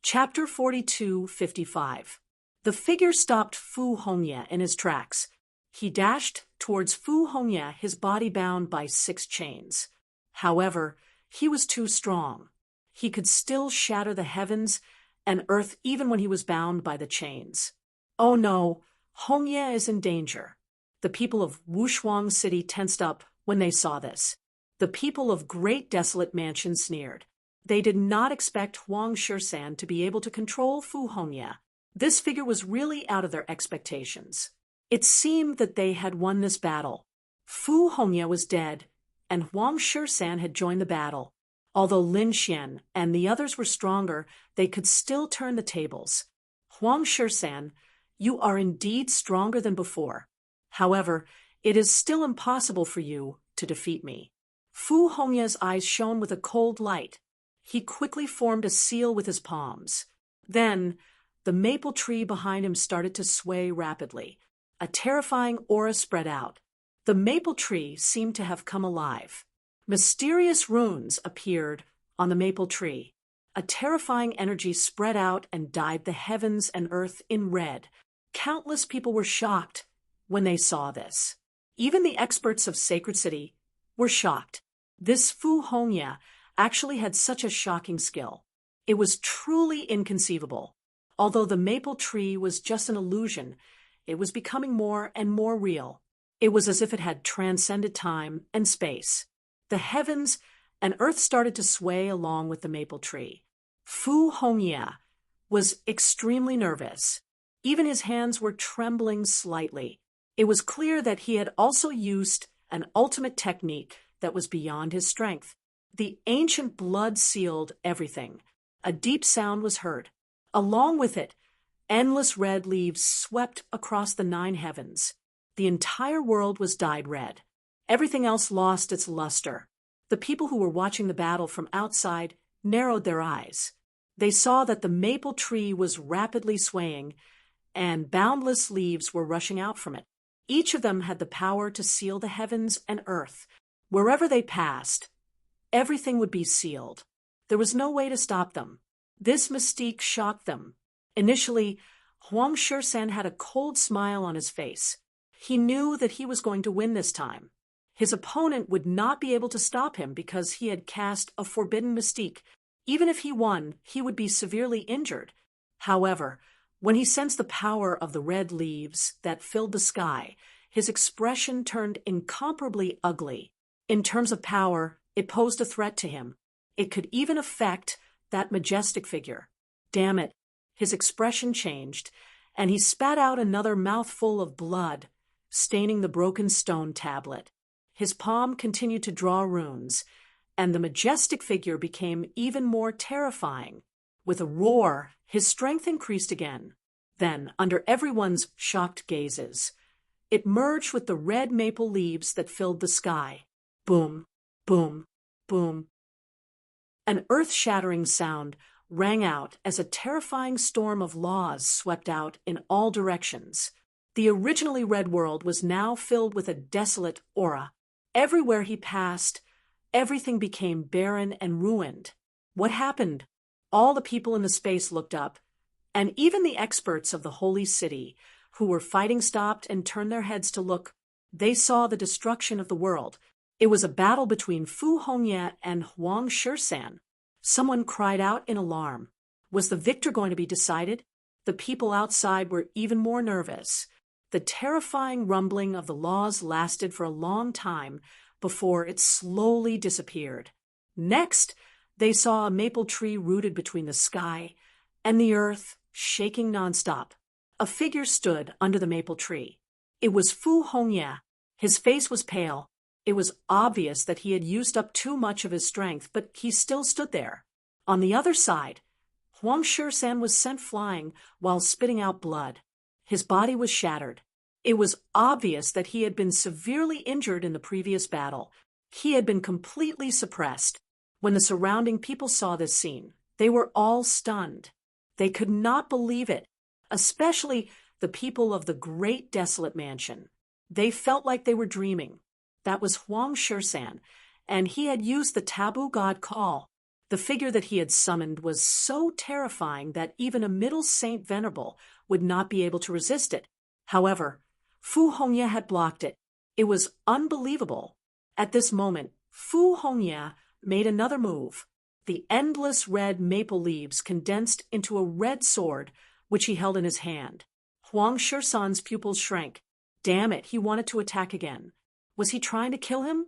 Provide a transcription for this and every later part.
Chapter 42:55. The figure stopped Fu Hongye in his tracks. He dashed towards Fu Hongye, his body bound by 6 chains. However, he was too strong. He could still shatter the heavens and earth even when he was bound by the chains. Oh no, Hongye is in danger. The people of Wushuang City tensed up when they saw this. The people of Great Desolate Mansion sneered. They did not expect Huang Shisan to be able to control Fu Hongye. This figure was really out of their expectations. It seemed that they had won this battle. Fu Hongye was dead, and Huang Shisan had joined the battle. Although Lin Xian and the others were stronger, they could still turn the tables. Huang Shisan, you are indeed stronger than before. However, it is still impossible for you to defeat me. Fu Hongye's eyes shone with a cold light. He quickly formed a seal with his palms. Then, the maple tree behind him started to sway rapidly. A terrifying aura spread out. The maple tree seemed to have come alive. Mysterious runes appeared on the maple tree. A terrifying energy spread out and dyed the heavens and earth in red. Countless people were shocked when they saw this. Even the experts of Sacred City were shocked. This Fu Hongye actually had such a shocking skill. It was truly inconceivable. Although the maple tree was just an illusion, it was becoming more and more real. It was as if it had transcended time and space. The heavens and earth started to sway along with the maple tree. Fu Hongye was extremely nervous. Even his hands were trembling slightly. It was clear that he had also used an ultimate technique that was beyond his strength. The ancient blood sealed everything. A deep sound was heard. Along with it, endless red leaves swept across the 9 heavens. The entire world was dyed red. Everything else lost its luster. The people who were watching the battle from outside narrowed their eyes. They saw that the maple tree was rapidly swaying, and boundless leaves were rushing out from it. Each of them had the power to seal the heavens and earth. Wherever they passed, everything would be sealed. There was no way to stop them. This mystique shocked them. Initially, Huang Shisan had a cold smile on his face. He knew that he was going to win this time. His opponent would not be able to stop him because he had cast a forbidden mystique. Even if he won, he would be severely injured. However, when he sensed the power of the red leaves that filled the sky, his expression turned incomparably ugly. In terms of power, it posed a threat to him. It could even affect that majestic figure. Damn it, his expression changed, and he spat out another mouthful of blood, staining the broken stone tablet. His palm continued to draw runes, and the majestic figure became even more terrifying. With a roar, his strength increased again. Then, under everyone's shocked gazes, it merged with the red maple leaves that filled the sky. Boom, boom, boom. An earth-shattering sound rang out as a terrifying storm of laws swept out in all directions. The originally red world was now filled with a desolate aura. Everywhere he passed, everything became barren and ruined. What happened? All the people in the space looked up, and even the experts of the holy city, who were fighting, stopped and turned their heads to look. They saw the destruction of the world. It was a battle between Fu Hongye and Huang Shisan. Someone cried out in alarm. Was the victor going to be decided? The people outside were even more nervous. The terrifying rumbling of the laws lasted for a long time before it slowly disappeared. Next, they saw a maple tree rooted between the sky and the earth, shaking nonstop. A figure stood under the maple tree. It was Fu Hongye. His face was pale. It was obvious that he had used up too much of his strength, but he still stood there. On the other side, Huang Shisan was sent flying while spitting out blood. His body was shattered. It was obvious that he had been severely injured in the previous battle. He had been completely suppressed. When the surrounding people saw this scene, they were all stunned. They could not believe it, especially the people of the Great Desolate Mansion. They felt like they were dreaming. That was Huang Shisan, and he had used the taboo god call. The figure that he had summoned was so terrifying that even a middle Saint Venerable would not be able to resist it. However, Fu Hongye had blocked it. It was unbelievable. At this moment, Fu Hongye made another move. The endless red maple leaves condensed into a red sword, which he held in his hand. Huang Shisan's pupils shrank. Damn it, he wanted to attack again. Was he trying to kill him?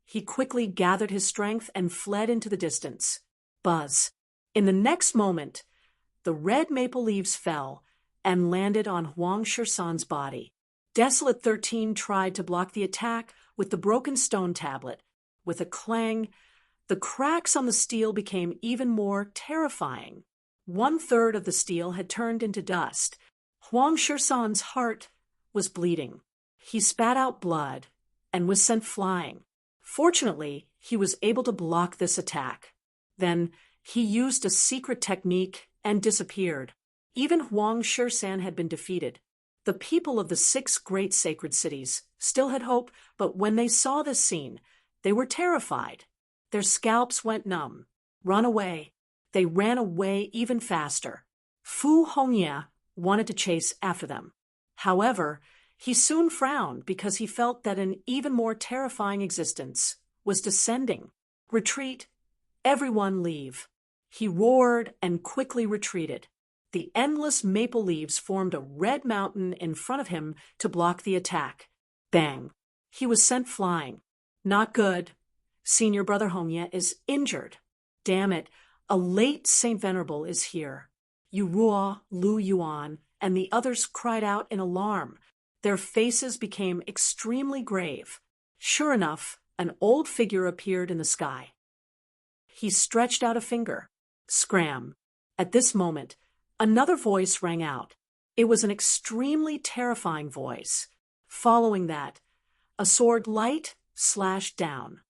He quickly gathered his strength and fled into the distance. Buzz. In the next moment, the red maple leaves fell and landed on Huang Shisan's body. Desolate 13 tried to block the attack with the broken stone tablet. With a clang, the cracks on the steel became even more terrifying. 1/3 of the steel had turned into dust. Huang Shisan's heart was bleeding. He spat out blood and was sent flying. Fortunately, he was able to block this attack. Then he used a secret technique and disappeared. Even Huang Shisan had been defeated. The people of the 6 great sacred cities still had hope, but when they saw this scene, they were terrified. Their scalps went numb. Run away. They ran away even faster. Fu Hongye wanted to chase after them. However, he soon frowned because he felt that an even more terrifying existence was descending. Retreat. Everyone leave. He roared and quickly retreated. The endless maple leaves formed a red mountain in front of him to block the attack. Bang. He was sent flying. Not good. Senior Brother Hongye is injured. Damn it, a late Saint Venerable is here. Yu Ruo, Lu Yuan, and the others cried out in alarm. Their faces became extremely grave. Sure enough, an old figure appeared in the sky. He stretched out a finger. Scram. At this moment, another voice rang out. It was an extremely terrifying voice. Following that, a sword light slashed down.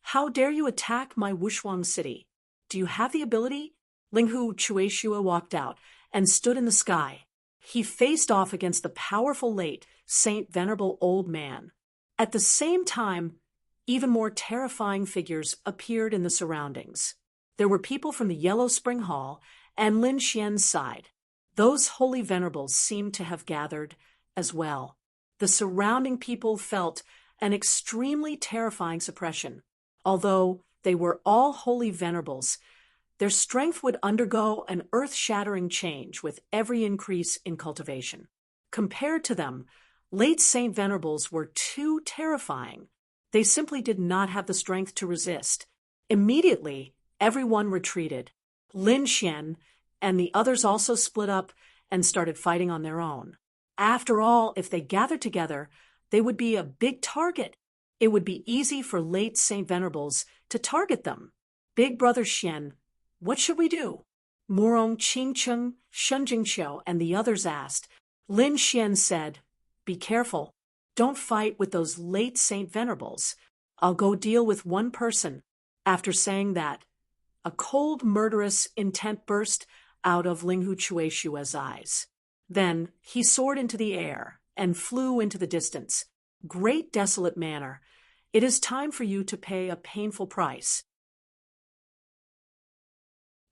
How dare you attack my Wushuang city? Do you have the ability? Linghu Chueshua walked out and stood in the sky. He faced off against the powerful late Saint Venerable old man. At the same time, even more terrifying figures appeared in the surroundings. There were people from the Yellow Spring Hall and Lin Xian's side. Those holy venerables seemed to have gathered as well. The surrounding people felt an extremely terrifying suppression. Although they were all holy venerables, their strength would undergo an earth-shattering change with every increase in cultivation. Compared to them, late Saint Venerables were too terrifying. They simply did not have the strength to resist. Immediately, everyone retreated. Lin Xian and the others also split up and started fighting on their own. After all, if they gathered together, they would be a big target. It would be easy for late Saint Venerables to target them. Big Brother Xian, what should we do? Murong Qingcheng, Shen Jingqiu, and the others asked. Lin Xian said, be careful. Don't fight with those late Saint Venerables. I'll go deal with one person. After saying that, a cold, murderous intent burst out of Linghu Chueshua's eyes. Then he soared into the air and flew into the distance. Great desolate manner, it is time for you to pay a painful price.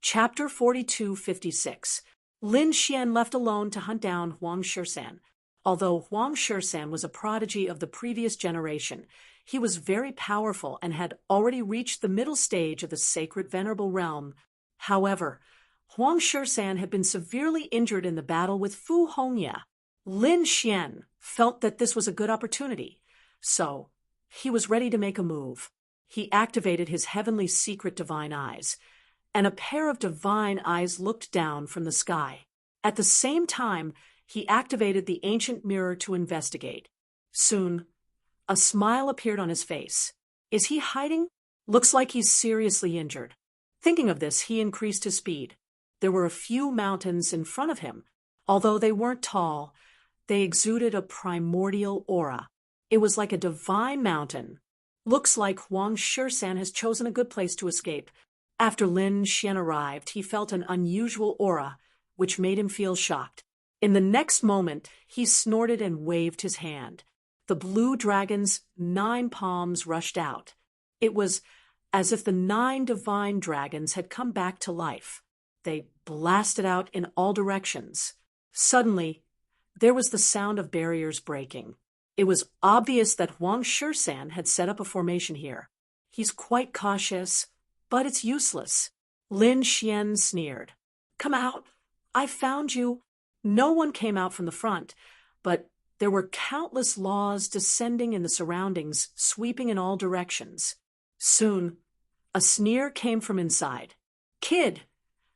Chapter 4256. Lin Xian left alone to hunt down Huang Shisan. Although Huang Shisan was a prodigy of the previous generation, he was very powerful and had already reached the middle stage of the sacred venerable realm. However, Huang Shisan had been severely injured in the battle with Fu Hongye. Lin Xian felt that this was a good opportunity, so he was ready to make a move. He activated his heavenly secret divine eyes, and a pair of divine eyes looked down from the sky. At the same time, he activated the ancient mirror to investigate. Soon, a smile appeared on his face. Is he hiding? Looks like he's seriously injured. Thinking of this, he increased his speed. There were a few mountains in front of him. Although they weren't tall, they exuded a primordial aura. It was like a divine mountain. Looks like Huang Shisan has chosen a good place to escape. After Lin Xian arrived, he felt an unusual aura, which made him feel shocked. In the next moment, he snorted and waved his hand. The blue dragon's 9 palms rushed out. It was as if the 9 divine dragons had come back to life. They blasted out in all directions. Suddenly, there was the sound of barriers breaking. It was obvious that Huang Shisan had set up a formation here. He's quite cautious, but it's useless. Lin Xian sneered. Come out! I found you! No one came out from the front, but there were countless laws descending in the surroundings, sweeping in all directions. Soon, a sneer came from inside. Kid,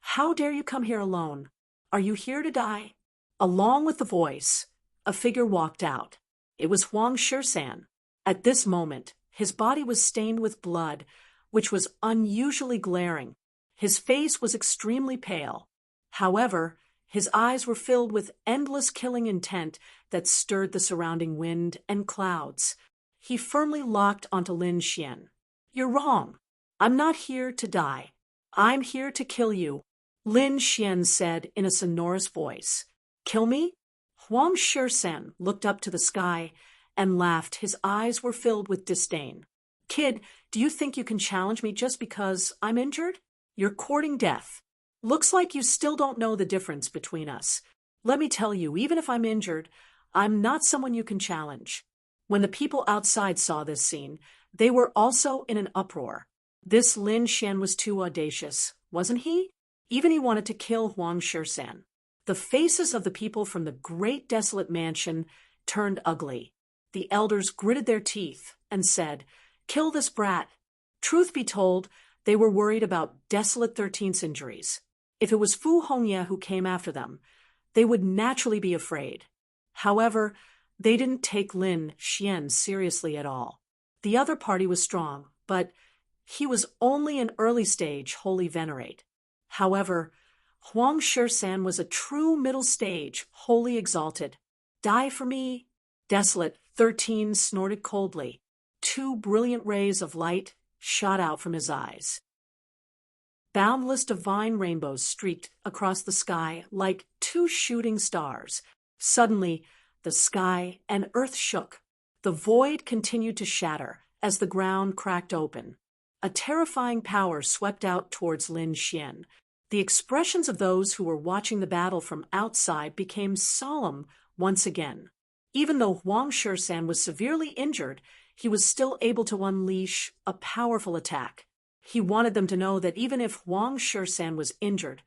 how dare you come here alone? Are you here to die? Along with the voice, a figure walked out. It was Huang Shisan. At this moment, his body was stained with blood, which was unusually glaring. His face was extremely pale. However, his eyes were filled with endless killing intent that stirred the surrounding wind and clouds. He firmly locked onto Lin Xian. You're wrong. I'm not here to die. I'm here to kill you, Lin Xian said in a sonorous voice. Kill me? Huang Shisan looked up to the sky and laughed. His eyes were filled with disdain. Kid, do you think you can challenge me just because I'm injured? You're courting death. Looks like you still don't know the difference between us. Let me tell you, even if I'm injured, I'm not someone you can challenge. When the people outside saw this scene, they were also in an uproar. This Lin Xian was too audacious, wasn't he? Even he wanted to kill Huang Shisan. The faces of the people from the great desolate mansion turned ugly. The elders gritted their teeth and said, Kill this brat. Truth be told, they were worried about desolate 13th's injuries. If it was Fu Hongye who came after them, they would naturally be afraid. However, they didn't take Lin Xian seriously at all. The other party was strong, but he was only an early-stage holy venerate. However, Huang Shisan was a true middle-stage holy exalted. Die for me? Desolate 13 snorted coldly. 2 brilliant rays of light shot out from his eyes. Boundless divine rainbows streaked across the sky like 2 shooting stars. Suddenly, the sky and earth shook. The void continued to shatter as the ground cracked open. A terrifying power swept out towards Lin Xian. The expressions of those who were watching the battle from outside became solemn once again. Even though Huang Shisan was severely injured, he was still able to unleash a powerful attack. He wanted them to know that even if Huang Shisan was injured,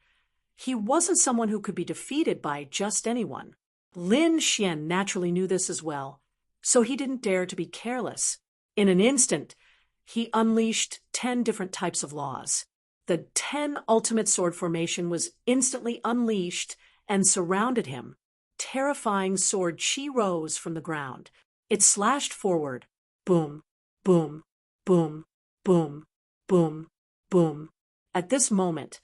he wasn't someone who could be defeated by just anyone. Lin Xian naturally knew this as well, so he didn't dare to be careless. In an instant, he unleashed 10 different types of laws. The 10 ultimate sword formation was instantly unleashed and surrounded him. Terrifying sword chi rose from the ground. It slashed forward. Boom, boom, boom, boom, boom, boom. At this moment,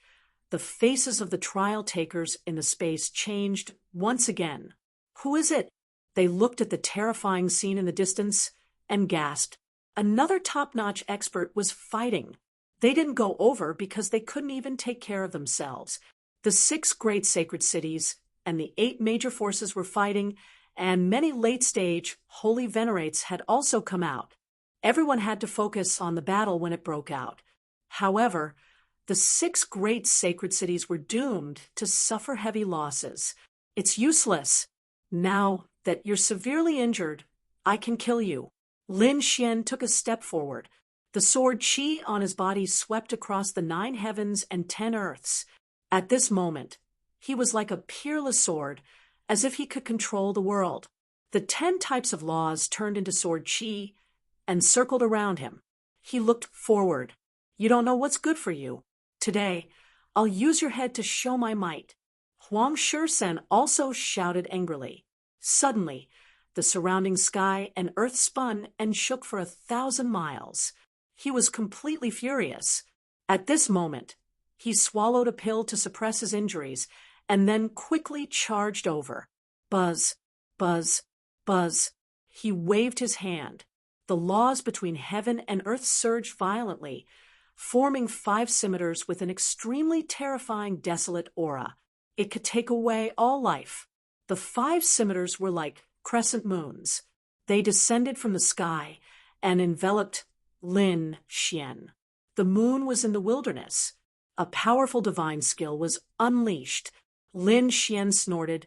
the faces of the trial takers in the space changed once again. Who is it? They looked at the terrifying scene in the distance and gasped. Another top-notch expert was fighting. They didn't go over because they couldn't even take care of themselves. The 6 great sacred cities and the 8 major forces were fighting, and many late-stage holy venerates had also come out. Everyone had to focus on the battle when it broke out. However, the 6 great sacred cities were doomed to suffer heavy losses. It's useless. Now that you're severely injured, I can kill you. Lin Xian took a step forward. The sword chi on his body swept across the 9 heavens and 10 earths. At this moment, he was like a peerless sword, as if he could control the world. The 10 types of laws turned into sword chi and circled around him. He looked forward. You don't know what's good for you. Today, I'll use your head to show my might. Huang Shisan also shouted angrily. Suddenly, the surrounding sky and earth spun and shook for 1,000 miles. He was completely furious. At this moment, he swallowed a pill to suppress his injuries and then quickly charged over. Buzz, buzz, buzz. He waved his hand. The laws between heaven and earth surged violently, forming 5 scimitars with an extremely terrifying desolate aura. It could take away all life. The 5 scimitars were like crescent moons. They descended from the sky and enveloped Lin Xian. The moon was in the wilderness. A powerful divine skill was unleashed. Lin Xian snorted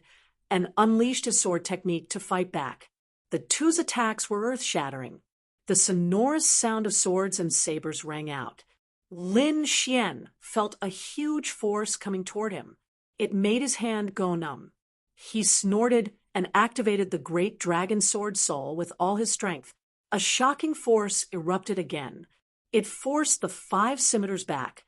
and unleashed his sword technique to fight back. The two's attacks were earth-shattering. The sonorous sound of swords and sabers rang out. Lin Xian felt a huge force coming toward him. It made his hand go numb. He snorted and activated the great dragon sword soul with all his strength. A shocking force erupted again. It forced the 5 scimitars back.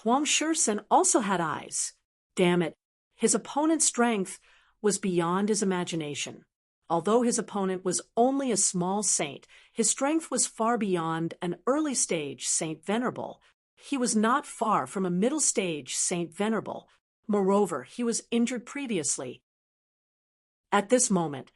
Huang Shursen also had eyes. Damn it, his opponent's strength was beyond his imagination. Although his opponent was only a small saint, his strength was far beyond an early-stage Saint Venerable. He was not far from a middle-stage Saint Venerable. Moreover, he was injured previously. At this moment,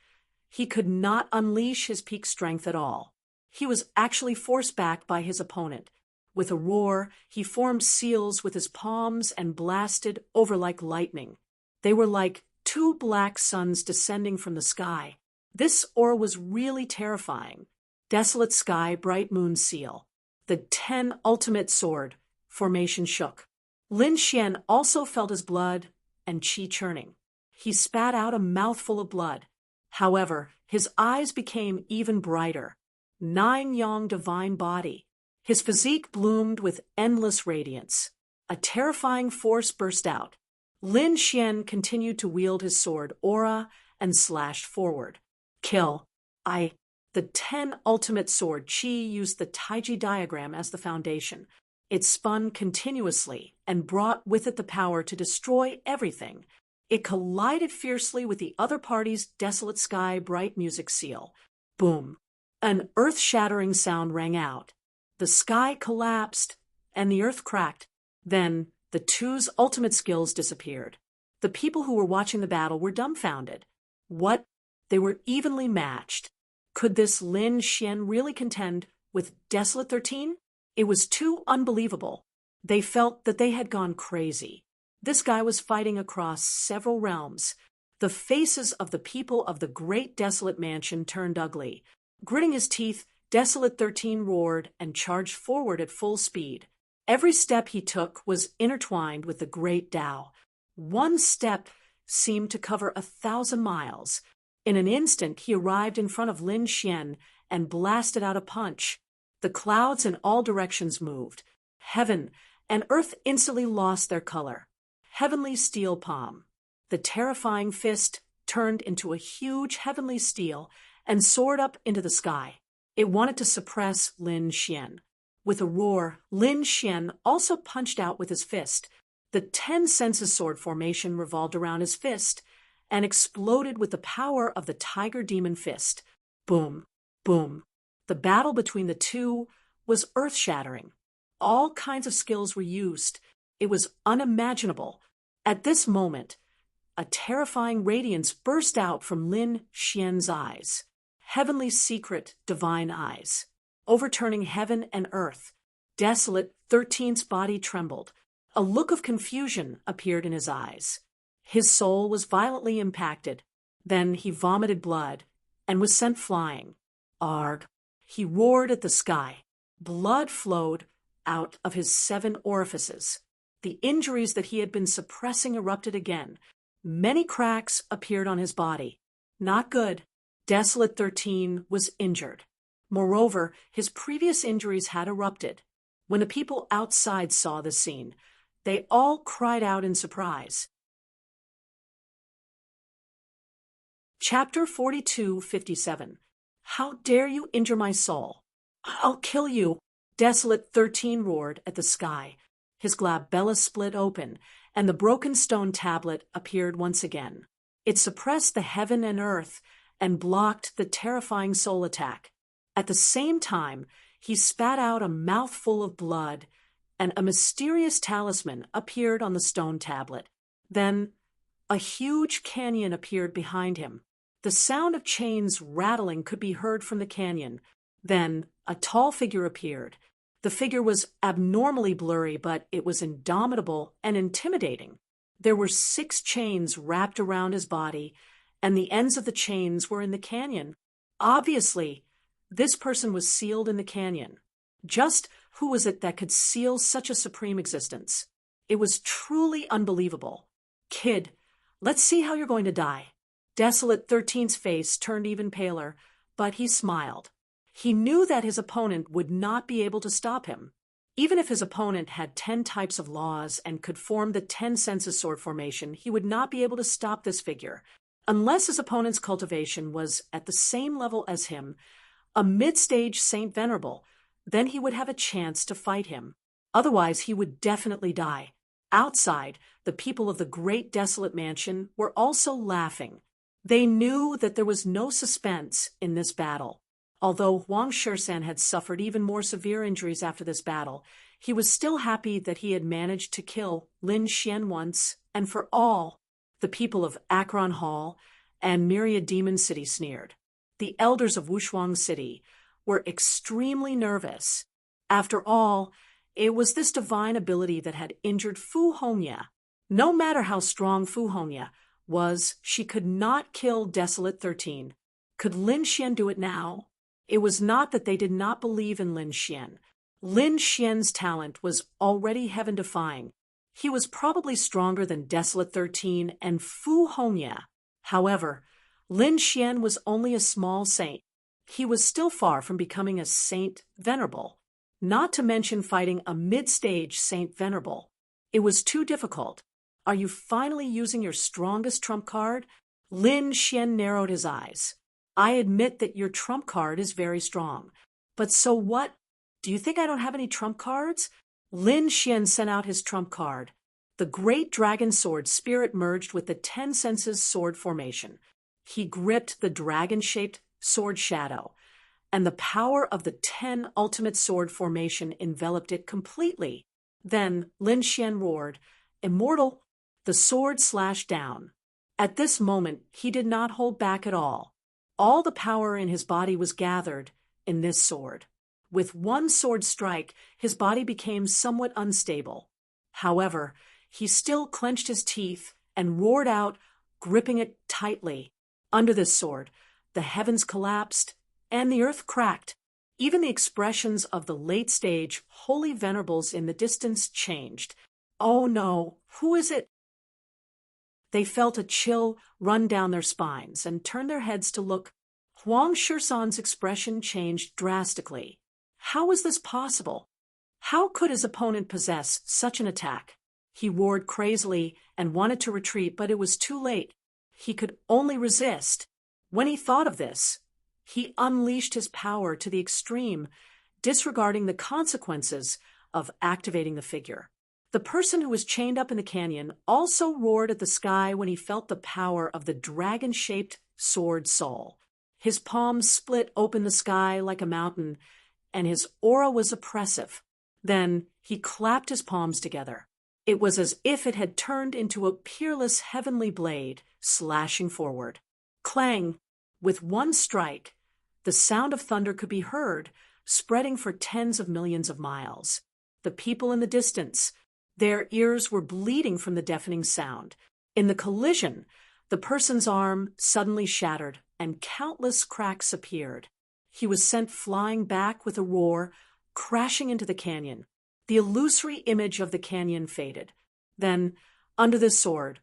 he could not unleash his peak strength at all. He was actually forced back by his opponent. With a roar, he formed seals with his palms and blasted over like lightning. They were like 2 black suns descending from the sky. This aura was really terrifying. Desolate sky, bright moon seal. The 10 ultimate sword formation shook. Lin Xian also felt his blood and qi churning. He spat out a mouthful of blood. However, his eyes became even brighter. 9 yang divine body. His physique bloomed with endless radiance. A terrifying force burst out. Lin Xian continued to wield his sword aura and slashed forward. Kill. The 10 ultimate sword qi used the Taiji diagram as the foundation. It spun continuously and brought with it the power to destroy everything. It collided fiercely with the other party's desolate sky bright music seal. Boom. An earth-shattering sound rang out. The sky collapsed and the earth cracked. Then the two's ultimate skills disappeared. The people who were watching the battle were dumbfounded. What? They were evenly matched. Could this Lin Xian really contend with Desolate 13? It was too unbelievable. They felt that they had gone crazy. This guy was fighting across several realms. The faces of the people of the great desolate mansion turned ugly. Gritting his teeth, Desolate 13 roared and charged forward at full speed. Every step he took was intertwined with the great Tao. One step seemed to cover 1,000 miles. In an instant, he arrived in front of Lin Xian and blasted out a punch. The clouds in all directions moved. Heaven and earth instantly lost their color. Heavenly steel palm. The terrifying fist turned into a huge heavenly steel and soared up into the sky. It wanted to suppress Lin Xian. With a roar, Lin Xian also punched out with his fist. The 10 senses sword formation revolved around his fist and exploded with the power of the tiger demon fist. Boom, boom. The battle between the two was earth-shattering. All kinds of skills were used. It was unimaginable. At this moment, a terrifying radiance burst out from Lin Xian's eyes. Heavenly secret, divine eyes. Overturning heaven and earth. Desolate 13's body trembled. A look of confusion appeared in his eyes. His soul was violently impacted. Then he vomited blood and was sent flying. Arg! He roared at the sky. Blood flowed out of his 7 orifices. The injuries that he had been suppressing erupted again. Many cracks appeared on his body. Not good. Desolate 13 was injured. Moreover, his previous injuries had erupted. When the people outside saw the scene, they all cried out in surprise. Chapter 42:57. How dare you injure my soul? I'll kill you. Desolate 13 roared at the sky. His glabella split open, and the broken stone tablet appeared once again. It suppressed the heaven and earth and blocked the terrifying soul attack. At the same time, he spat out a mouthful of blood, and a mysterious talisman appeared on the stone tablet. Then, a huge canyon appeared behind him. The sound of chains rattling could be heard from the canyon. Then, a tall figure appeared. The figure was abnormally blurry, but it was indomitable and intimidating. There were 6 chains wrapped around his body, and the ends of the chains were in the canyon. Obviously, this person was sealed in the canyon. Just Who was it that could seal such a supreme existence? It was truly unbelievable. Kid, let's see how you're going to die. Desolate 13's face turned even paler, but he smiled. He knew that his opponent would not be able to stop him. Even if his opponent had 10 types of laws and could form the 10 senses sword formation, he would not be able to stop this figure. Unless his opponent's cultivation was at the same level as him, a mid-stage Saint Venerable, then he would have a chance to fight him. Otherwise, he would definitely die. Outside, the people of the great desolate mansion were also laughing. They knew that there was no suspense in this battle. Although Huang Shursan had suffered even more severe injuries after this battle, he was still happy that he had managed to kill Lin Xian once and for all. The people of Akron Hall and Myriad Demon City sneered. The elders of Wushuang City were extremely nervous. After all, it was this divine ability that had injured Fu Hongya. No matter how strong Fu Hongya was, she could not kill Desolate 13. Could Lin Xian do it now? It was not that they did not believe in Lin Xian. Lin Xian's talent was already heaven-defying. He was probably stronger than Desolate 13 and Fu Hongya. However, Lin Xian was only a small saint. He was still far from becoming a Saint Venerable, not to mention fighting a mid-stage Saint Venerable. It was too difficult. Are you finally using your strongest trump card? Lin Xian narrowed his eyes. I admit that your trump card is very strong. But so what? Do you think I don't have any trump cards? Lin Xian sent out his trump card. The great dragon sword spirit merged with the 10 senses sword formation. He gripped the dragon-shaped sword shadow, and the power of the 10 ultimate sword formation enveloped it completely. Then Lin Xian roared, "Immortal!" The sword slashed down. At this moment, he did not hold back at all. All the power in his body was gathered in this sword. With one sword strike, his body became somewhat unstable. However, he still clenched his teeth and roared out, gripping it tightly. Under this sword, the heavens collapsed and the earth cracked. Even the expressions of the late-stage holy venerables in the distance changed. Oh no, who is it? They felt a chill run down their spines and turned their heads to look. Huang Shursan's expression changed drastically. How was this possible? How could his opponent possess such an attack? He roared crazily and wanted to retreat, but it was too late. He could only resist. When he thought of this, he unleashed his power to the extreme, disregarding the consequences of activating the figure. The person who was chained up in the canyon also roared at the sky when he felt the power of the dragon-shaped sword soul. His palms split open the sky like a mountain, and his aura was oppressive. Then he clapped his palms together. It was as if it had turned into a peerless heavenly blade, slashing forward. Clang! With one strike, the sound of thunder could be heard, spreading for tens of millions of miles. The people in the distance, their ears were bleeding from the deafening sound. In the collision, the person's arm suddenly shattered, and countless cracks appeared. He was sent flying back with a roar, crashing into the canyon. The illusory image of the canyon faded. Then, under the sword,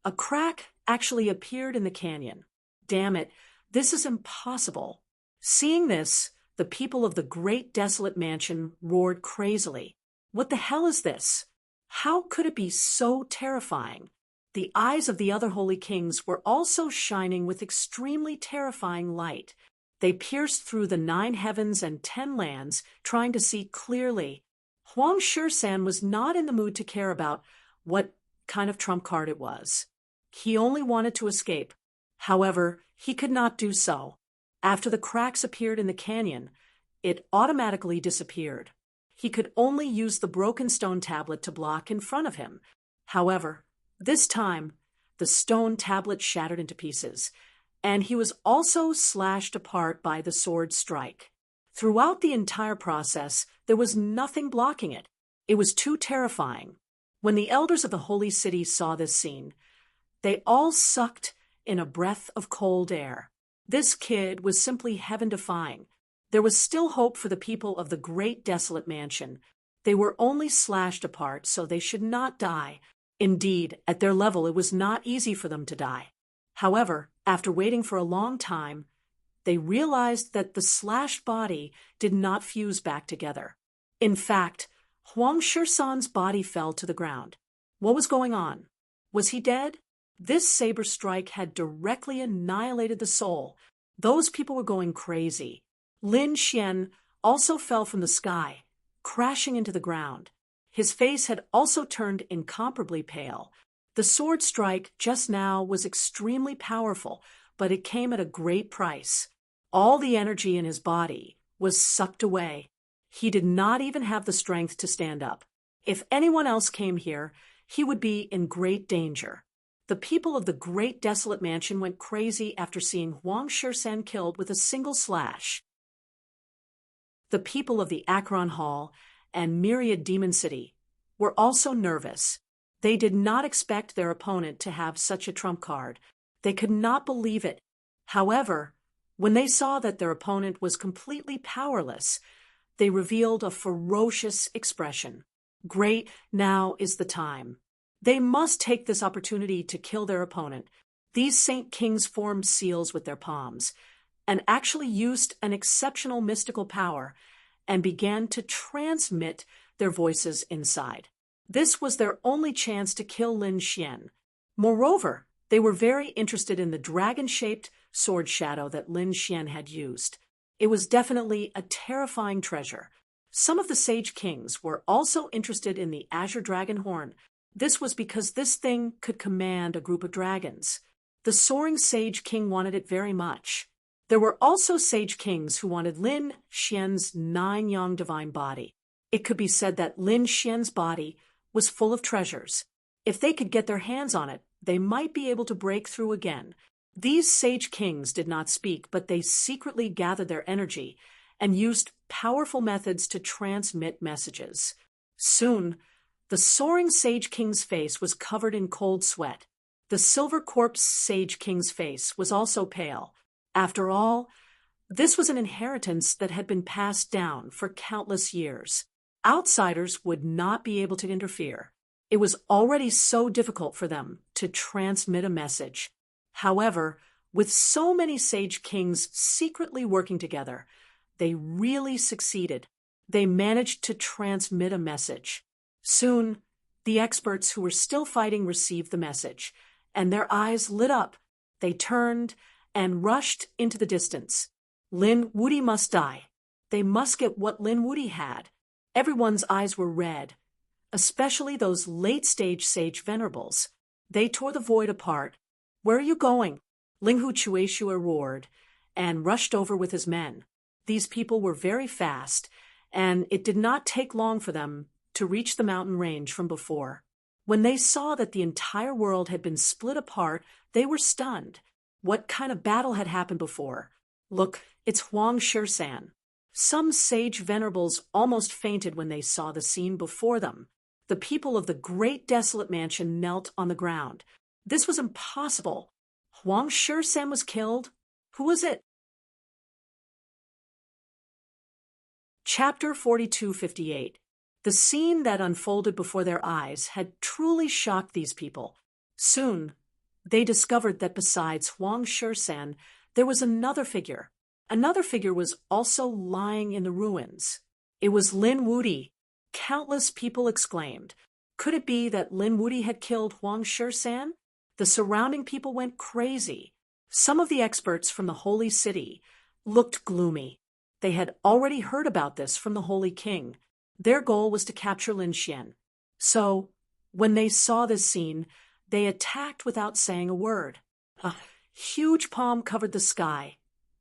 a crack actually appeared in the canyon. Damn it, this is impossible. Seeing this, the people of the great desolate mansion roared crazily. What the hell is this? How could it be so terrifying? The eyes of the other holy kings were also shining with extremely terrifying light. They pierced through the 9 heavens and 10 lands, trying to see clearly. Huang Shursan was not in the mood to care about what kind of trump card it was. He only wanted to escape. However, he could not do so. After the cracks appeared in the canyon, it automatically disappeared. He could only use the broken stone tablet to block in front of him. However, this time, the stone tablet shattered into pieces, and he was also slashed apart by the sword strike. Throughout the entire process, there was nothing blocking it. It was too terrifying. When the elders of the holy city saw this scene, they all sucked in a breath of cold air. This kid was simply heaven-defying. There was still hope for the people of the great desolate mansion. They were only slashed apart, so they should not die. Indeed, at their level it was not easy for them to die. However, after waiting for a long time, they realized that the slashed body did not fuse back together. In fact, Huang Shisan's body fell to the ground. What was going on? Was he dead? This saber strike had directly annihilated the soul. Those people were going crazy. Lin Xian also fell from the sky, crashing into the ground. His face had also turned incomparably pale. The sword strike just now was extremely powerful, but it came at a great price. All the energy in his body was sucked away. He did not even have the strength to stand up. If anyone else came here, he would be in great danger. The people of the great desolate mansion went crazy after seeing Huang Shisan killed with a single slash. The people of the Akron Hall and Myriad Demon City were also nervous. They did not expect their opponent to have such a trump card. They could not believe it. However, when they saw that their opponent was completely powerless, they revealed a ferocious expression. Great, now is the time. They must take this opportunity to kill their opponent. These Saint Kings formed seals with their palms and actually used an exceptional mystical power and began to transmit their voices inside. This was their only chance to kill Lin Xian. Moreover, they were very interested in the dragon-shaped sword shadow that Lin Xian had used. It was definitely a terrifying treasure. Some of the Sage Kings were also interested in the Azure Dragon Horn. This was because this thing could command a group of dragons. The Soaring Sage King wanted it very much. There were also Sage Kings who wanted Lin Xian's 9-yang divine body. It could be said that Lin Xian's body was full of treasures. If they could get their hands on it, they might be able to break through again. These Sage Kings did not speak, but they secretly gathered their energy and used powerful methods to transmit messages. Soon, the Soaring Sage King's face was covered in cold sweat. The Silver Corpse Sage King's face was also pale. After all, this was an inheritance that had been passed down for countless years. Outsiders would not be able to interfere. It was already so difficult for them to transmit a message. However, with so many Sage Kings secretly working together, they really succeeded. They managed to transmit a message. Soon, the experts who were still fighting received the message, and their eyes lit up. They turned and rushed into the distance. Lin Wuti must die. They must get what Lin Wuti had. Everyone's eyes were red, especially those late-stage Sage Venerables. They tore the void apart. "Where are you going?" Linghu Chueshua roared and rushed over with his men. These people were very fast, and it did not take long for them to reach the mountain range from before. When they saw that the entire world had been split apart, they were stunned. What kind of battle had happened before? Look, it's Huang Shisan. Some Sage Venerables almost fainted when they saw the scene before them. The people of the great desolate mansion knelt on the ground. This was impossible. Huang Shisan was killed? Who was it? Chapter 4258. The scene that unfolded before their eyes had truly shocked these people. Soon, they discovered that besides Huang Shisan, there was another figure. Another figure was also lying in the ruins. It was Lin Wuti. Countless people exclaimed. Could it be that Lin Wuti had killed Huang Shisan? The surrounding people went crazy. Some of the experts from the Holy City looked gloomy. They had already heard about this from the Holy King. Their goal was to capture Lin Xian. So, when they saw this scene, they attacked without saying a word. A huge palm covered the sky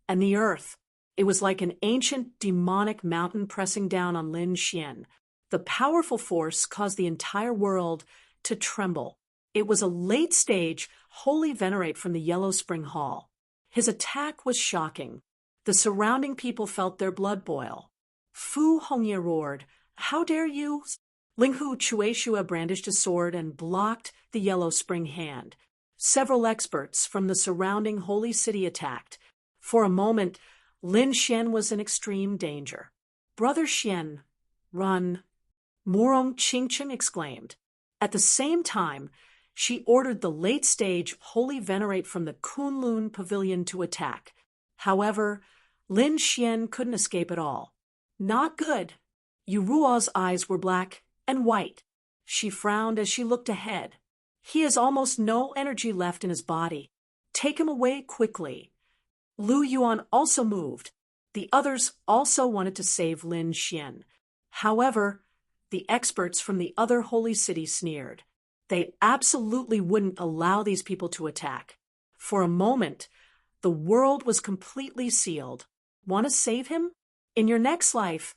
and the earth. It was like an ancient demonic mountain pressing down on Lin Xian. The powerful force caused the entire world to tremble. It was a late-stage holy venerate from the Yellow Spring Hall. His attack was shocking. The surrounding people felt their blood boil. Fu Hongye roared, "How dare you?" Linghu Chueshua brandished a sword and blocked the Yellow Spring hand. Several experts from the surrounding holy city attacked. For a moment, Lin Xian was in extreme danger. "Brother Xian, run!" Murong Qingchen exclaimed. At the same time, she ordered the late-stage Holy Venerate from the Kunlun Pavilion to attack. However, Lin Xian couldn't escape at all. "Not good." Yu Ruo's eyes were black and white. She frowned as she looked ahead. "He has almost no energy left in his body. Take him away quickly." Lu Yuan also moved. The others also wanted to save Lin Xian. However, the experts from the other holy city sneered. They absolutely wouldn't allow these people to attack. For a moment, the world was completely sealed. Want to save him? In your next life,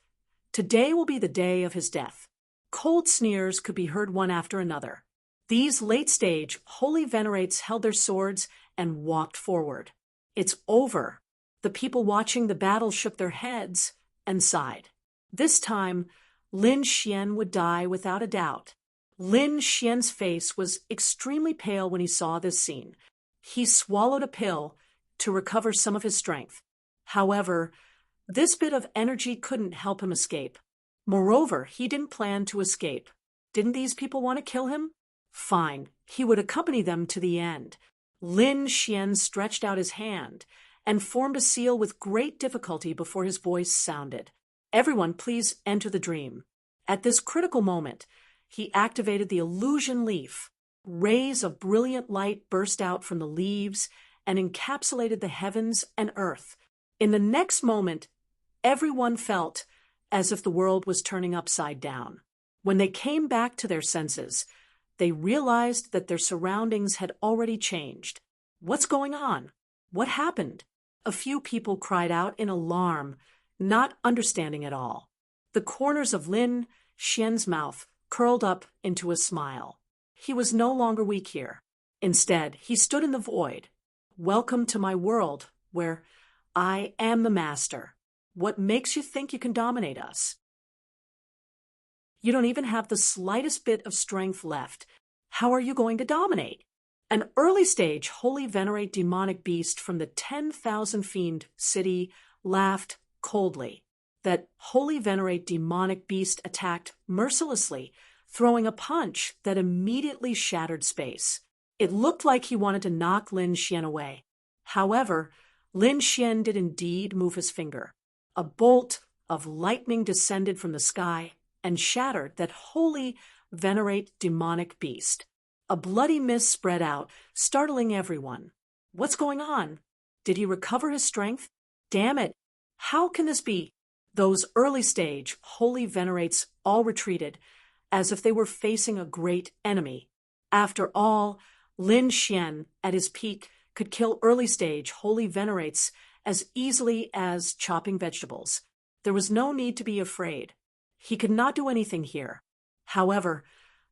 today will be the day of his death. Cold sneers could be heard one after another. These late-stage holy venerates held their swords and walked forward. "It's over." The people watching the battle shook their heads and sighed. This time, Lin Xian would die without a doubt. Lin Xian's face was extremely pale when he saw this scene. He swallowed a pill to recover some of his strength. However, this bit of energy couldn't help him escape. Moreover, he didn't plan to escape. Didn't these people want to kill him? Fine, he would accompany them to the end. Lin Xian stretched out his hand and formed a seal with great difficulty before his voice sounded. "Everyone, please enter the dream." At this critical moment, he activated the illusion leaf. Rays of brilliant light burst out from the leaves and encapsulated the heavens and earth. In the next moment, everyone felt as if the world was turning upside down. When they came back to their senses, they realized that their surroundings had already changed. "What's going on? What happened?" A few people cried out in alarm, not understanding at all. The corners of Lin Xian's mouth curled up into a smile. He was no longer weak here. Instead, he stood in the void. "Welcome to my world, where I am the master. What makes you think you can dominate us? You don't even have the slightest bit of strength left. How are you going to dominate?" An early-stage holy venerate demonic beast from the 10,000 fiend city laughed coldly. That holy venerate demonic beast attacked mercilessly, throwing a punch that immediately shattered space. It looked like he wanted to knock Lin Xian away. However, Lin Xian did indeed move his finger. A bolt of lightning descended from the sky and shattered that holy venerate demonic beast. A bloody mist spread out, startling everyone. What's going on? Did he recover his strength? Damn it! How can this be? Those early-stage holy venerates all retreated, as if they were facing a great enemy. After all, Lin Xian, at his peak, could kill early-stage holy venerates as easily as chopping vegetables. There was no need to be afraid. He could not do anything here. However,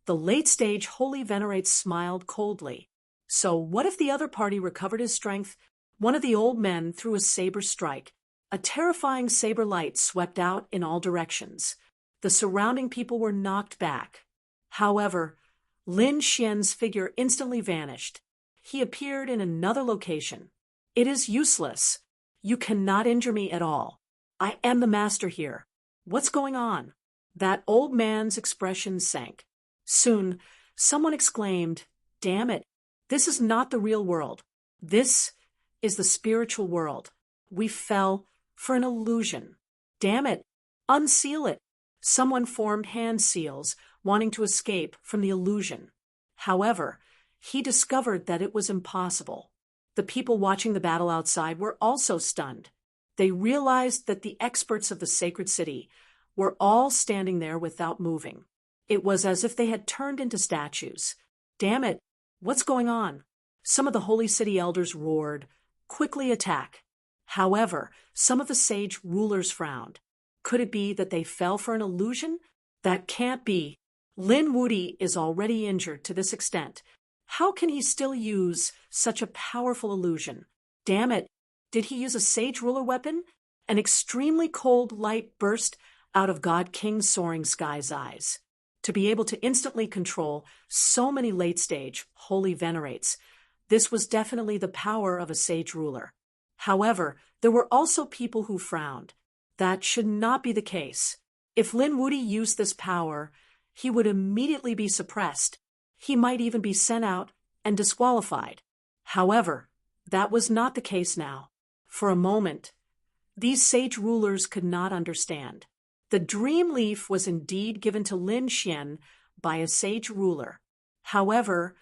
the late-stage holy venerates smiled coldly. So what if the other party recovered his strength? One of the old men threw a saber strike. A terrifying saber light swept out in all directions. The surrounding people were knocked back. However, Lin Xian's figure instantly vanished. He appeared in another location. "It is useless. You cannot injure me at all. I am the master here. What's going on?" That old man's expression sank. Soon, someone exclaimed, "Damn it, this is not the real world. This is the spiritual world. We fell for an illusion. Damn it, unseal it." Someone formed hand seals, wanting to escape from the illusion. However, he discovered that it was impossible. The people watching the battle outside were also stunned. They realized that the experts of the sacred city were all standing there without moving. It was as if they had turned into statues. "Damn it, what's going on?" Some of the holy city elders roared, "Quickly attack." However, some of the sage rulers frowned. Could it be that they fell for an illusion? That can't be. Lin Wudi is already injured to this extent. How can he still use such a powerful illusion? Damn it, did he use a sage ruler weapon? An extremely cold light burst out of God King Soaring Sky's eyes. To be able to instantly control so many late-stage holy venerates, this was definitely the power of a sage ruler. However, there were also people who frowned. That should not be the case. If Lin Wuyi used this power, he would immediately be suppressed. He might even be sent out and disqualified. However, that was not the case now. For a moment, these sage rulers could not understand. The dream leaf was indeed given to Lin Xian by a sage ruler. However,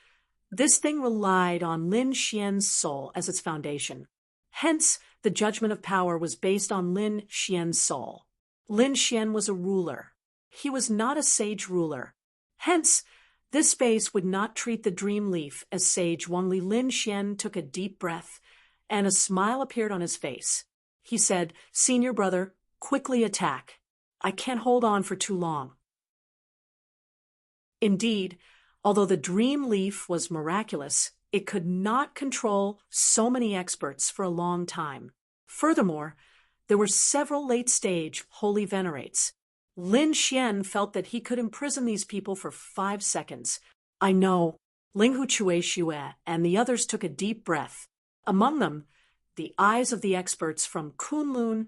this thing relied on Lin Xian's soul as its foundation. Hence, the judgment of power was based on Lin Xian's soul. Lin Xian was a ruler. He was not a sage ruler. Hence, this space would not treat the dream leaf as sage. Only Lin Xian took a deep breath, and a smile appeared on his face. He said, "Senior brother, quickly attack. I can't hold on for too long." Indeed, although the dream leaf was miraculous, it could not control so many experts for a long time. Furthermore, there were several late-stage holy venerates. Lin Xian felt that he could imprison these people for 5 seconds. I know. Linghu Chuexue and the others took a deep breath. Among them, the eyes of the experts from Kunlun,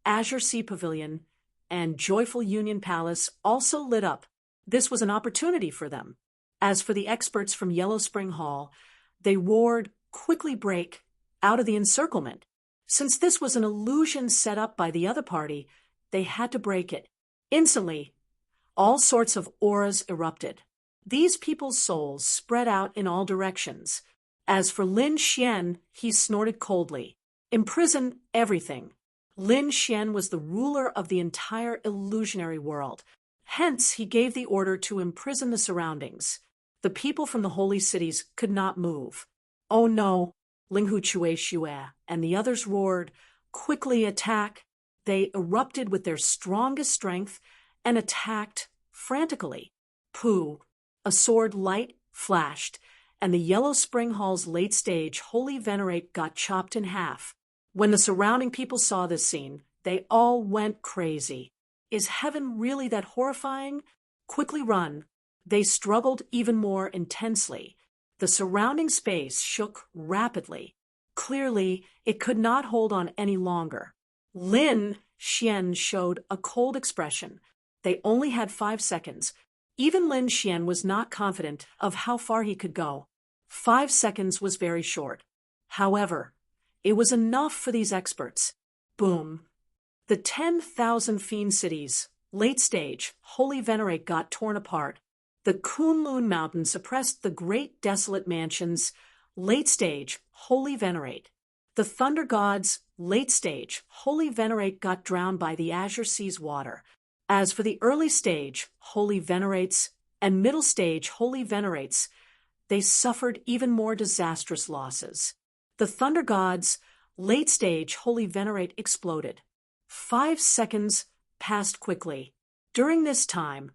Azure Sea Pavilion, and Joyful Union Palace also lit up. This was an opportunity for them. As for the experts from Yellow Spring Hall, they roared, "Quickly break out of the encirclement." Since this was an illusion set up by the other party, they had to break it. Instantly, all sorts of auras erupted. These people's souls spread out in all directions. As for Lin Xian, he snorted coldly. Imprison everything. Lin Xian was the ruler of the entire illusionary world. Hence, he gave the order to imprison the surroundings. The people from the holy cities could not move. "Oh no!" Linghu Chuexue and the others roared, "Quickly attack!" They erupted with their strongest strength and attacked frantically. Pooh! A sword light flashed, and the Yellow Spring Hall's late-stage holy venerate got chopped in half. When the surrounding people saw this scene, they all went crazy. Is heaven really that horrifying? Quickly run. They struggled even more intensely. The surrounding space shook rapidly. Clearly, it could not hold on any longer. Lin Xian showed a cold expression. They only had 5 seconds. Even Lin Xian was not confident of how far he could go. 5 seconds was very short. However, it was enough for these experts. Boom. The 10,000 fiend cities, late stage, holy venerate got torn apart. The Kunlun Mountain suppressed the great desolate mansions, late stage, holy venerate. The thunder gods, late stage, holy venerate got drowned by the Azure Sea's water. As for the early stage, holy venerates, and middle stage, holy venerates, they suffered even more disastrous losses. The thunder gods, late stage, holy venerate exploded. 5 seconds passed quickly. During this time,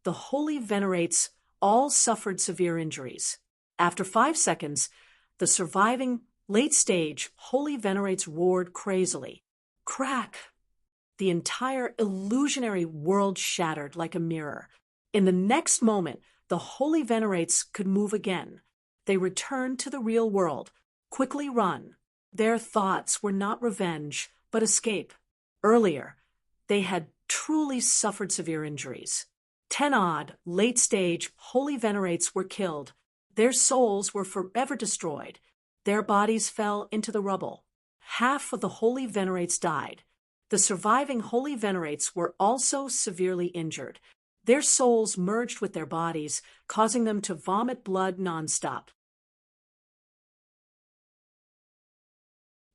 the holy venerates all suffered severe injuries. After 5 seconds, the surviving late-stage holy venerates roared crazily. Crack! The entire illusionary world shattered like a mirror. In the next moment, the holy venerates could move again. They returned to the real world. Quickly run. Their thoughts were not revenge, but escape. Earlier, they had truly suffered severe injuries. 10 odd, late-stage, holy venerates were killed. Their souls were forever destroyed. Their bodies fell into the rubble. Half of the holy venerates died. The surviving holy venerates were also severely injured. Their souls merged with their bodies, causing them to vomit blood nonstop.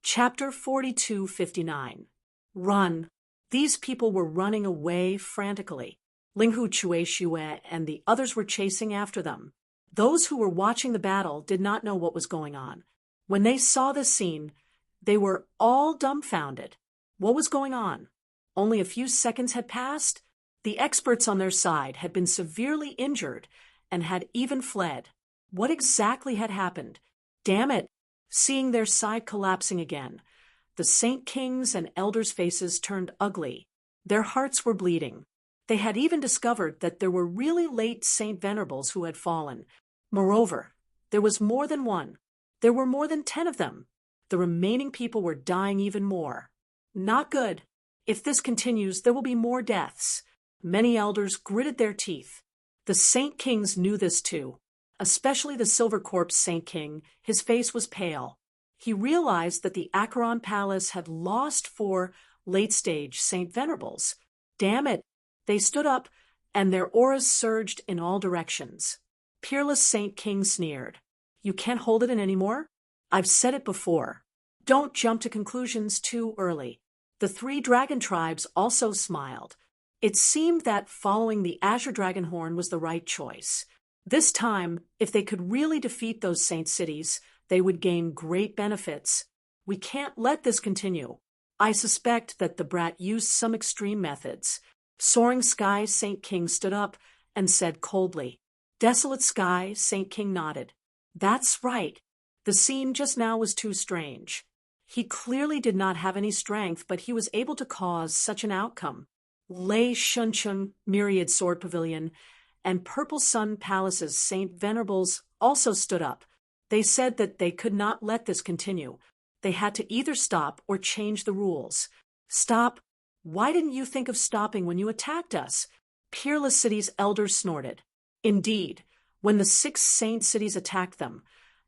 Chapter 4259. Run. These people were running away frantically. Linghu Chuexue and the others were chasing after them. Those who were watching the battle did not know what was going on. When they saw this scene, they were all dumbfounded. What was going on? Only a few seconds had passed. The experts on their side had been severely injured and had even fled. What exactly had happened? Damn it! Seeing their side collapsing again, the Saint Kings and elders' faces turned ugly. Their hearts were bleeding. They had even discovered that there were really late Saint Venerables who had fallen. Moreover, there was more than one. There were more than 10 of them. The remaining people were dying even more. Not good. If this continues, there will be more deaths. Many elders gritted their teeth. The Saint Kings knew this too, especially the Silver Corpse Saint King. His face was pale. He realized that the Acheron Palace had lost 4 late-stage Saint Venerables. Damn it! They stood up, and their auras surged in all directions. Peerless Saint King sneered. You can't hold it in anymore? I've said it before. Don't jump to conclusions too early. The 3 dragon tribes also smiled. It seemed that following the Azure Dragon Horn was the right choice. This time, if they could really defeat those saint cities, they would gain great benefits. We can't let this continue. I suspect that the brat used some extreme methods. Soaring Sky Saint King stood up and said coldly. Desolate Sky Saint King nodded. That's right. The scene just now was too strange. He clearly did not have any strength, but he was able to cause such an outcome. Lei Shunchung Myriad Sword Pavilion and Purple Sun Palace's Saint Venerables also stood up. They said that they could not let this continue. They had to either stop or change the rules. Stop? Why didn't you think of stopping when you attacked us? Peerless City's elders snorted. Indeed, when the 6 saint cities attacked them,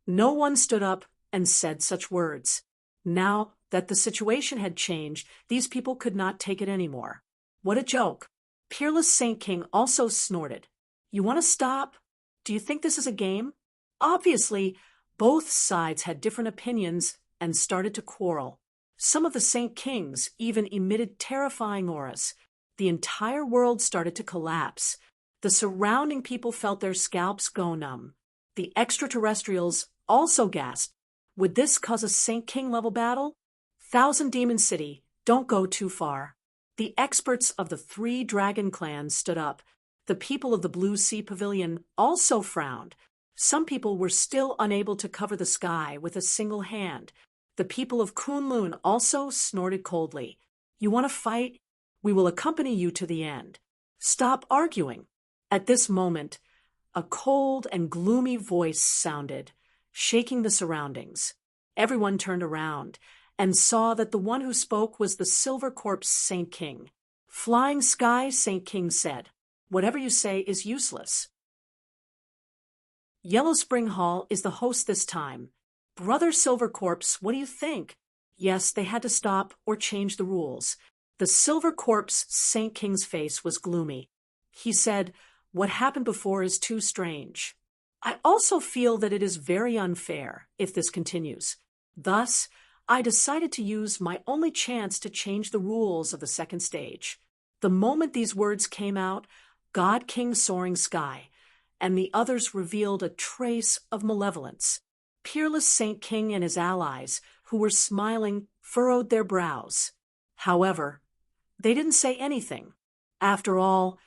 no one stood up and said such words. Now that the situation had changed, these people could not take it anymore. What a joke. Peerless Saint King also snorted. You want to stop? Do you think this is a game? Obviously, both sides had different opinions and started to quarrel. Some of the Saint Kings even emitted terrifying auras. The entire world started to collapse. The surrounding people felt their scalps go numb. The extraterrestrials also gasped. Would this cause a Saint King level battle? Thousand Demon City, don't go too far. The experts of the 3 dragon clans stood up. The people of the Blue Sea Pavilion also frowned. Some people were still unable to cover the sky with a single hand. The people of Kunlun also snorted coldly. You want to fight? We will accompany you to the end. Stop arguing. At this moment, a cold and gloomy voice sounded, shaking the surroundings. Everyone turned around and saw that the one who spoke was the Silver Corpse Saint King. Flying Sky Saint King said, Whatever you say is useless. Yellow Spring Hall is the host this time. Brother Silver Corpse, what do you think? Yes, they had to stop or change the rules. The Silver Corpse Saint King's face was gloomy. He said, What happened before is too strange. I also feel that it is very unfair if this continues. Thus, I decided to use my only chance to change the rules of the second stage. The moment these words came out, God King Soaring Sky and the others revealed a trace of malevolence. Peerless Saint King and his allies, who were smiling, furrowed their brows. However, they didn't say anything. After all,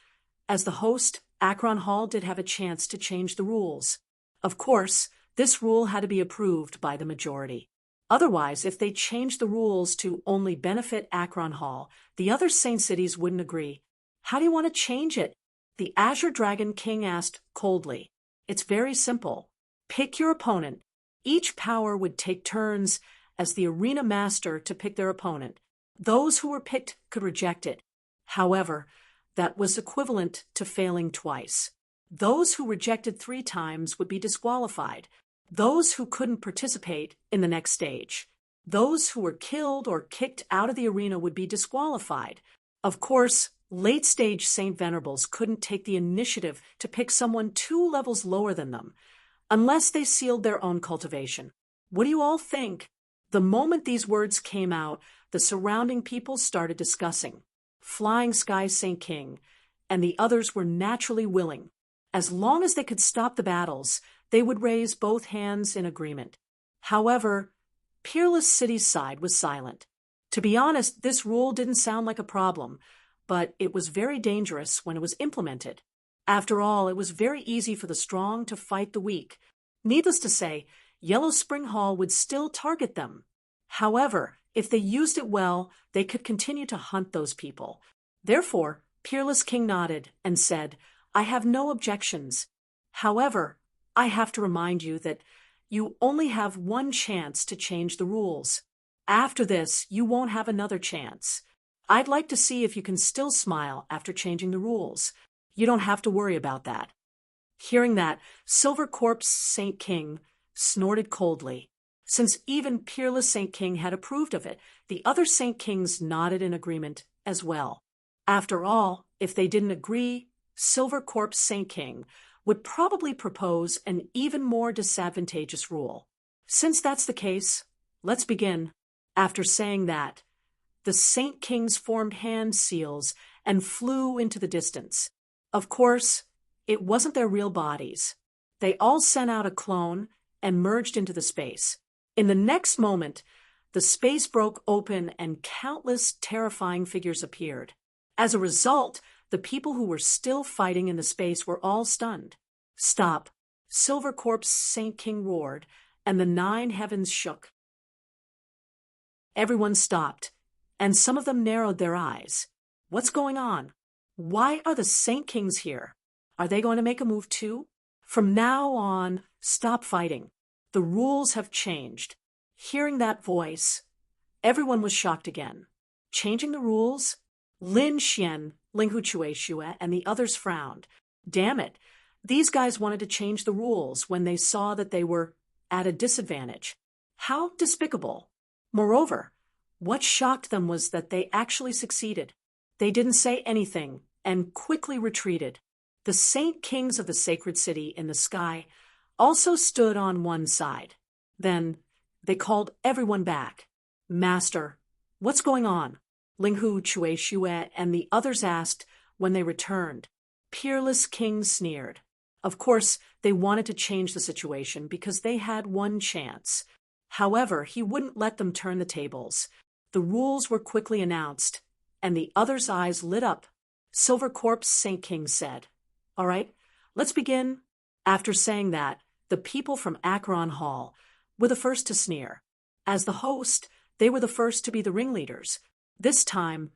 as the host, Acheron Hall did have a chance to change the rules. Of course, this rule had to be approved by the majority. Otherwise, if they changed the rules to only benefit Acheron Hall, the other Saint cities wouldn't agree. How do you want to change it? The Azure Dragon King asked coldly. It's very simple. Pick your opponent. Each power would take turns as the arena master to pick their opponent. Those who were picked could reject it. However, that was equivalent to failing twice. Those who rejected 3 times would be disqualified. Those who couldn't participate in the next stage. Those who were killed or kicked out of the arena would be disqualified. Of course, late-stage Saint Venerables couldn't take the initiative to pick someone 2 levels lower than them, unless they sealed their own cultivation. What do you all think? The moment these words came out, the surrounding people started discussing. Flying Sky Saint King and the others were naturally willing. As long as they could stop the battles, they would raise both hands in agreement. However, Peerless City's side was silent. To be honest, this rule didn't sound like a problem, but it was very dangerous when it was implemented. After all, it was very easy for the strong to fight the weak. Needless to say, Yellow Spring Hall would still target them. However, if they used it well, they could continue to hunt those people. Therefore, Peerless King nodded and said, I have no objections. However, I have to remind you that You only have one chance to change the rules. After this, you won't have another chance. I'd like to see if you can still smile after changing the rules. You don't have to worry about that." Hearing that, Silver Corpse Saint King snorted coldly. Since even Peerless Saint King had approved of it, the other Saint Kings nodded in agreement as well. After all, if they didn't agree, Silver Corpse Saint King would probably propose an even more disadvantageous rule. Since that's the case, let's begin. After saying that, the Saint Kings formed hand seals and flew into the distance. Of course, it wasn't their real bodies. They all sent out a clone and merged into the space. In the next moment, the space broke open and countless terrifying figures appeared. As a result, the people who were still fighting in the space were all stunned. "Stop!" Silver Corpse Saint King roared, and the 9 heavens shook. Everyone stopped, and some of them narrowed their eyes. What's going on? Why are the Saint Kings here? Are they going to make a move too? From now on, stop fighting. The rules have changed. Hearing that voice, everyone was shocked again. Changing the rules? Lin Xian, Ling Huchueshue, and the others frowned. Damn it, these guys wanted to change the rules when they saw that they were at a disadvantage. How despicable. Moreover, what shocked them was that they actually succeeded. They didn't say anything and quickly retreated. The Saint Kings of the sacred city in the sky also stood on one side. Then they called everyone back. "Master, what's going on?" Linghu Chueshue and the others asked when they returned. Peerless King sneered. Of course, they wanted to change the situation because they had one chance. However, he wouldn't let them turn the tables. The rules were quickly announced, and the others' eyes lit up. Silver Corpse Saint King said, "All right, let's begin." After saying that, the people from Acheron Hall were the first to sneer. As the host, they were the first to be the ringleaders. This time,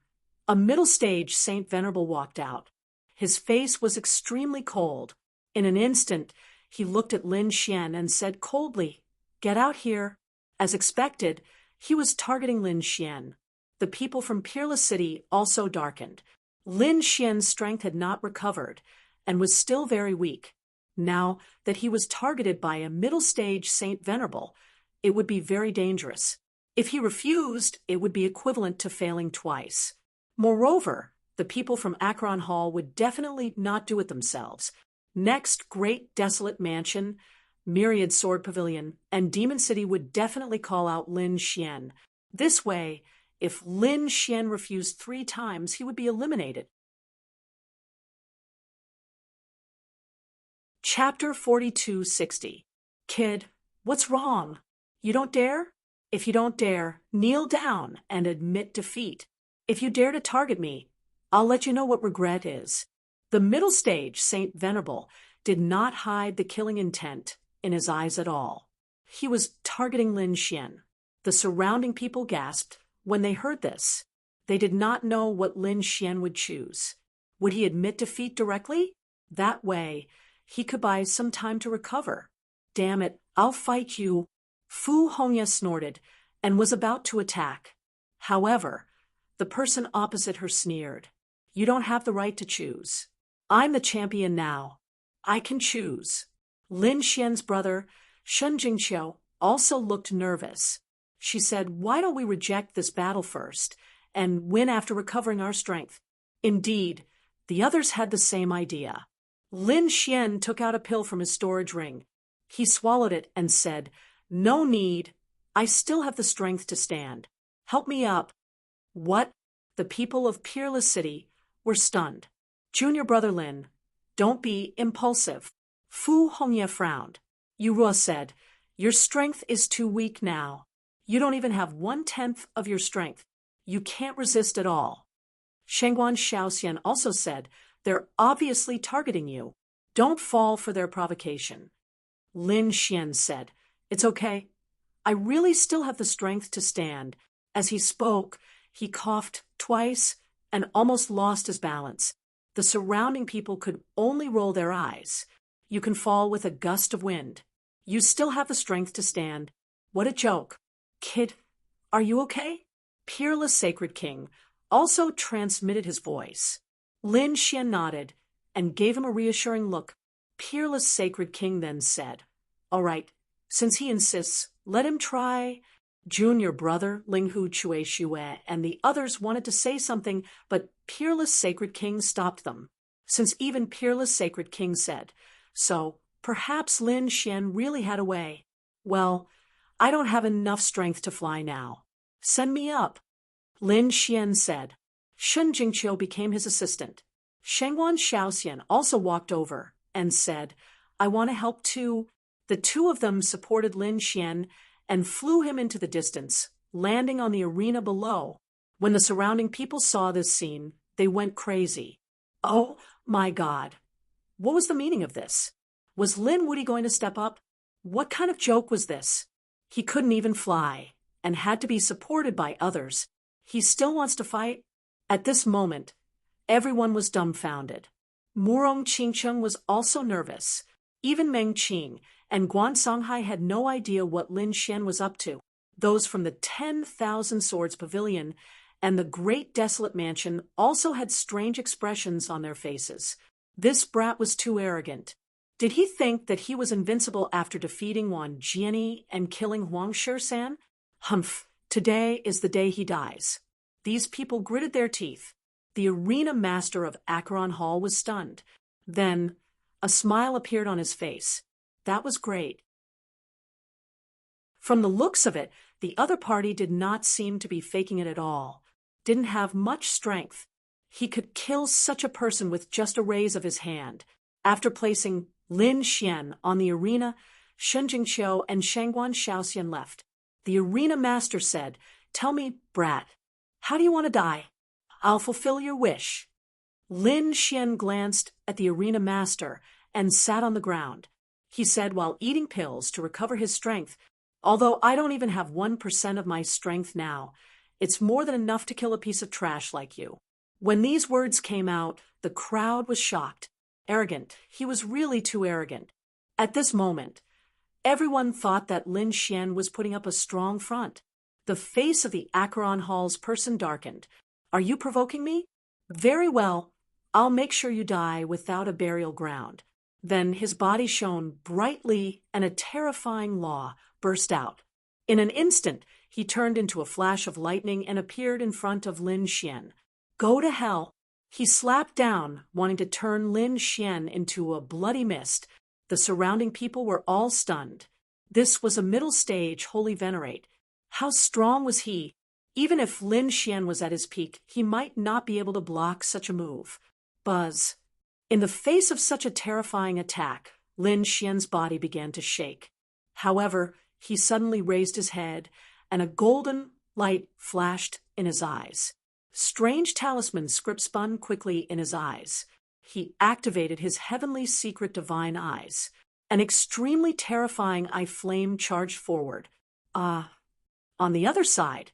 a middle-stage Saint Venerable walked out. His face was extremely cold. In an instant, he looked at Lin Xian and said coldly, "Get out here." As expected, he was targeting Lin Xian. The people from Peerless City also darkened. Lin Xian's strength had not recovered and was still very weak. Now that he was targeted by a middle-stage Saint Venerable, it would be very dangerous. If he refused, it would be equivalent to failing twice. Moreover, the people from Acheron Hall would definitely not do it themselves. Next Great Desolate Mansion, Myriad Sword Pavilion, and Demon City would definitely call out Lin Xian. This way, if Lin Xian refused 3 times, he would be eliminated. Chapter 4260. Kid, what's wrong? You don't dare? If you don't dare, kneel down and admit defeat. If you dare to target me, I'll let you know what regret is. The middle stage Saint Venerable did not hide the killing intent in his eyes at all. He was targeting Lin Xian. The surrounding people gasped when they heard this. They did not know what Lin Xian would choose. Would he admit defeat directly? That way, he could buy some time to recover. "Damn it, I'll fight you." Fu Hongya snorted and was about to attack. However, the person opposite her sneered. "You don't have the right to choose. I'm the champion now. I can choose." Lin Xian's brother, Shun Jingqiu, also looked nervous. She said, "Why don't we reject this battle first and win after recovering our strength?" Indeed, the others had the same idea. Lin Xian took out a pill from his storage ring. He swallowed it and said, "No need. I still have the strength to stand. Help me up." What? The people of Peerless City were stunned. "Junior brother Lin, don't be impulsive." Fu Hongye frowned. Yurua said, "Your strength is too weak now. You don't even have 1/10 of your strength. You can't resist at all." Shengguan Shaoxian also said, "They're obviously targeting you. Don't fall for their provocation." Lin Xian said, "It's okay. I really still have the strength to stand." As he spoke, he coughed twice and almost lost his balance. The surrounding people could only roll their eyes. You can fall with a gust of wind. You still have the strength to stand. What a joke. Kid, are you okay? Peerless Sacred King also transmitted his voice. Lin Xian nodded and gave him a reassuring look. Peerless Sacred King then said, "All right, since he insists, let him try." Junior brother Ling Hu Chue Xue and the others wanted to say something, but Peerless Sacred King stopped them. Since even Peerless Sacred King said, "So perhaps Lin Xian really had a way. Well, I don't have enough strength to fly now. Send me up." Lin Xian said. Shen Jingqiu became his assistant. Shengguan Shaoxian also walked over and said, "I want to help too." The two of them supported Lin Xian and flew him into the distance, landing on the arena below. When the surrounding people saw this scene, they went crazy. Oh my God! What was the meaning of this? Was Lin Wuyi going to step up? What kind of joke was this? He couldn't even fly and had to be supported by others. He still wants to fight? At this moment, everyone was dumbfounded. Murong Qingcheng was also nervous. Even Meng Qing and Guan Songhai had no idea what Lin Xian was up to. Those from the 10,000 Swords Pavilion and the Great Desolate Mansion also had strange expressions on their faces. This brat was too arrogant. Did he think that he was invincible after defeating Wan Jianyi and killing Huang Shisan? Humph, today is the day he dies. These people gritted their teeth. The arena master of Acheron Hall was stunned. Then, a smile appeared on his face. That was great. From the looks of it, the other party did not seem to be faking it at all. Didn't have much strength. He could kill such a person with just a raise of his hand. After placing Lin Xian on the arena, Shen Jingqiu and Shengguan Shaoxian left. The arena master said, "Tell me, brat, how do you want to die? I'll fulfill your wish." Lin Xian glanced at the arena master and sat on the ground. He said while eating pills to recover his strength, "Although I don't even have 1% of my strength now, it's more than enough to kill a piece of trash like you." When these words came out, the crowd was shocked. Arrogant. He was really too arrogant. At this moment, everyone thought that Lin Xian was putting up a strong front. The face of the Acheron Hall's person darkened. "Are you provoking me? Very well. I'll make sure you die without a burial ground." Then his body shone brightly and a terrifying law burst out. In an instant, he turned into a flash of lightning and appeared in front of Lin Xian. "Go to hell." He slapped down, wanting to turn Lin Xian into a bloody mist. The surrounding people were all stunned. This was a middle stage holy venerate. How strong was he? Even if Lin Xian was at his peak, he might not be able to block such a move. Buzz. In the face of such a terrifying attack, Lin Xian's body began to shake. However, he suddenly raised his head, and a golden light flashed in his eyes. Strange talisman script spun quickly in his eyes. He activated his heavenly secret divine eyes. An extremely terrifying eye flame charged forward. On the other side,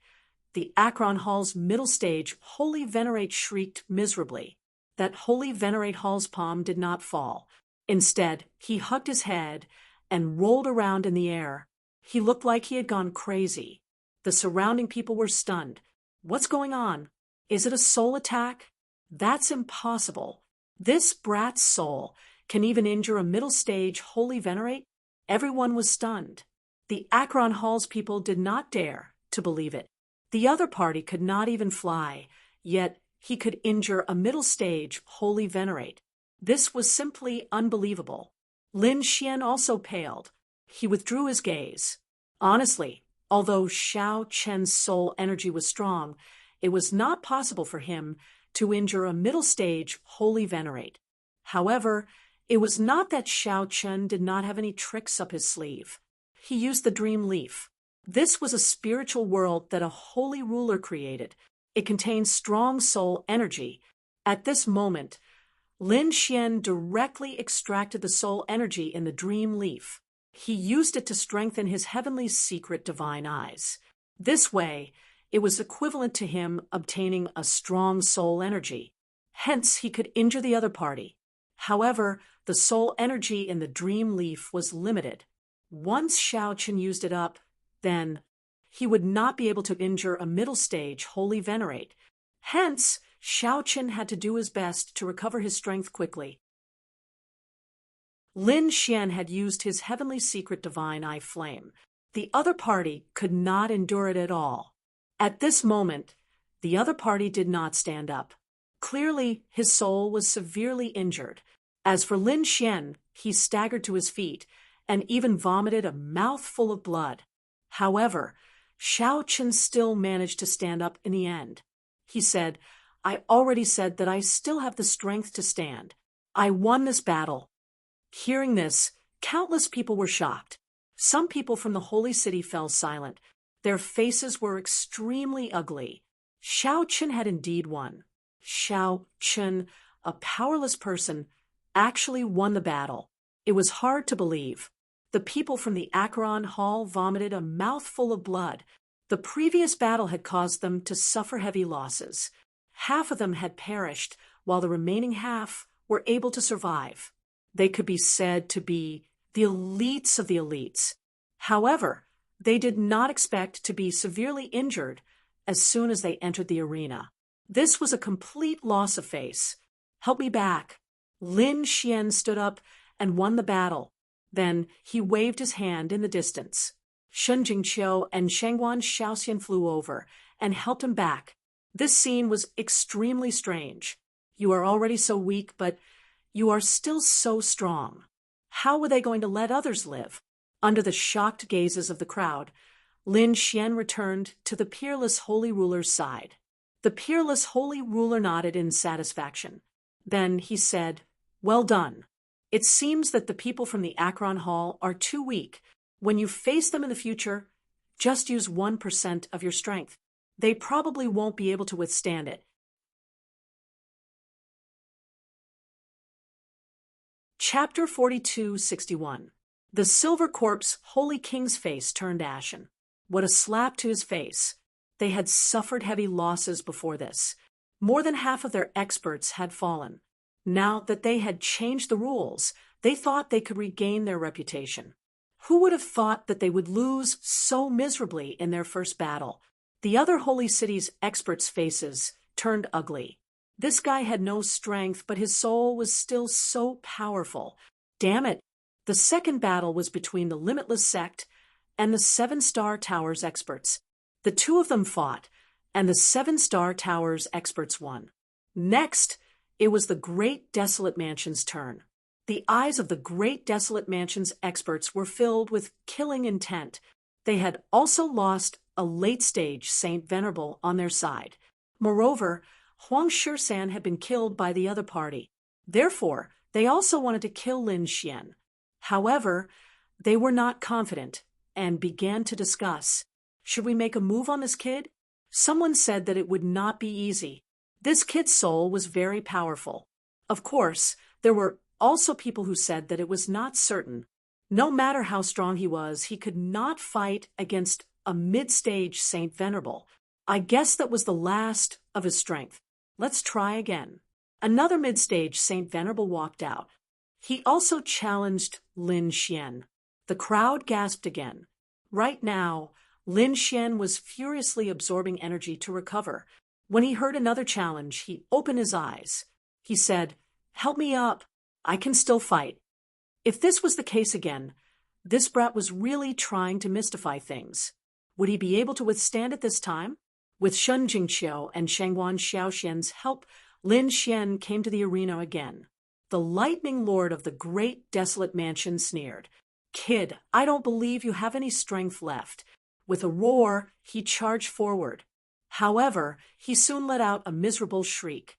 the Acheron Hall's middle stage holy venerate shrieked miserably. That holy venerate Hall's palm did not fall. Instead, he hugged his head and rolled around in the air. He looked like he had gone crazy. The surrounding people were stunned. What's going on? Is it a soul attack? That's impossible. This brat's soul can even injure a middle stage holy venerate? Everyone was stunned. The Acheron Hall's people did not dare to believe it. The other party could not even fly, yet he could injure a middle stage holy venerate. This was simply unbelievable. Lin Xian also paled. He withdrew his gaze. Honestly, although Xiao Chen's soul energy was strong, it was not possible for him to injure a middle stage holy venerate. However, it was not that Xiao Chen did not have any tricks up his sleeve. He used the dream leaf. This was a spiritual world that a holy ruler created. It contained strong soul energy. At this moment, Lin Xian directly extracted the soul energy in the dream leaf. He used it to strengthen his heavenly secret divine eyes. This way, it was equivalent to him obtaining a strong soul energy. Hence, he could injure the other party. However, the soul energy in the dream leaf was limited. Once Xiao Chen used it up, then he would not be able to injure a middle stage holy venerate. Hence, Xiao Chen had to do his best to recover his strength quickly. Lin Xian had used his heavenly secret divine eye flame. The other party could not endure it at all. At this moment, the other party did not stand up. Clearly, his soul was severely injured. As for Lin Xian, he staggered to his feet and even vomited a mouthful of blood. However, Xiao Chen still managed to stand up in the end. He said, "I already said that I still have the strength to stand. I won this battle." Hearing this, countless people were shocked. Some people from the holy city fell silent. Their faces were extremely ugly. Xiao Chen had indeed won. Xiao Chen, a powerless person, actually won the battle. It was hard to believe. The people from the Acheron Hall vomited a mouthful of blood. The previous battle had caused them to suffer heavy losses. Half of them had perished, while the remaining half were able to survive. They could be said to be the elites of the elites. However, they did not expect to be severely injured as soon as they entered the arena. This was a complete loss of face. "Help me back." Lin Xian stood up and won the battle. Then he waved his hand in the distance. Shen Jingqiu and Shangguan Shaoxian flew over and helped him back. This scene was extremely strange. You are already so weak, but you are still so strong. How were they going to let others live? Under the shocked gazes of the crowd, Lin Xian returned to the peerless holy ruler's side. The peerless holy ruler nodded in satisfaction. Then he said, "Well done. It seems that the people from the Acheron Hall are too weak. When you face them in the future, just use 1% of your strength. They probably won't be able to withstand it." Chapter 42:61. The Silver Corpse Holy King's face turned ashen. What a slap to his face. They had suffered heavy losses before this. More than half of their experts had fallen. Now that they had changed the rules, they thought they could regain their reputation. Who would have thought that they would lose so miserably in their first battle? The other holy city's experts' faces turned ugly. This guy had no strength, but his soul was still so powerful. Damn it! The second battle was between the Limitless Sect and the Seven Star Towers experts. The two of them fought, and the Seven Star Towers experts won. Next, it was the Great Desolate Mansion's turn. The eyes of the Great Desolate Mansion's experts were filled with killing intent. They had also lost a late-stage Saint Venerable on their side. Moreover, Huang Shisan had been killed by the other party. Therefore, they also wanted to kill Lin Xian. However, they were not confident and began to discuss. Should we make a move on this kid? Someone said that it would not be easy. This kid's soul was very powerful. Of course, there were also people who said that it was not certain. No matter how strong he was, he could not fight against a mid-stage Saint Venerable. I guess that was the last of his strength. Let's try again. Another mid-stage Saint Venerable walked out. He also challenged Lin Xian. The crowd gasped again. Right now, Lin Xian was furiously absorbing energy to recover. When he heard another challenge, he opened his eyes. He said, "Help me up. I can still fight." If this was the case again, this brat was really trying to mystify things. Would he be able to withstand it this time? With Shen Jingqiu and Shangguan Shaoxian's help, Lin Xian came to the arena again. The lightning lord of the Great Desolate Mansion sneered. "Kid, I don't believe you have any strength left." With a roar, he charged forward. However, he soon let out a miserable shriek.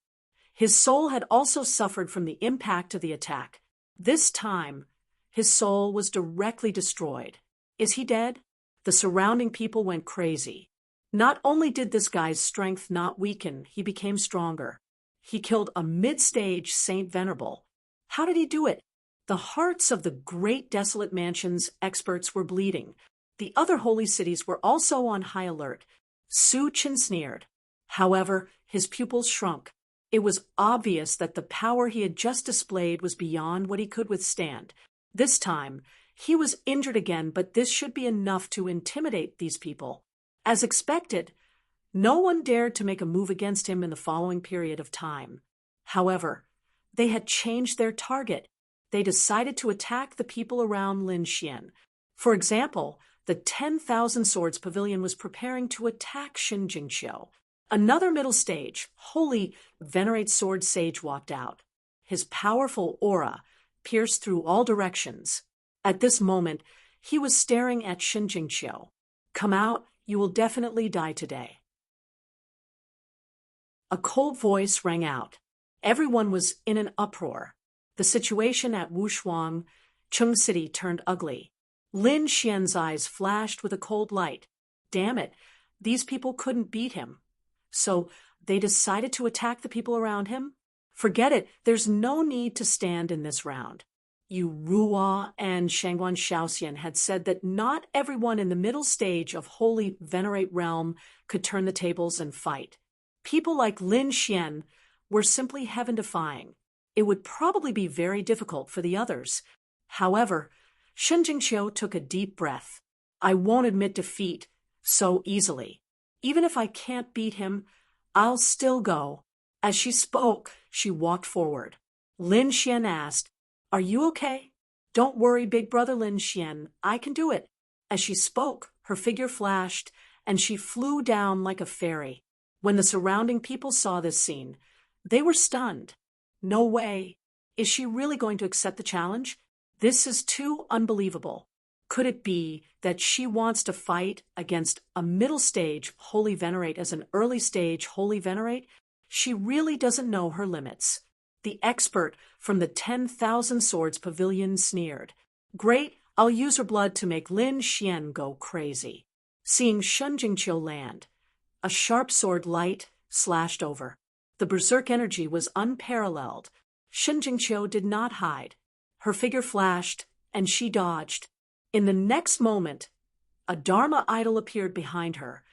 His soul had also suffered from the impact of the attack. This time, his soul was directly destroyed. Is he dead? The surrounding people went crazy. Not only did this guy's strength not weaken, he became stronger. He killed a mid-stage Saint Venerable. How did he do it? The hearts of the Great Desolate Mansion's experts were bleeding. The other holy cities were also on high alert. Su Chen sneered. However, his pupils shrunk. It was obvious that the power he had just displayed was beyond what he could withstand. This time, He was injured again, but this should be enough to intimidate these people. As expected, no one dared to make a move against him in the following period of time. However, they had changed their target. They decided to attack the people around Lin Xian. For example, the 10,000 Swords Pavilion was preparing to attack Shen Jingqiu. Another middle stage, holy venerate sword sage walked out. His powerful aura pierced through all directions. At this moment, he was staring at Shen Jingqiu. Come out, you will definitely die today. A cold voice rang out. Everyone was in an uproar. The situation at Wushuang, Chung City turned ugly. Lin Xian's eyes flashed with a cold light. Damn it, these people couldn't beat him. So they decided to attack the people around him? Forget it, there's no need to stand in this round. Yu Ruo and Shangguan Shaoxian had said that not everyone in the middle stage of Holy Venerate Realm could turn the tables and fight. People like Lin Xian were simply heaven-defying. It would probably be very difficult for the others. However, Shen Jingqiu took a deep breath. I won't admit defeat so easily. Even if I can't beat him, I'll still go. As she spoke, she walked forward. Lin Xian asked, Are you okay? Don't worry, big brother Lin Xian, I can do it. As she spoke, her figure flashed, and she flew down like a fairy. When the surrounding people saw this scene, they were stunned. No way. Is she really going to accept the challenge? This is too unbelievable. Could it be that she wants to fight against a middle stage Holy Venerate as an early stage Holy Venerate? She really doesn't know her limits. The expert from the 10,000 Swords Pavilion sneered. Great, I'll use her blood to make Lin Xian go crazy. Seeing Shen Jingqiu land, a sharp sword light slashed over. The berserk energy was unparalleled. Shen Jingqiu did not hide. Her figure flashed, and she dodged. In the next moment, a Dharma idol appeared behind her,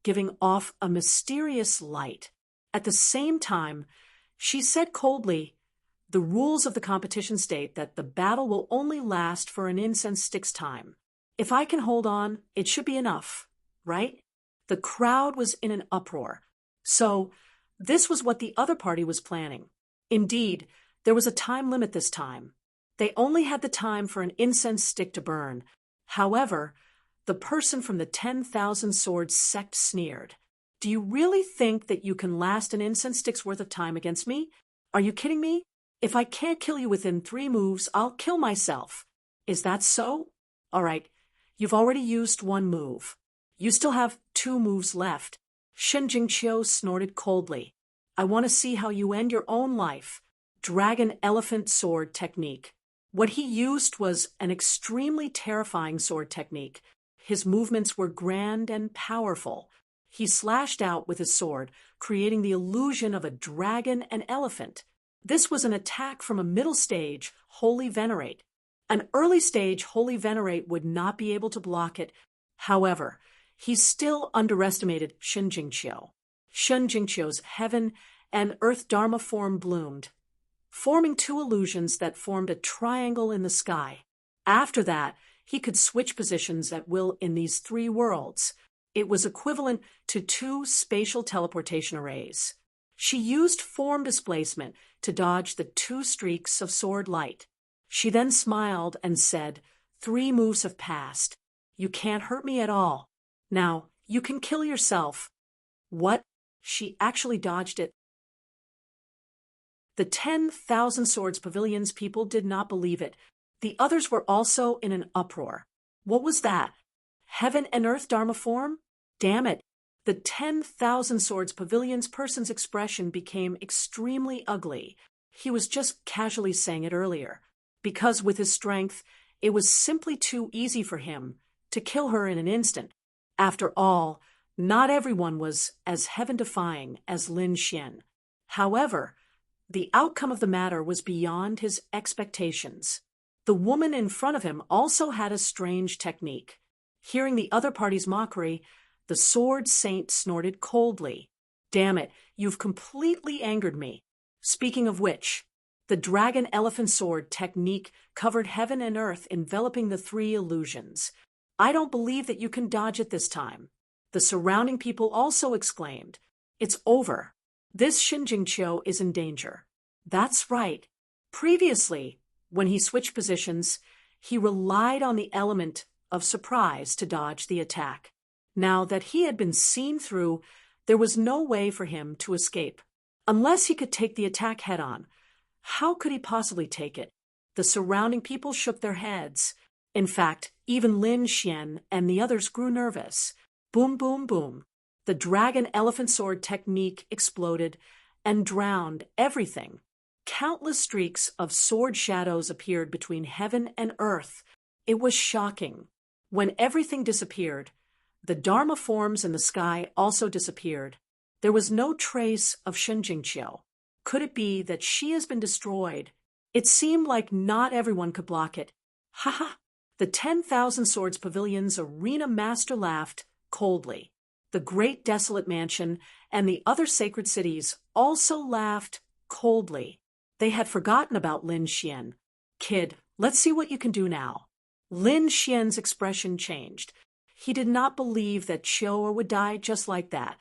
giving off a mysterious light. At the same time, she said coldly, The rules of the competition state that the battle will only last for an incense stick's time. If I can hold on, it should be enough, right? The crowd was in an uproar. So, this was what the other party was planning. Indeed, there was a time limit this time. They only had the time for an incense stick to burn. However, the person from the 10,000 Swords sect sneered. Do you really think that you can last an incense stick's worth of time against me? Are you kidding me? If I can't kill you within 3 moves, I'll kill myself. Is that so? All right, you've already used 1 move. You still have 2 moves left. Shen Jingqiu snorted coldly. I want to see how you end your own life. Dragon Elephant Sword Technique. What he used was an extremely terrifying sword technique. His movements were grand and powerful. He slashed out with his sword, creating the illusion of a dragon and elephant. This was an attack from a middle stage Holy Venerate. An early stage Holy Venerate would not be able to block it. However, he still underestimated Shen Jingqiu. Shen Jingqiu's heaven and earth Dharma form bloomed, forming 2 illusions that formed a triangle in the sky. After that, he could switch positions at will in these 3 worlds. It was equivalent to 2 spatial teleportation arrays. She used form displacement to dodge the 2 streaks of sword light. She then smiled and said, 3 moves have passed. You can't hurt me at all. Now, you can kill yourself. What? She actually dodged it. The 10,000 Swords Pavilion's people did not believe it. The others were also in an uproar. What was that? Heaven and earth Dharma form? Damn it. The 10,000 Swords Pavilion's person's expression became extremely ugly. He was just casually saying it earlier, because with his strength, it was simply too easy for him to kill her in an instant. After all, not everyone was as heaven-defying as Lin Xian. However, the outcome of the matter was beyond his expectations. The woman in front of him also had a strange technique. Hearing the other party's mockery, the sword saint snorted coldly. Damn it, you've completely angered me. Speaking of which, The dragon elephant sword technique covered heaven and earth, enveloping the three illusions. I don't believe that you can dodge it this time. The surrounding people also exclaimed. It's over. This Shinjingqiu is in danger. That's right. Previously, when he switched positions, he relied on the element of surprise to dodge the attack. Now that he had been seen through, there was no way for him to escape. Unless he could take the attack head-on. How could he possibly take it? The surrounding people shook their heads. In fact, even Lin Xian and the others grew nervous. Boom, boom, boom. The dragon elephant sword technique exploded and drowned everything. Countless streaks of sword shadows appeared between heaven and earth. It was shocking. When everything disappeared, the Dharma forms in the sky also disappeared. There was no trace of Shinjingqiu. Could it be that she has been destroyed? It seemed like not everyone could block it. Ha ha! The 10,000 Swords Pavilion's arena master laughed coldly. The great desolate mansion and the other sacred cities also laughed coldly. They had forgotten about Lin Xian. Kid, let's see what you can do now. Lin Xian's expression changed. He did not believe that Qiu would die just like that.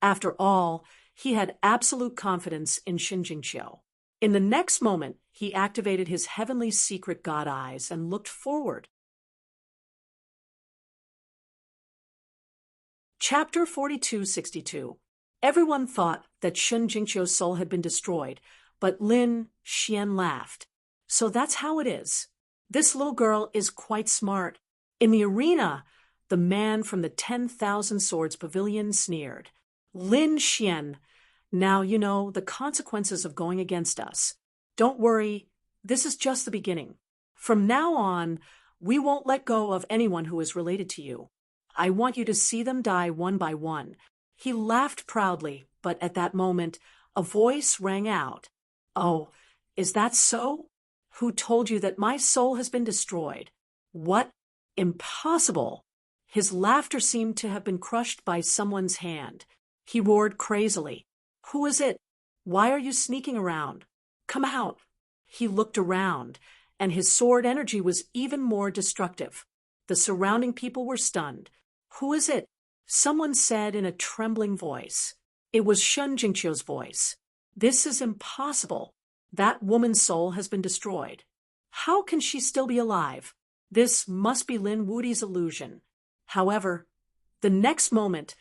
After all, he had absolute confidence in Shinjingqiu. In the next moment, he activated his heavenly secret god eyes and looked forward. Chapter 4262. Everyone thought that Shinjingqiu's soul had been destroyed, but Lin Xian laughed. So that's how it is. This little girl is quite smart. In the arena, the man from the 10,000 Swords Pavilion sneered. Lin Xian, now you know the consequences of going against us. Don't worry, this is just the beginning. From now on, we won't let go of anyone who is related to you. I want you to see them die one by one. He laughed proudly, but at that moment, a voice rang out. Oh, is that so? Who told you that my soul has been destroyed? What? Impossible! His laughter seemed to have been crushed by someone's hand. He roared crazily. Who is it? Why are you sneaking around? Come out! He looked around, and his sword energy was even more destructive. The surrounding people were stunned. Who is it? Someone said in a trembling voice. It was Shinjingqiu's voice. This is impossible. That woman's soul has been destroyed. How can she still be alive? This must be Lin Wudi's illusion. However, the next moment,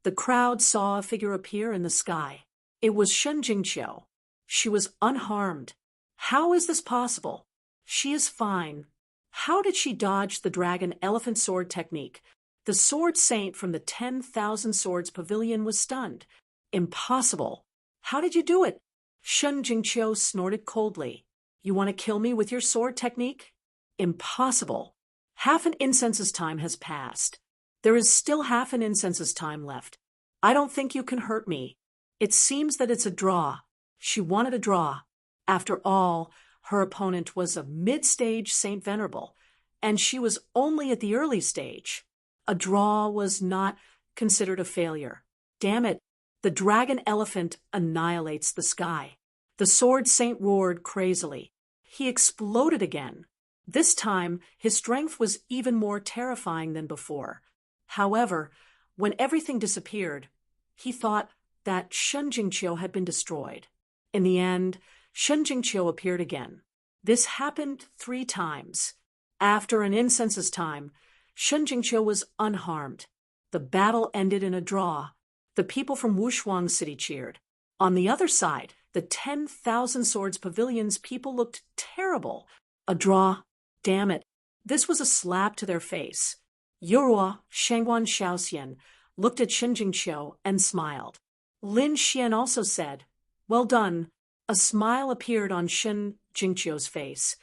the crowd saw a figure appear in the sky. It was Shinjingqiu. She was unharmed. How is this possible? She is fine. How did she dodge the dragon elephant sword technique? The sword saint from the 10,000 Swords Pavilion was stunned. Impossible. How did you do it? Shinjingqiu snorted coldly. You want to kill me with your sword technique? Impossible. Half an incense's time has passed. There is still half an incense's time left. I don't think you can hurt me. It seems that it's a draw. She wanted a draw. After all, her opponent was a mid-stage Saint Venerable, and she was only at the early stage. A draw was not considered a failure. Damn it, the dragon elephant annihilates the sky. The sword saint roared crazily. He exploded again. This time, his strength was even more terrifying than before. However, when everything disappeared, he thought that Shinjingqiu had been destroyed. In the end, Shinjingqiu appeared again. This happened 3 times. After an incense's time, Shinjingqiu was unharmed. The battle ended in a draw. The people from Wushuang City cheered. On the other side, the 10,000 Swords Pavilion's people looked terrible. A draw. Damn it. This was a slap to their face. Yorua Shangguan Shaoxian looked at Shinjingqiu and smiled. Lin Xian also said, Well done. A smile appeared on Shinjingqiu's face,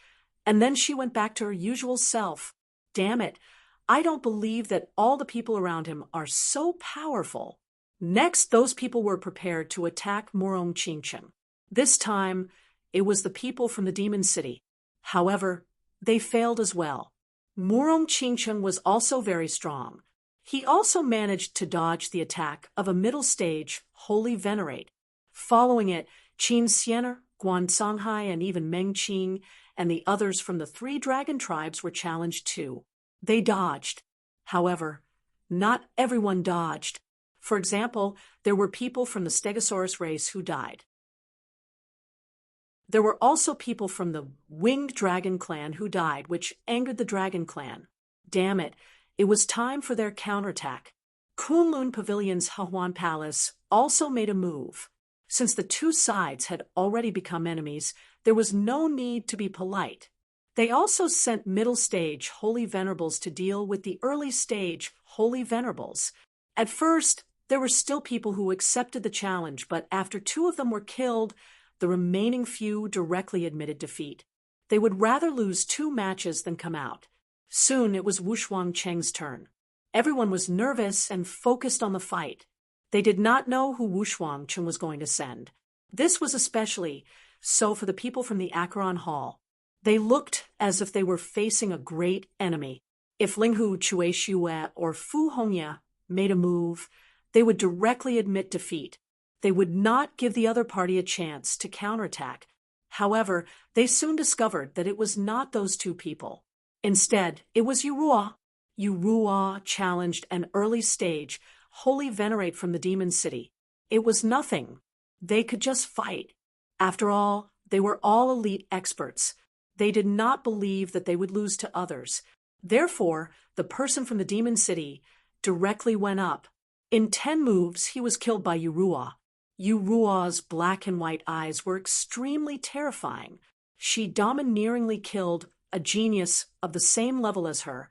and then she went back to her usual self. Damn it. I don't believe that all the people around him are so powerful. Next, those people were prepared to attack Murong Qingchen. This time, it was the people from the Demon City. However, they failed as well. Murong Qingchen was also very strong. He also managed to dodge the attack of a middle stage Holy Venerate. Following it, Qin Xianer Guansanghai, and even Mengqing and the others from the 3 dragon tribes were challenged too. They dodged. However, not everyone dodged. For example, there were people from the Stegosaurus race who died. There were also people from the Winged Dragon clan who died, which angered the Dragon clan. Damn it, it was time for their counterattack. Kunlun Pavilion's Hahuan Palace also made a move. Since the 2 sides had already become enemies, there was no need to be polite. They also sent middle stage Holy Venerables to deal with the early stage Holy Venerables. At first, there were still people who accepted the challenge, but after 2 of them were killed, the remaining few directly admitted defeat. They would rather lose 2 matches than come out. Soon it was Wu Shuangcheng's turn. Everyone was nervous and focused on the fight. They did not know who Wu Shuangcheng was going to send. This was especially so for the people from the Acheron Hall. They looked as if they were facing a great enemy. If Linghu Chuexue or Fu Hongye made a move, they would directly admit defeat. They would not give the other party a chance to counterattack. However, they soon discovered that it was not those 2 people. Instead, it was Yuruo. Yuruo challenged an early stage Holy Venerate from the Demon City. It was nothing. They could just fight. After all, they were all elite experts. They did not believe that they would lose to others. Therefore, the person from the Demon City directly went up. In 10 moves, he was killed by Yuruo. Yuruo's black and white eyes were extremely terrifying. She domineeringly killed a genius of the same level as her,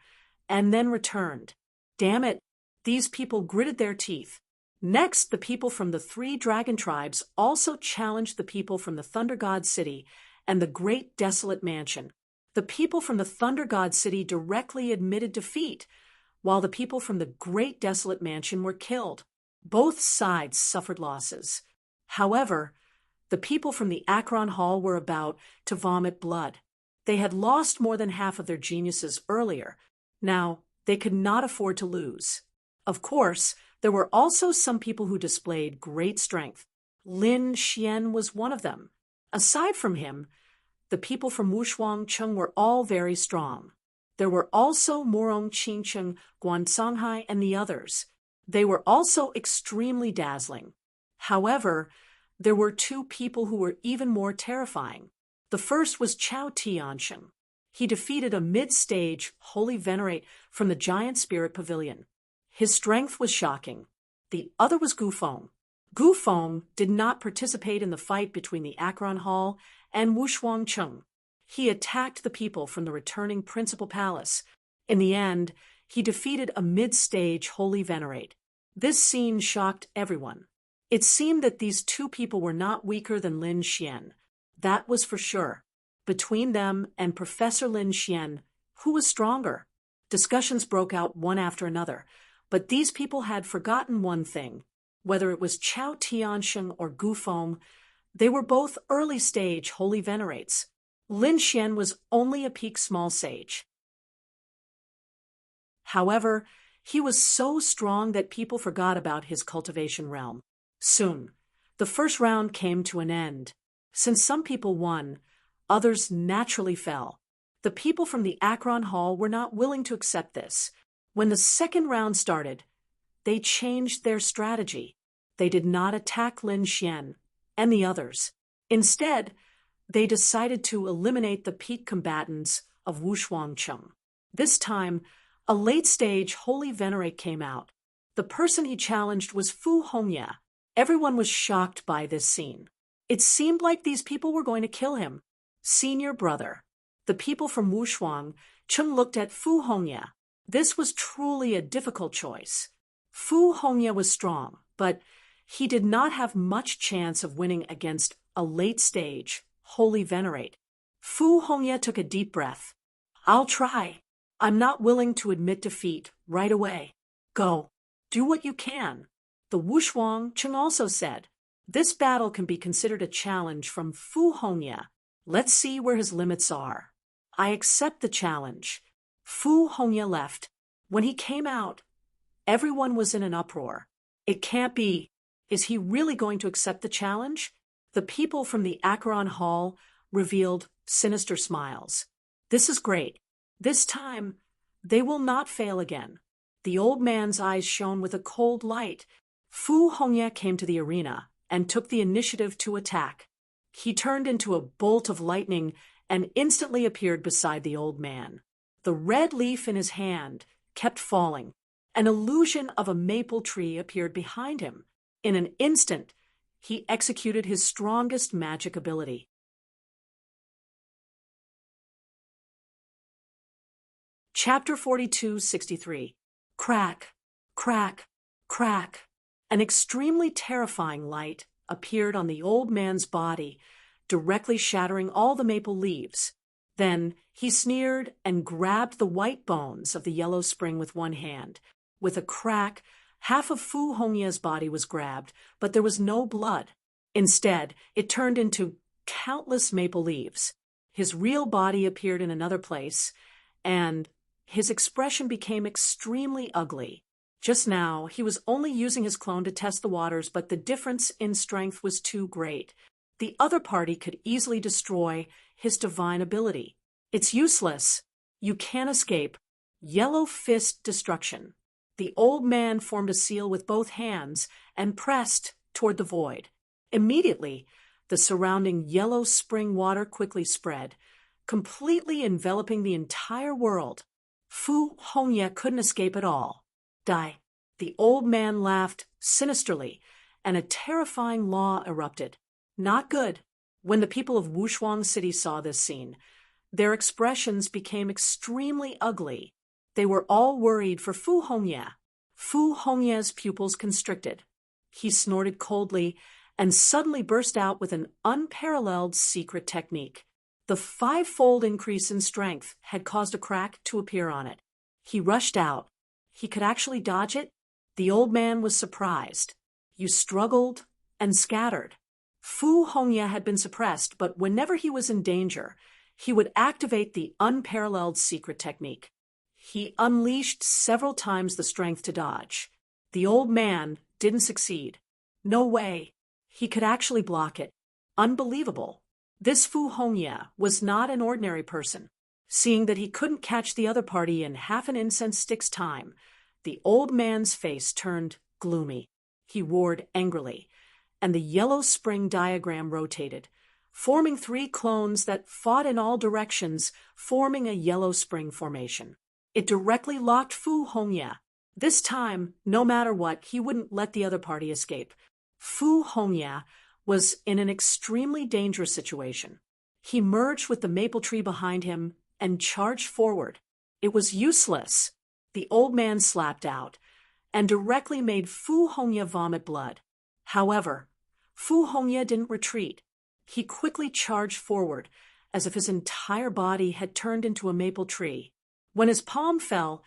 and then returned. Damn it, these people gritted their teeth. Next, the people from the 3 dragon tribes also challenged the people from the Thunder God City and the Great Desolate Mansion. The people from the Thunder God City directly admitted defeat, while the people from the Great Desolate Mansion were killed. Both sides suffered losses. However, the people from the Acheron Hall were about to vomit blood. They had lost more than half of their geniuses earlier. Now, they could not afford to lose. Of course, there were also some people who displayed great strength. Lin Xian was one of them. Aside from him, the people from Wu Shuangcheng were all very strong. There were also Morong Qingcheng, Guansanghai, and the others. They were also extremely dazzling. However, there were 2 people who were even more terrifying. The first was Chao Tiansheng. He defeated a mid-stage Holy Venerate from the Giant Spirit Pavilion. His strength was shocking. The other was Gu Feng. Gu Feng did not participate in the fight between the Acheron Hall and Wu Shuangcheng. He attacked the people from the returning Principal Palace. In the end, he defeated a mid-stage Holy Venerate. This scene shocked everyone. It seemed that these 2 people were not weaker than Lin Xian. That was for sure. Between them and Professor Lin Xian, who was stronger? Discussions broke out one after another, but these people had forgotten one thing. Whether it was Chao Tiansheng or Gu Feng, they were both early-stage Holy Venerates. Lin Xian was only a peak small sage. However, he was so strong that people forgot about his cultivation realm. Soon, the first round came to an end. Since some people won, others naturally fell. The people from the Acheron Hall were not willing to accept this. When the second round started, they changed their strategy. They did not attack Lin Xian and the others. Instead, they decided to eliminate the peak combatants of Wu Shuangcheng. This time, a late-stage Holy Venerate came out. The person he challenged was Fu Hongye. Everyone was shocked by this scene. It seemed like these people were going to kill him. Senior brother. The people from Wu Shuangcheng looked at Fu Hongye. This was truly a difficult choice. Fu Hongye was strong, but he did not have much chance of winning against a late-stage Holy Venerate. Fu Hongye took a deep breath. I'll try. I'm not willing to admit defeat right away. Go. Do what you can. The Wu Shuangcheng also said. This battle can be considered a challenge from Fu Hongye. Let's see where his limits are. I accept the challenge. Fu Hongye left. When he came out, everyone was in an uproar. It can't be. Is he really going to accept the challenge? The people from the Acheron Hall revealed sinister smiles. This is great. This time, they will not fail again. The old man's eyes shone with a cold light. Fu Hongye came to the arena and took the initiative to attack. He turned into a bolt of lightning and instantly appeared beside the old man. The red leaf in his hand kept falling. An illusion of a maple tree appeared behind him. In an instant, he executed his strongest magic ability. Chapter 42-63. Crack, crack, crack. An extremely terrifying light appeared on the old man's body, directly shattering all the maple leaves. Then he sneered and grabbed the white bones of the yellow spring with one hand. With a crack, half of Fu Hongye's body was grabbed, but there was no blood. Instead, it turned into countless maple leaves. His real body appeared in another place, and his expression became extremely ugly. Just now, he was only using his clone to test the waters, but the difference in strength was too great. The other party could easily destroy his divine ability. It's useless. You can't escape. Yellow fist destruction. The old man formed a seal with both hands and pressed toward the void. Immediately, the surrounding yellow spring water quickly spread, completely enveloping the entire world. Fu Hongye couldn't escape at all. Die. The old man laughed sinisterly, and a terrifying law erupted. Not good. When the people of Wushuang City saw this scene, their expressions became extremely ugly. They were all worried for Fu Hongye. Fu Hongye's pupils constricted. He snorted coldly and suddenly burst out with an unparalleled secret technique. The five-fold increase in strength had caused a crack to appear on it. He rushed out. He could actually dodge it. The old man was surprised. You struggled and scattered. Fu Hongye had been suppressed, but whenever he was in danger, he would activate the unparalleled secret technique. He unleashed several times the strength to dodge. The old man didn't succeed. No way. He could actually block it. Unbelievable. This Fu Hongye was not an ordinary person. Seeing that he couldn't catch the other party in half an incense stick's time, the old man's face turned gloomy. He roared angrily, and the yellow spring diagram rotated, forming three clones that fought in all directions, forming a yellow spring formation. It directly locked Fu Hongye. This time, no matter what, he wouldn't let the other party escape. Fu Hongye was in an extremely dangerous situation. He merged with the maple tree behind him and charged forward. It was useless. The old man slapped out and directly made Fu Hongye vomit blood. However, Fu Hongye didn't retreat. He quickly charged forward, as if his entire body had turned into a maple tree. When his palm fell,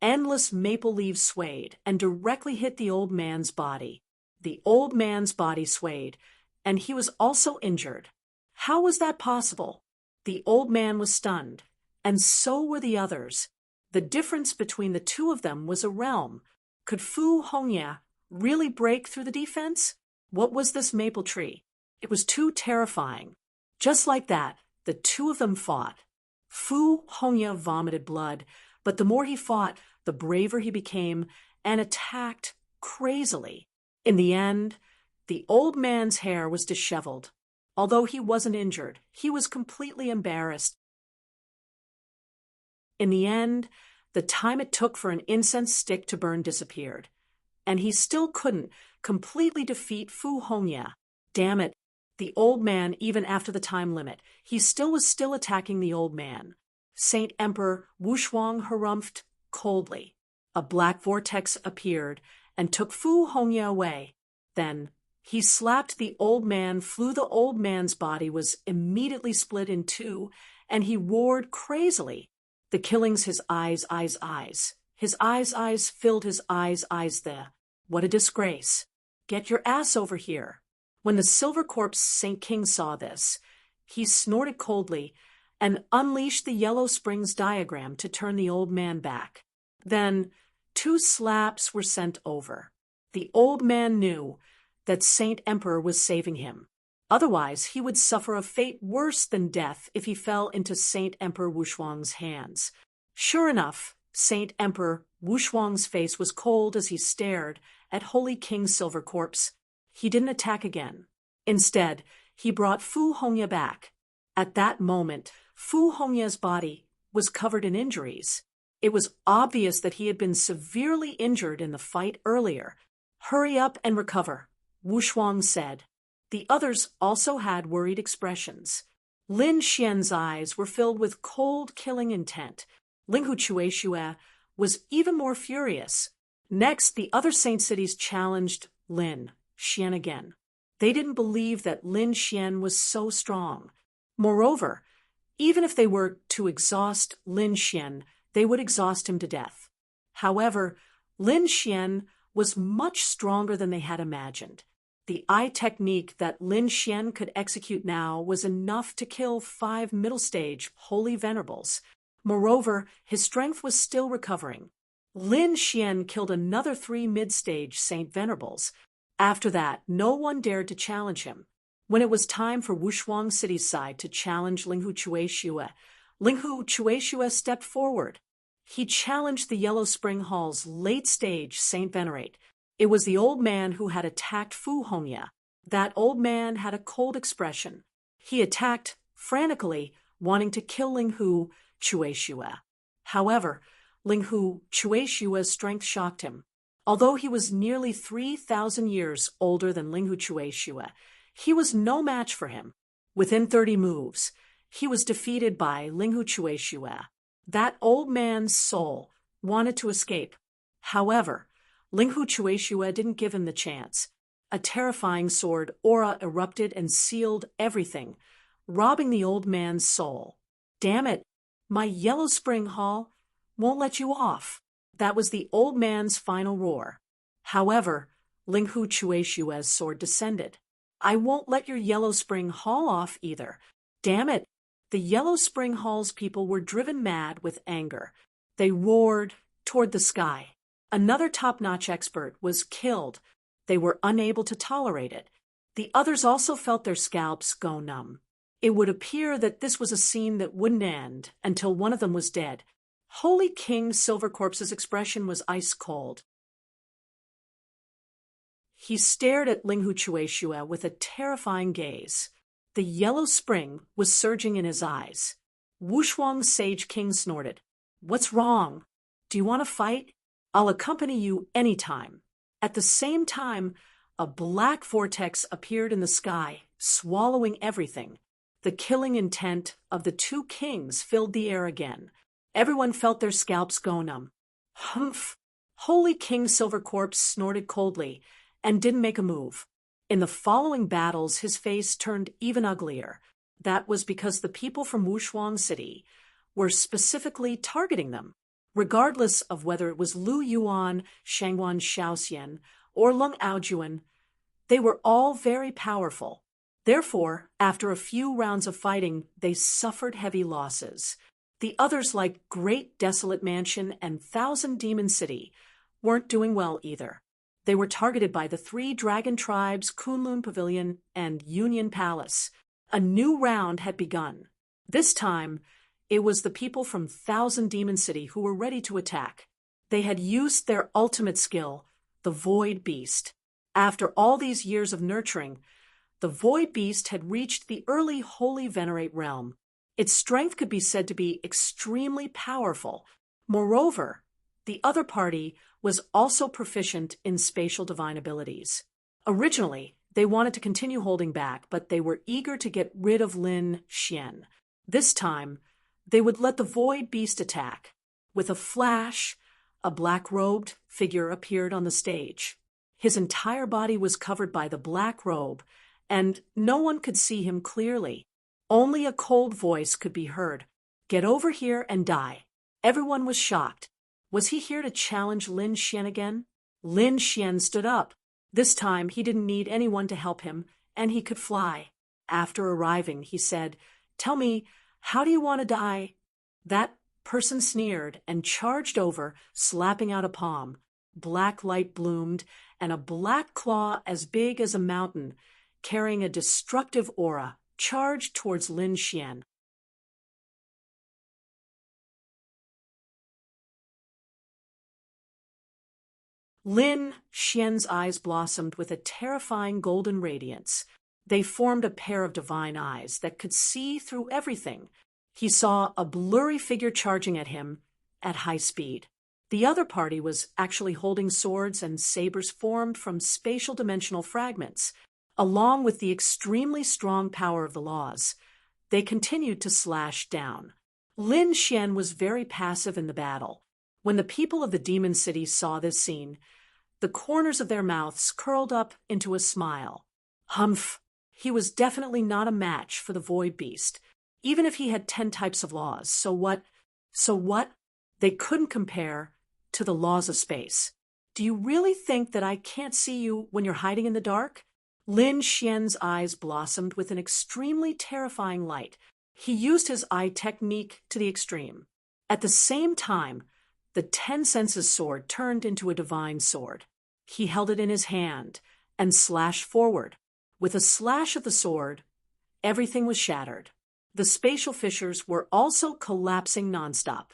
endless maple leaves swayed and directly hit the old man's body. The old man's body swayed, and he was also injured. How was that possible? The old man was stunned, and so were the others. The difference between the two of them was a realm. Could Fu Hongye really break through the defense? What was this maple tree? It was too terrifying. Just like that, the two of them fought. Fu Hongye vomited blood, but the more he fought, the braver he became and attacked crazily. In the end, the old man's hair was disheveled. Although he wasn't injured, he was completely embarrassed. In the end, the time it took for an incense stick to burn disappeared, and he still couldn't completely defeat Fu Hongye. Damn it, the old man, even after the time limit, he was still attacking the old man. Saint Emperor Wushuang harumphed coldly. A black vortex appeared and took Fu Hongye away. Then he slapped the old man. The old man's body was immediately split in two, and he roared crazily. The killings, his eyes. His eyes filled his eyes there. What a disgrace. Get your ass over here. When the silver corpse Saint King saw this, he snorted coldly and unleashed the yellow springs diagram to turn the old man back. Then 2 slaps were sent over. The old man knew that Saint Emperor was saving him. Otherwise, he would suffer a fate worse than death if he fell into Saint Emperor Wushuang's hands. Sure enough, Saint Emperor Wushuang's face was cold as he stared at Holy King Silvercorpse. He didn't attack again. Instead, he brought Fu Hongya back. At that moment, Fu Hongya's body was covered in injuries. It was obvious that he had been severely injured in the fight earlier. "Hurry up and recover," Wushuang said. The others also had worried expressions. Lin Xian's eyes were filled with cold, killing intent. Linghu Chueshue was even more furious. Next, the other Saint cities challenged Lin Xian again. They didn't believe that Lin Xian was so strong. Moreover, even if they were to exhaust Lin Xian, they would exhaust him to death. However, Lin Xian was much stronger than they had imagined. The eye technique that Lin Xian could execute now was enough to kill 5 middle-stage holy venerables. Moreover, his strength was still recovering. Lin Xian killed another 3 mid-stage saint venerables. After that, no one dared to challenge him. When it was time for Wushuang City's side to challenge Linghu Chueshue stepped forward. He challenged the Yellow Spring Hall's late-stage Saint Venerate. It was the old man who had attacked Fu Hongya. That old man had a cold expression. He attacked frantically, wanting to kill Linghu Chueshue. However, Linghu Chueshue's strength shocked him. Although he was nearly 3,000 years older than Linghu Chueshue, he was no match for him. Within 30 moves, he was defeated by Linghu Chueshue. That old man's soul wanted to escape. However, Linghu Chueshue didn't give him the chance. A terrifying sword aura erupted and sealed everything, robbing the old man's soul. "Damn it, my Yellow Spring Hall won't let you off." That was the old man's final roar. However, Linghu Chueshue's sword descended. "I won't let your Yellow Spring Hall off either. Damn it." The Yellow Spring Hall's people were driven mad with anger. They roared toward the sky. Another top-notch expert was killed. They were unable to tolerate it. The others also felt their scalps go numb. It would appear that this was a scene that wouldn't end until one of them was dead. Holy King Silvercorpse's expression was ice cold. He stared at Linghu Chueshue with a terrifying gaze. The yellow spring was surging in his eyes. Wushuang's Sage King snorted. "What's wrong? Do you want to fight? I'll accompany you anytime." At the same time, a black vortex appeared in the sky, swallowing everything. The killing intent of the 2 kings filled the air again. Everyone felt their scalps go numb. "Humph!" Holy King Silvercorpse snorted coldly and didn't make a move. In the following battles, his face turned even uglier. That was because the people from Wushuang City were specifically targeting them. Regardless of whether it was Lu Yuan, Shangwan Shaoxian, or Lung Aojuan, they were all very powerful. Therefore, after a few rounds of fighting, they suffered heavy losses. The others, like Great Desolate Mansion and Thousand Demon City, weren't doing well either. They were targeted by the 3 dragon tribes, Kunlun Pavilion and Union Palace. A new round had begun. This time, it was the people from Thousand Demon City who were ready to attack. They had used their ultimate skill, the Void Beast. After all these years of nurturing, the Void Beast had reached the early Holy Venerate realm. Its strength could be said to be extremely powerful. Moreover, the other party was also proficient in spatial divine abilities. Originally, they wanted to continue holding back, but they were eager to get rid of Lin Xian. This time, they would let the Void Beast attack. With a flash, a black-robed figure appeared on the stage. His entire body was covered by the black robe, and no one could see him clearly. Only a cold voice could be heard. "Get over here and die." Everyone was shocked. Was he here to challenge Lin Xian again? Lin Xian stood up. This time he didn't need anyone to help him, and he could fly. After arriving, he said, "Tell me, how do you want to die?" That person sneered and charged over, slapping out a palm. Black light bloomed, and a black claw as big as a mountain carrying a destructive aura, charged towards Lin Xian. Lin Xian's eyes blossomed with a terrifying golden radiance. They formed a pair of divine eyes that could see through everything. He saw a blurry figure charging at him at high speed. The other party was actually holding swords and sabers formed from spatial dimensional fragments, along with the extremely strong power of the laws. They continued to slash down. Lin Xian was very passive in the battle. When the people of the Demon City saw this scene, the corners of their mouths curled up into a smile. Humph! He was definitely not a match for the Void Beast, even if he had 10 types of laws. So what? They couldn't compare to the laws of space. Do you really think that I can't see you when you're hiding in the dark? Lin Xian's eyes blossomed with an extremely terrifying light. He used his eye technique to the extreme. At the same time, the 10 senses sword turned into a divine sword. He held it in his hand and slashed forward. With a slash of the sword, everything was shattered. The spatial fissures were also collapsing nonstop.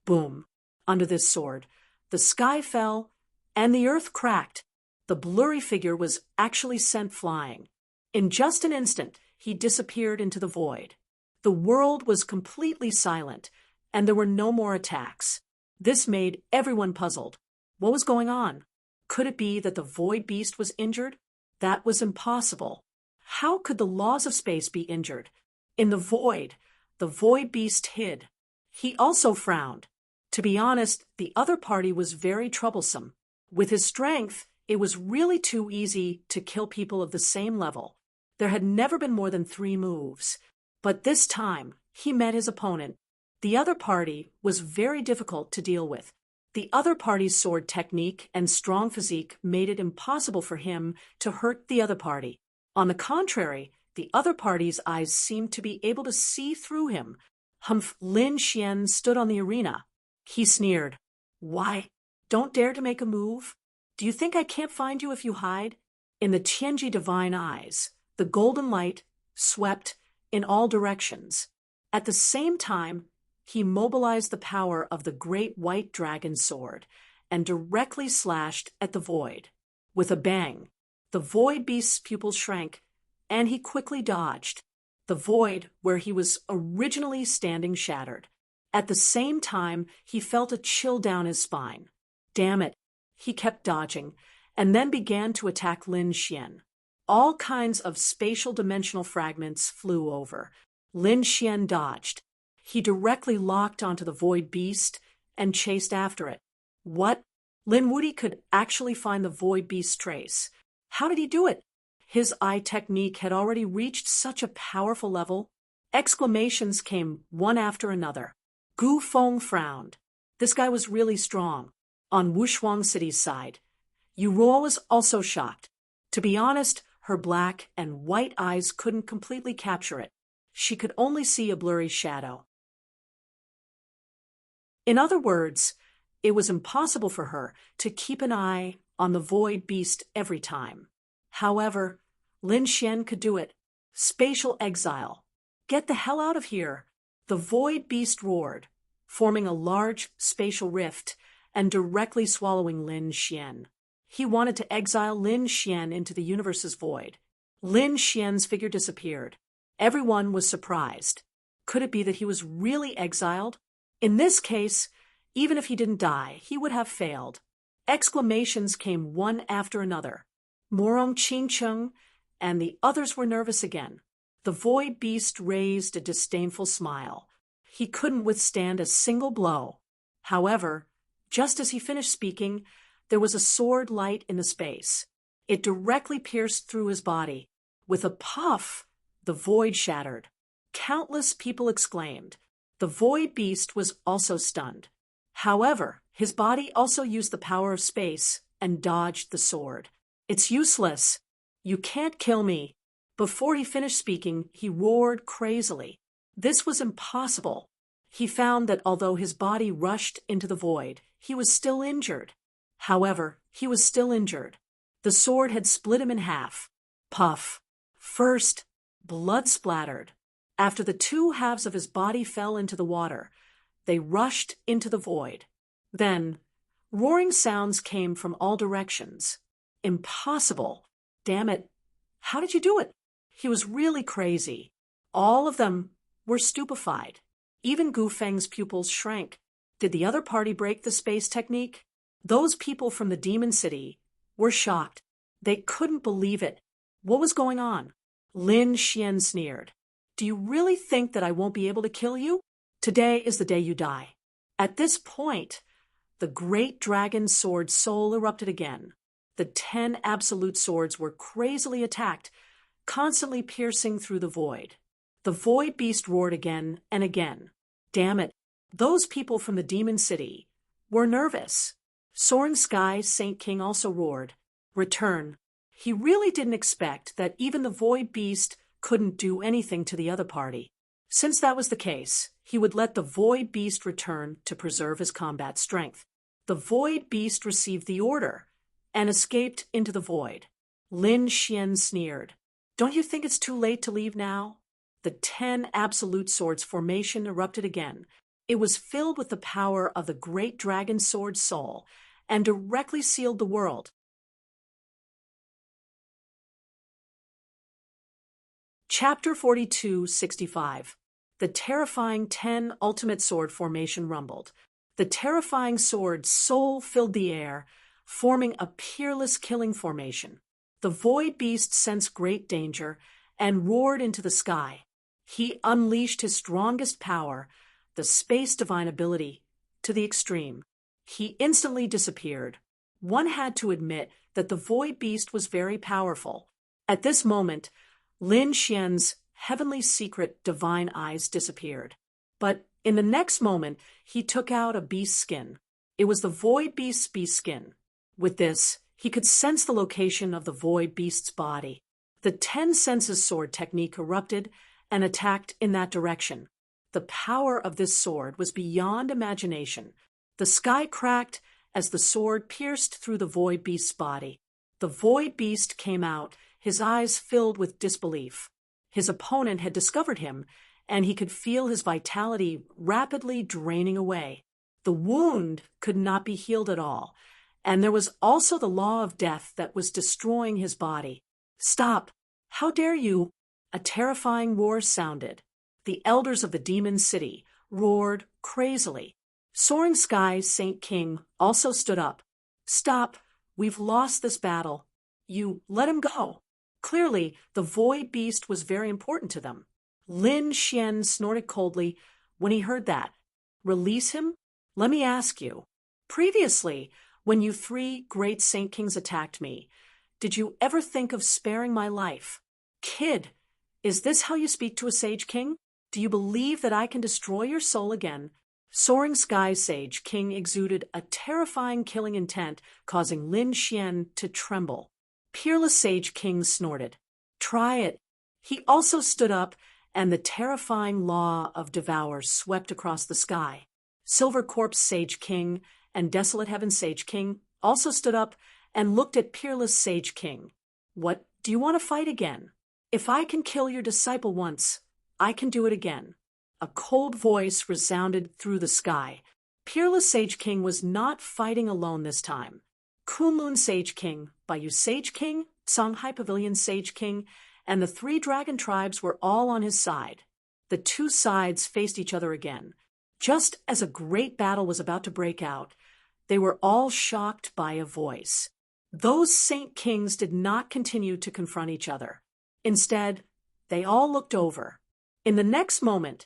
Boom! Under this sword, the sky fell and the earth cracked. The blurry figure was actually sent flying. In just an instant, he disappeared into the void. The world was completely silent, and there were no more attacks. This made everyone puzzled. What was going on? Could it be that the Void Beast was injured? That was impossible. How could the laws of space be injured? In the void beast hid. He also frowned. To be honest, the other party was very troublesome. With his strength, it was really too easy to kill people of the same level. There had never been more than 3 moves. But this time, he met his opponent. The other party was very difficult to deal with. The other party's sword technique and strong physique made it impossible for him to hurt the other party. On the contrary, the other party's eyes seemed to be able to see through him. Humph! Lin Xian stood on the arena. He sneered. Why? Don't dare to make a move? Do you think I can't find you if you hide? In the Tianji divine eyes, the golden light swept in all directions. At the same time, he mobilized the power of the great white dragon sword and directly slashed at the void. With a bang, the Void Beast's pupils shrank, and he quickly dodged. The void where he was originally standing shattered. At the same time, he felt a chill down his spine. Damn it! He kept dodging, and then began to attack Lin Xian. All kinds of spatial dimensional fragments flew over. Lin Xian dodged. He directly locked onto the Void Beast and chased after it. What? Lin Wuti could actually find the Void Beast's trace. How did he do it? His eye technique had already reached such a powerful level. Exclamations came one after another. Gu Feng frowned. This guy was really strong. On Wushuang City's side, Yu Ruo was also shocked. To be honest, her black and white eyes couldn't completely capture it. She could only see a blurry shadow. In other words, it was impossible for her to keep an eye on the Void Beast every time. However, Lin Xian could do it. Spatial exile. Get the hell out of here! The Void Beast roared, forming a large spatial rift and directly swallowing Lin Xian. He wanted to exile Lin Xian into the universe's void. Lin Xian's figure disappeared. Everyone was surprised. Could it be that he was really exiled? In this case, even if he didn't die, he would have failed. Exclamations came one after another. Morong Qingcheng and the others were nervous again. The Void Beast raised a disdainful smile. He couldn't withstand a single blow. However, just as he finished speaking, there was a sword light in the space. It directly pierced through his body. With a puff, the void shattered. Countless people exclaimed. The Void Beast was also stunned. However, his body also used the power of space and dodged the sword. It's useless. You can't kill me. Before he finished speaking, he roared crazily. This was impossible. He found that although his body rushed into the void, he was still injured. However, he was still injured. The sword had split him in half. Puff. First, blood splattered. After the two halves of his body fell into the water, they rushed into the void. Then, roaring sounds came from all directions. Impossible. Damn it. How did you do it? He was really crazy. All of them were stupefied. Even Gu Feng's pupils shrank. Did the other party break the space technique? Those people from the Demon City were shocked. They couldn't believe it. What was going on? Lin Xian sneered. Do you really think that I won't be able to kill you? Today is the day you die. At this point, the great dragon sword soul erupted again. The 10 absolute swords were crazily attacked, constantly piercing through the void. The void beast roared again and again. Damn it, those people from the Demon City were nervous. Soaring Sky Saint King also roared. Return. He really didn't expect that even the void beast couldn't do anything to the other party. Since that was the case, he would let the void beast return to preserve his combat strength. The void beast received the order and escaped into the void. Lin Xian sneered. Don't you think it's too late to leave now? The 10 absolute swords formation erupted again. It was filled with the power of the great dragon sword soul and directly sealed the world. Chapter 42:65. The terrifying 10 ultimate sword formation rumbled. The terrifying sword soul filled the air, forming a peerless killing formation. The void beast sensed great danger and roared into the sky. He unleashed his strongest power, the space divine ability, to the extreme. He instantly disappeared. One had to admit that the void beast was very powerful. At this moment, Lin Xian's heavenly secret divine eyes disappeared. But in the next moment, he took out a beast skin. It was the void beast's beast skin. With this, he could sense the location of the void beast's body. The 10 senses sword technique erupted and attacked in that direction. The power of this sword was beyond imagination. The sky cracked as the sword pierced through the void beast's body. The void beast came out, his eyes filled with disbelief. His opponent had discovered him, and he could feel his vitality rapidly draining away. The wound could not be healed at all, and there was also the law of death that was destroying his body. Stop! How dare you! A terrifying roar sounded. The elders of the Demon City roared crazily. Soaring Sky Saint King also stood up. Stop! We've lost this battle. You let him go. Clearly, the void beast was very important to them. Lin Xian snorted coldly when he heard that. Release him? Let me ask you. Previously, when you 3 great Saint Kings attacked me, did you ever think of sparing my life? Kid, is this how you speak to a Sage King? Do you believe that I can destroy your soul again? Soaring Sky Sage King exuded a terrifying killing intent, causing Lin Xian to tremble. Peerless Sage King snorted. Try it. He also stood up, and the terrifying law of Devour swept across the sky. Silver Corpse Sage King and Desolate Heaven Sage King also stood up and looked at Peerless Sage King. What, do you want to fight again? If I can kill your disciple once, I can do it again. A cold voice resounded through the sky. Peerless Sage King was not fighting alone this time. Kunlun Sage King, Bayou Sage King, Songhai Pavilion Sage King, and the 3 dragon tribes were all on his side. The 2 sides faced each other again. Just as a great battle was about to break out, they were all shocked by a voice. Those Saint Kings did not continue to confront each other. Instead, they all looked over. In the next moment,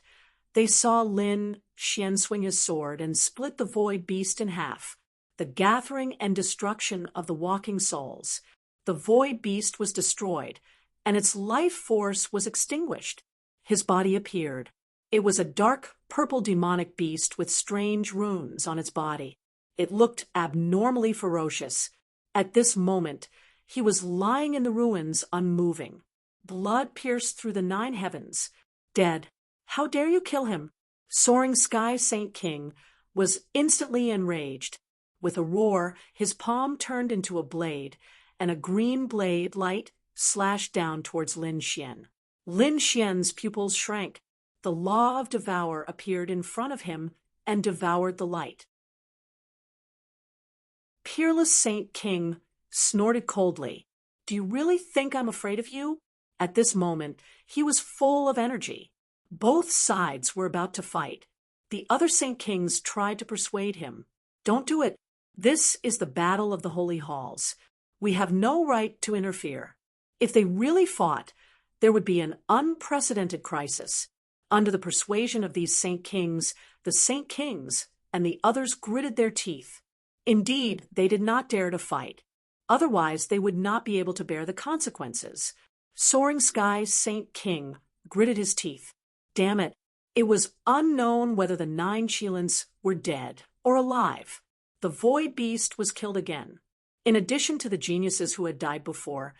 they saw Lin Xian swing his sword and split the void beast in half. The gathering and destruction of the walking souls. The void beast was destroyed, and its life force was extinguished. His body appeared. It was a dark purple demonic beast with strange runes on its body. It looked abnormally ferocious. At this moment, he was lying in the ruins, unmoving. Blood pierced through the 9 heavens. Dead. How dare you kill him? Soaring Sky Saint King was instantly enraged. With a roar, his palm turned into a blade, and a green blade light slashed down towards Lin Xian. Lin Xian's pupils shrank. The law of devour appeared in front of him and devoured the light. Peerless Saint King snorted coldly. "Do you really think I'm afraid of you?" At this moment, he was full of energy. Both sides were about to fight. The other Saint Kings tried to persuade him. "Don't do it. This is the battle of the Holy Halls. We have no right to interfere." If they really fought, there would be an unprecedented crisis. Under the persuasion of these Saint Kings, the Saint Kings and the others gritted their teeth. Indeed, they did not dare to fight. Otherwise, they would not be able to bear the consequences. Soaring Sky's Saint King gritted his teeth. Damn it, it was unknown whether the 9 Qilins were dead or alive. The Void Beast was killed again. In addition to the geniuses who had died before,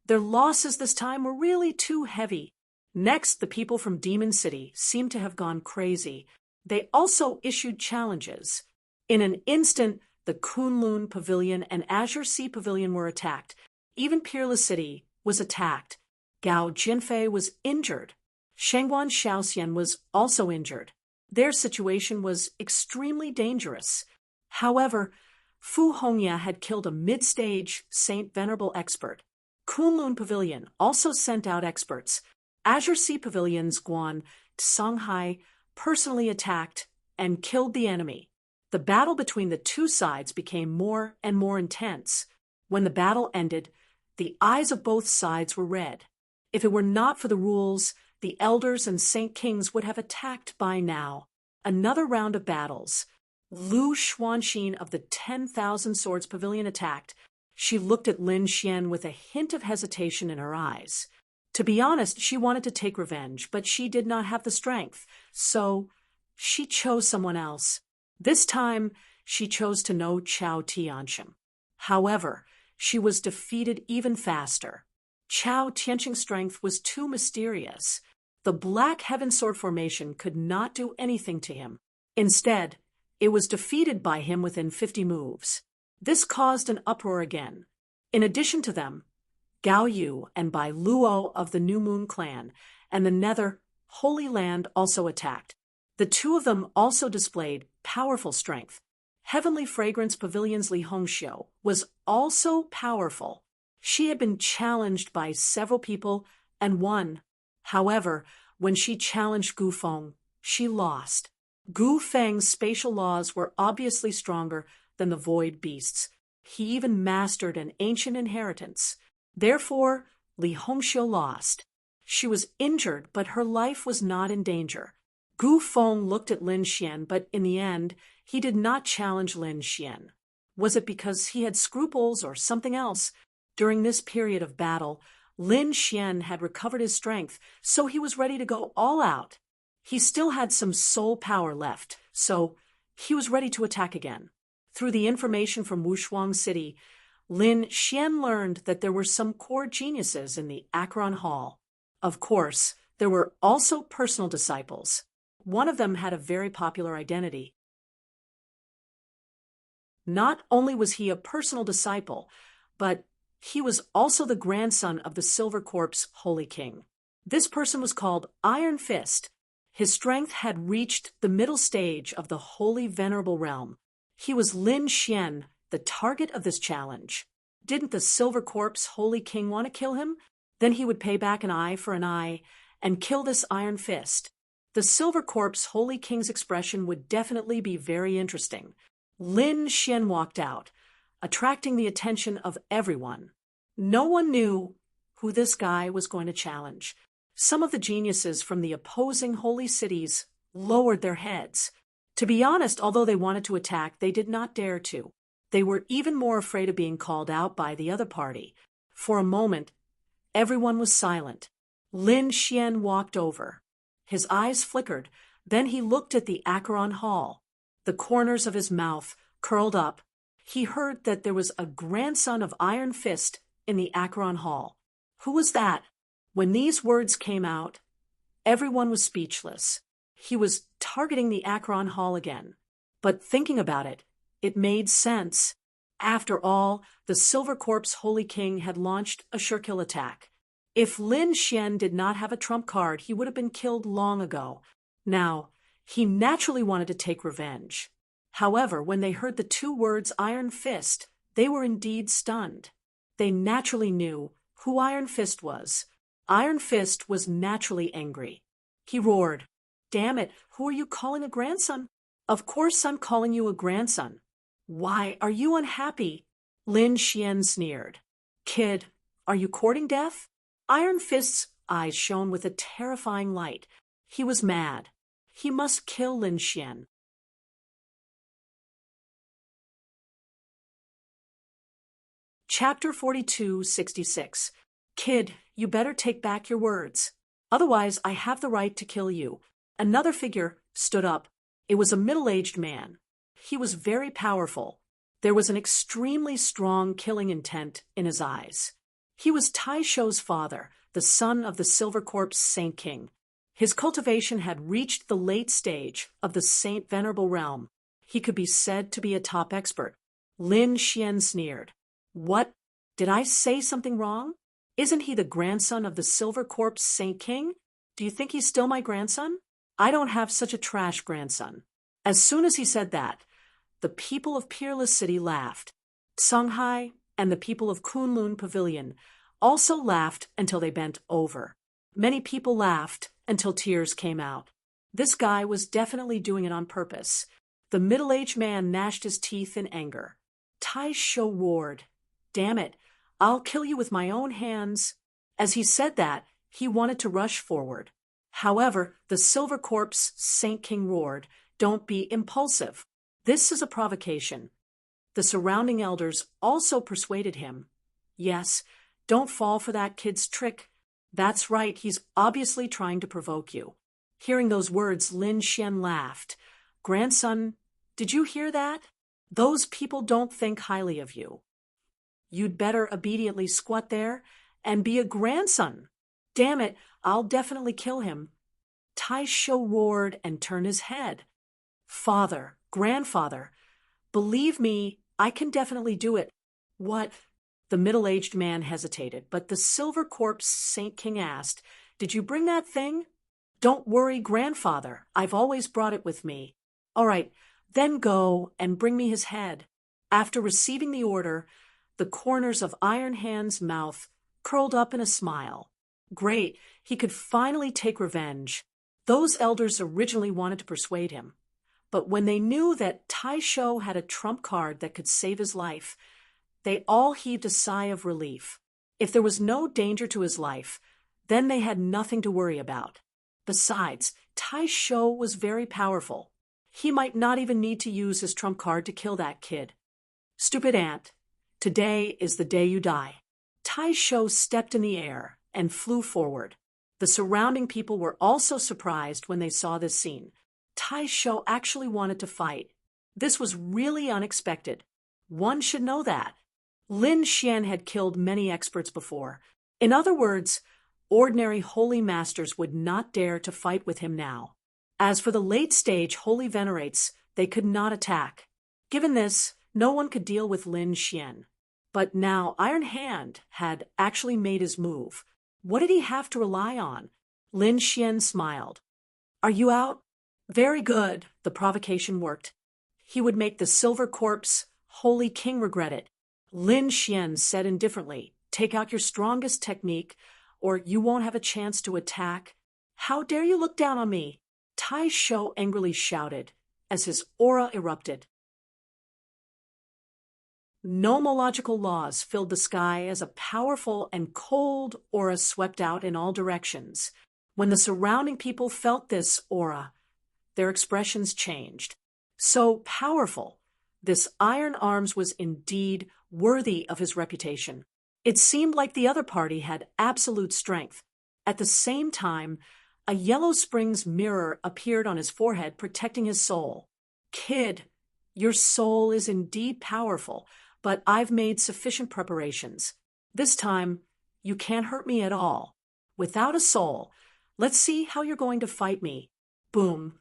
their losses this time were really too heavy. Next, the people from Demon City seemed to have gone crazy. They also issued challenges. In an instant, the Kunlun Pavilion and Azure Sea Pavilion were attacked. Even Peerless City was attacked. Gao Jinfei was injured. Shengguan Shaoxian was also injured. Their situation was extremely dangerous. However, Fu Hongya had killed a mid-stage Saint Venerable expert. Kunlun Pavilion also sent out experts. Azure Sea Pavilion's Guan Tsanghai personally attacked and killed the enemy. The battle between the two sides became more and more intense. When the battle ended, the eyes of both sides were red. If it were not for the rules, the elders and Saint Kings would have attacked by now. Another round of battles. Lu Xuanxin of the 10,000 Swords Pavilion attacked. She looked at Lin Xian with a hint of hesitation in her eyes. To be honest, she wanted to take revenge, but she did not have the strength, so she chose someone else. This time, she chose to know Chao Tianqing. However, she was defeated even faster. Chao Tianqing's strength was too mysterious. The Black Heaven Sword formation could not do anything to him. Instead, it was defeated by him within 50 moves. This caused an uproar again. In addition to them, Gao Yu and Bai Luo of the New Moon clan and the Nether Holy Land also attacked. The two of them also displayed powerful strength. Heavenly Fragrance Pavilion's Li Hongxiu was also powerful. She had been challenged by several people and won. However, when she challenged Gu Feng, she lost. Gu Feng's spatial laws were obviously stronger than the Void Beast's. He even mastered an ancient inheritance. Therefore, Li Hongxiu lost. She was injured, but her life was not in danger. Gu Feng looked at Lin Xian, but in the end, he did not challenge Lin Xian. Was it because he had scruples or something else? During this period of battle, Lin Xian had recovered his strength, so he was ready to go all out. He still had some soul power left, so he was ready to attack again. Through the information from Wushuang City, Lin Xian learned that there were some core geniuses in the Acheron Hall. Of course, there were also personal disciples. One of them had a very popular identity. Not only was he a personal disciple, but he was also the grandson of the Silver Corpse Holy King. This person was called Iron Fist. His strength had reached the middle stage of the Holy Venerable Realm. He was Lin Xian, the target of this challenge. Didn't the Silver Corpse Holy King want to kill him? Then he would pay back an eye for an eye and kill this Iron Fist. The Silver Corpse Holy King's expression would definitely be very interesting. Lin Xian walked out, attracting the attention of everyone. No one knew who this guy was going to challenge. Some of the geniuses from the opposing holy cities lowered their heads. To be honest, although they wanted to attack, they did not dare to. They were even more afraid of being called out by the other party. For a moment, everyone was silent. Lin Xian walked over. His eyes flickered. Then he looked at the Acheron Hall. The corners of his mouth curled up. He heard that there was a grandson of Iron Fist in the Acheron Hall. Who was that? When these words came out, everyone was speechless. He was targeting the Acheron Hall again. But thinking about it, it made sense. After all, the Silver Corpse Holy King had launched a Shirkill attack. If Lin Xian did not have a trump card, he would have been killed long ago. Now, he naturally wanted to take revenge. However, when they heard the two words Iron Fist, they were indeed stunned. They naturally knew who Iron Fist was. Iron Fist was naturally angry. He roared, "Damn it, who are you calling a grandson?" "Of course I'm calling you a grandson." "Why, are you unhappy?" Lin Xian sneered. "Kid, are you courting death?" Iron Fist's eyes shone with a terrifying light. He was mad. He must kill Lin Xian. Chapter 42-66. Kid, you better take back your words. Otherwise, I have the right to kill you. Another figure stood up. It was a middle-aged man. He was very powerful. There was an extremely strong killing intent in his eyes. He was Tai Shou's father, the son of the Silver Corpse Saint King. His cultivation had reached the late stage of the Saint Venerable realm. He could be said to be a top expert. Lin Xian sneered. "What? Did I say something wrong? Isn't he the grandson of the Silver Corpse Saint King? Do you think he's still my grandson? I don't have such a trash grandson." As soon as he said that, the people of Peerless City laughed. Songhai and the people of Kunlun Pavilion also laughed until they bent over. Many people laughed until tears came out. This guy was definitely doing it on purpose. The middle-aged man gnashed his teeth in anger. Tai Shou roared, "Damn it, I'll kill you with my own hands." As he said that, he wanted to rush forward. However, the Silver Corpse Saint King roared, "Don't be impulsive. This is a provocation." The surrounding elders also persuaded him. "Yes, don't fall for that kid's trick. That's right, he's obviously trying to provoke you." Hearing those words, Lin Xian laughed. "Grandson, did you hear that? Those people don't think highly of you. You'd better obediently squat there and be a grandson. Damn it, I'll definitely kill him." Tai Shou roared and turned his head. "Father, grandfather, believe me, I can definitely do it." "What?" The middle-aged man hesitated, but the Silver Corpse Saint King asked, "Did you bring that thing?" "Don't worry, grandfather, I've always brought it with me." "All right, then go and bring me his head." After receiving the order, the corners of Iron Hand's mouth curled up in a smile. Great, he could finally take revenge. Those elders originally wanted to persuade him, but when they knew that Tai Shou had a trump card that could save his life, they all heaved a sigh of relief. If there was no danger to his life, then they had nothing to worry about. Besides, Tai Shou was very powerful. He might not even need to use his trump card to kill that kid. "Stupid ant, today is the day you die." Tai Shou stepped in the air and flew forward. The surrounding people were also surprised when they saw this scene. Tai Shou actually wanted to fight. This was really unexpected. One should know that. Lin Xian had killed many experts before. In other words, ordinary holy masters would not dare to fight with him now. As for the late-stage holy venerates, they could not attack. Given this, no one could deal with Lin Xian. But now Iron Hand had actually made his move. What did he have to rely on? Lin Xian smiled. "Are you out?" "Very good." The provocation worked. He would make the Silver Corpse Holy King regret it. Lin Xian said indifferently, "Take out your strongest technique, or you won't have a chance to attack." "How dare you look down on me?" Tai Shou angrily shouted as his aura erupted. Nomological laws filled the sky as a powerful and cold aura swept out in all directions. When the surrounding people felt this aura, their expressions changed. So powerful, this Iron Arms was indeed worthy of his reputation. It seemed like the other party had absolute strength. At the same time, a Yellow Springs mirror appeared on his forehead, protecting his soul. "Kid, your soul is indeed powerful, but I've made sufficient preparations. This time, you can't hurt me at all. Without a soul, let's see how you're going to fight me." Boom.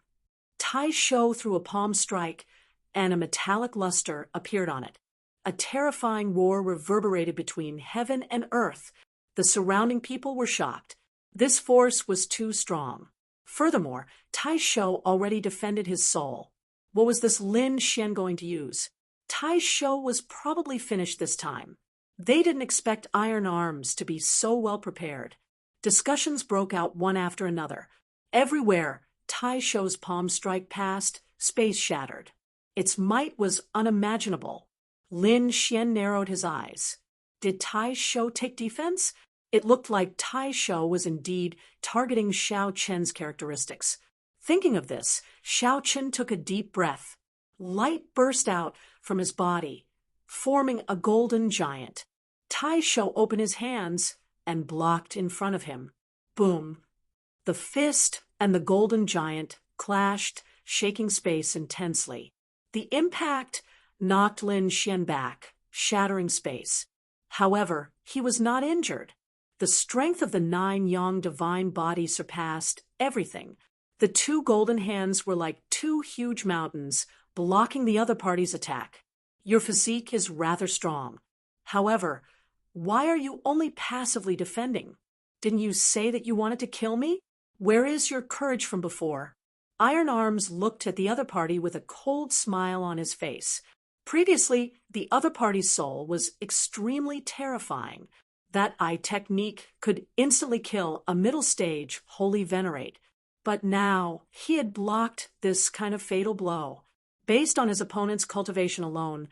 Tai Shou threw a palm strike, and a metallic luster appeared on it. A terrifying roar reverberated between heaven and earth. The surrounding people were shocked. This force was too strong. Furthermore, Tai Shou already defended his soul. What was this Lin Xian going to use? Tai Shou was probably finished this time. They didn't expect Iron Arms to be so well prepared. Discussions broke out one after another. Everywhere Tai Shou's palm strike passed, space shattered. Its might was unimaginable. Lin Xian narrowed his eyes. Did Tai Shou take defense? It looked like Tai Shou was indeed targeting Xiao Chen's characteristics. Thinking of this, Xiao Chen took a deep breath. Light burst out from his body, forming a golden giant. Tai Shou opened his hands and blocked in front of him. Boom! The fist and the golden giant clashed, shaking space intensely. The impact knocked Lin Xian back, shattering space. However, he was not injured. The strength of the 9 Yang divine body surpassed everything. The 2 golden hands were like 2 huge mountains, blocking the other party's attack. Your physique is rather strong. However, why are you only passively defending? Didn't you say that you wanted to kill me? Where is your courage from before? Iron Arms looked at the other party with a cold smile on his face. Previously, the other party's soul was extremely terrifying. That eye technique could instantly kill a middle stage holy venerate. But now, he had blocked this kind of fatal blow. Based on his opponent's cultivation alone,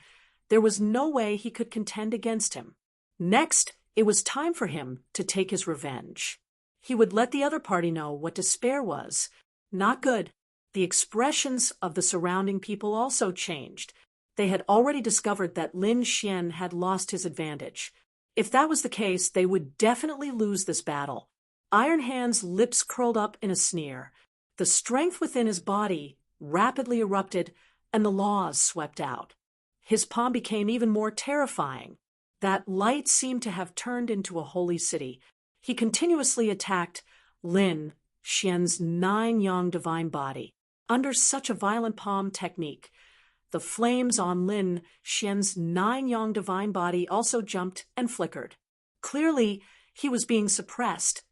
there was no way he could contend against him. Next, it was time for him to take his revenge. He would let the other party know what despair was. Not good. The expressions of the surrounding people also changed. They had already discovered that Lin Xian had lost his advantage. If that was the case, they would definitely lose this battle. Iron Hand's lips curled up in a sneer. The strength within his body rapidly erupted, and the laws swept out. His palm became even more terrifying. That light seemed to have turned into a holy city. He continuously attacked Lin Xian's 9 Yang divine body. Under such a violent palm technique, the flames on Lin Xian's 9 Yang divine body also jumped and flickered. Clearly, he was being suppressed.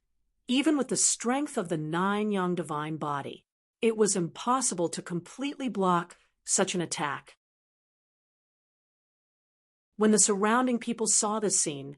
Even with the strength of the 9 Yang divine body, it was impossible to completely block such an attack. When the surrounding people saw this scene,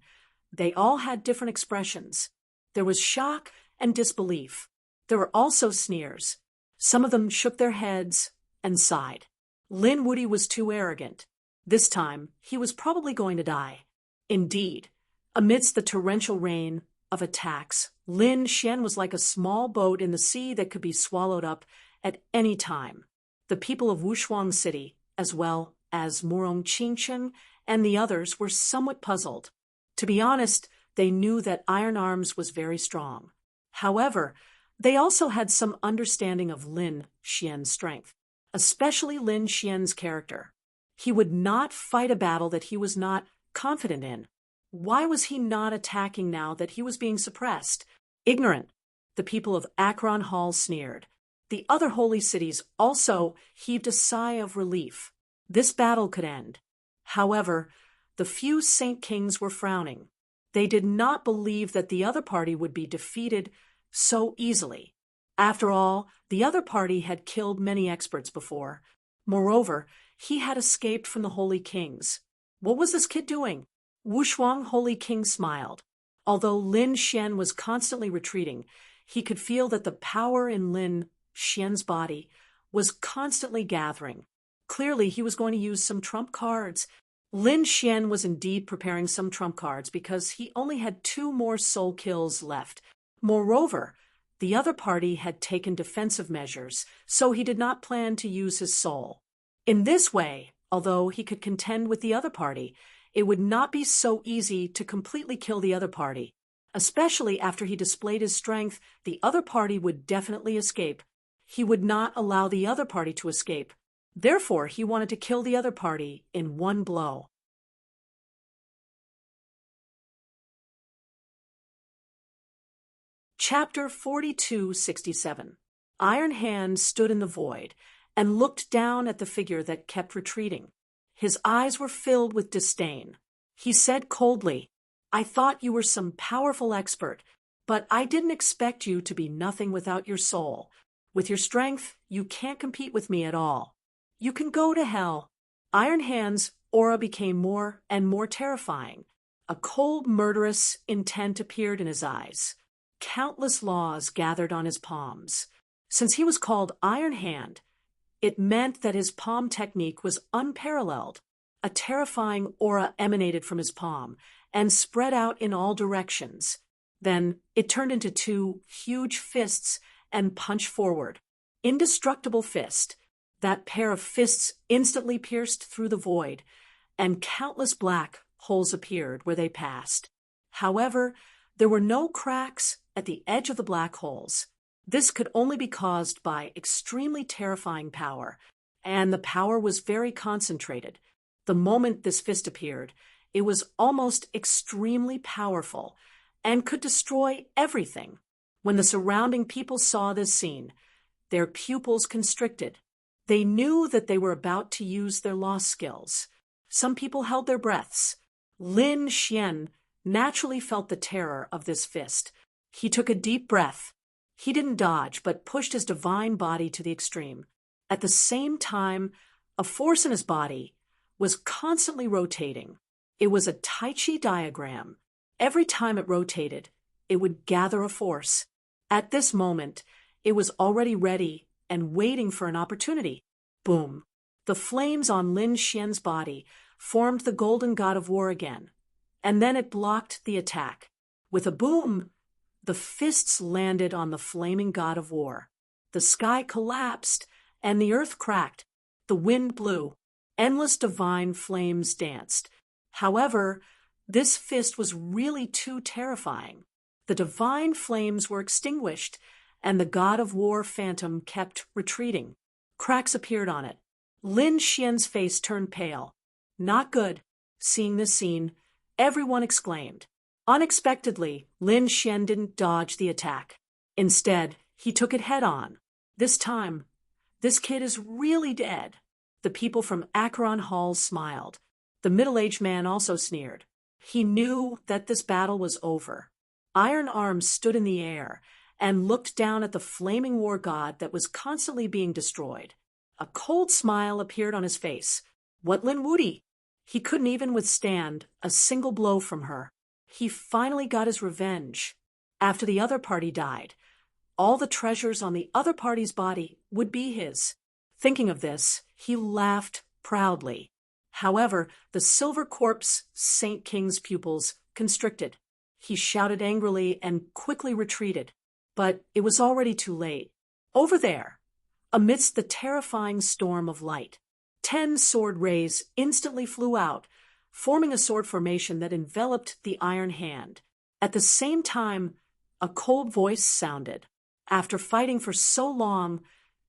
they all had different expressions. There was shock and disbelief. There were also sneers. Some of them shook their heads and sighed. Lin Wuyi was too arrogant. This time, he was probably going to die. Indeed, amidst the torrential rain of attacks, Lin Xian was like a small boat in the sea that could be swallowed up at any time. The people of Wushuang City, as well as Murong Qingcheng and the others, were somewhat puzzled. To be honest, they knew that Iron Arms was very strong. However, they also had some understanding of Lin Xian's strength, especially Lin Xian's character. He would not fight a battle that he was not confident in. Why was he not attacking now that he was being suppressed? Ignorant. The people of Akron Hall sneered. The other holy cities also heaved a sigh of relief. This battle could end. However, the few Saint Kings were frowning. They did not believe that the other party would be defeated so easily. After all, the other party had killed many experts before. Moreover, he had escaped from the Holy Kings. What was this kid doing? Wushuang Holy King smiled. Although Lin Xian was constantly retreating, he could feel that the power in Lin Xian's body was constantly gathering. Clearly, he was going to use some trump cards. Lin Xian was indeed preparing some trump cards because he only had 2 more soul kills left. Moreover, the other party had taken defensive measures, so he did not plan to use his soul. In this way, although he could contend with the other party, it would not be so easy to completely kill the other party. Especially after he displayed his strength, the other party would definitely escape. He would not allow the other party to escape. Therefore, he wanted to kill the other party in one blow. Chapter 4267. Iron Hand stood in the void and looked down at the figure that kept retreating. His eyes were filled with disdain. He said coldly, I thought you were some powerful expert, but I didn't expect you to be nothing without your soul. With your strength, you can't compete with me at all. You can go to hell." Iron Hand's aura became more and more terrifying. A cold, murderous intent appeared in his eyes. Countless laws gathered on his palms. Since he was called Iron Hand, it meant that his palm technique was unparalleled. A terrifying aura emanated from his palm and spread out in all directions. Then it turned into two huge fists and punched forward. Indestructible fist. That pair of fists instantly pierced through the void, and countless black holes appeared where they passed. However, there were no cracks at the edge of the black holes. This could only be caused by extremely terrifying power, and the power was very concentrated. The moment this fist appeared, it was almost extremely powerful and could destroy everything. When the surrounding people saw this scene, their pupils constricted. They knew that they were about to use their lost skills. Some people held their breaths. Lin Xian naturally felt the terror of this fist. He took a deep breath. He didn't dodge, but pushed his divine body to the extreme. At the same time, a force in his body was constantly rotating. It was a Tai Chi diagram. Every time it rotated, it would gather a force. At this moment, it was already ready and waiting for an opportunity. Boom! The flames on Lin Xian's body formed the golden god of war again, and then it blocked the attack. With a boom, the fists landed on the flaming god of war. The sky collapsed, and the earth cracked. The wind blew. Endless divine flames danced. However, this fist was really too terrifying. The divine flames were extinguished, and the god of war phantom kept retreating. Cracks appeared on it. Lin Xian's face turned pale. "Not good." Seeing this scene, everyone exclaimed. Unexpectedly, Lin Xian didn't dodge the attack. Instead, he took it head-on. This time, this kid is really dead. The people from Acheron Hall smiled. The middle-aged man also sneered. He knew that this battle was over. Iron Arms stood in the air and looked down at the flaming war god that was constantly being destroyed. A cold smile appeared on his face. What Lin Wudi? He couldn't even withstand a single blow from her. He finally got his revenge. After the other party died, all the treasures on the other party's body would be his. Thinking of this, he laughed proudly. However, the silver corpse Saint King's pupils constricted. He shouted angrily and quickly retreated. But it was already too late. Over there, amidst the terrifying storm of light, 10 sword rays instantly flew out, forming a sword formation that enveloped the Iron Hand. At the same time, a cold voice sounded. "After fighting for so long,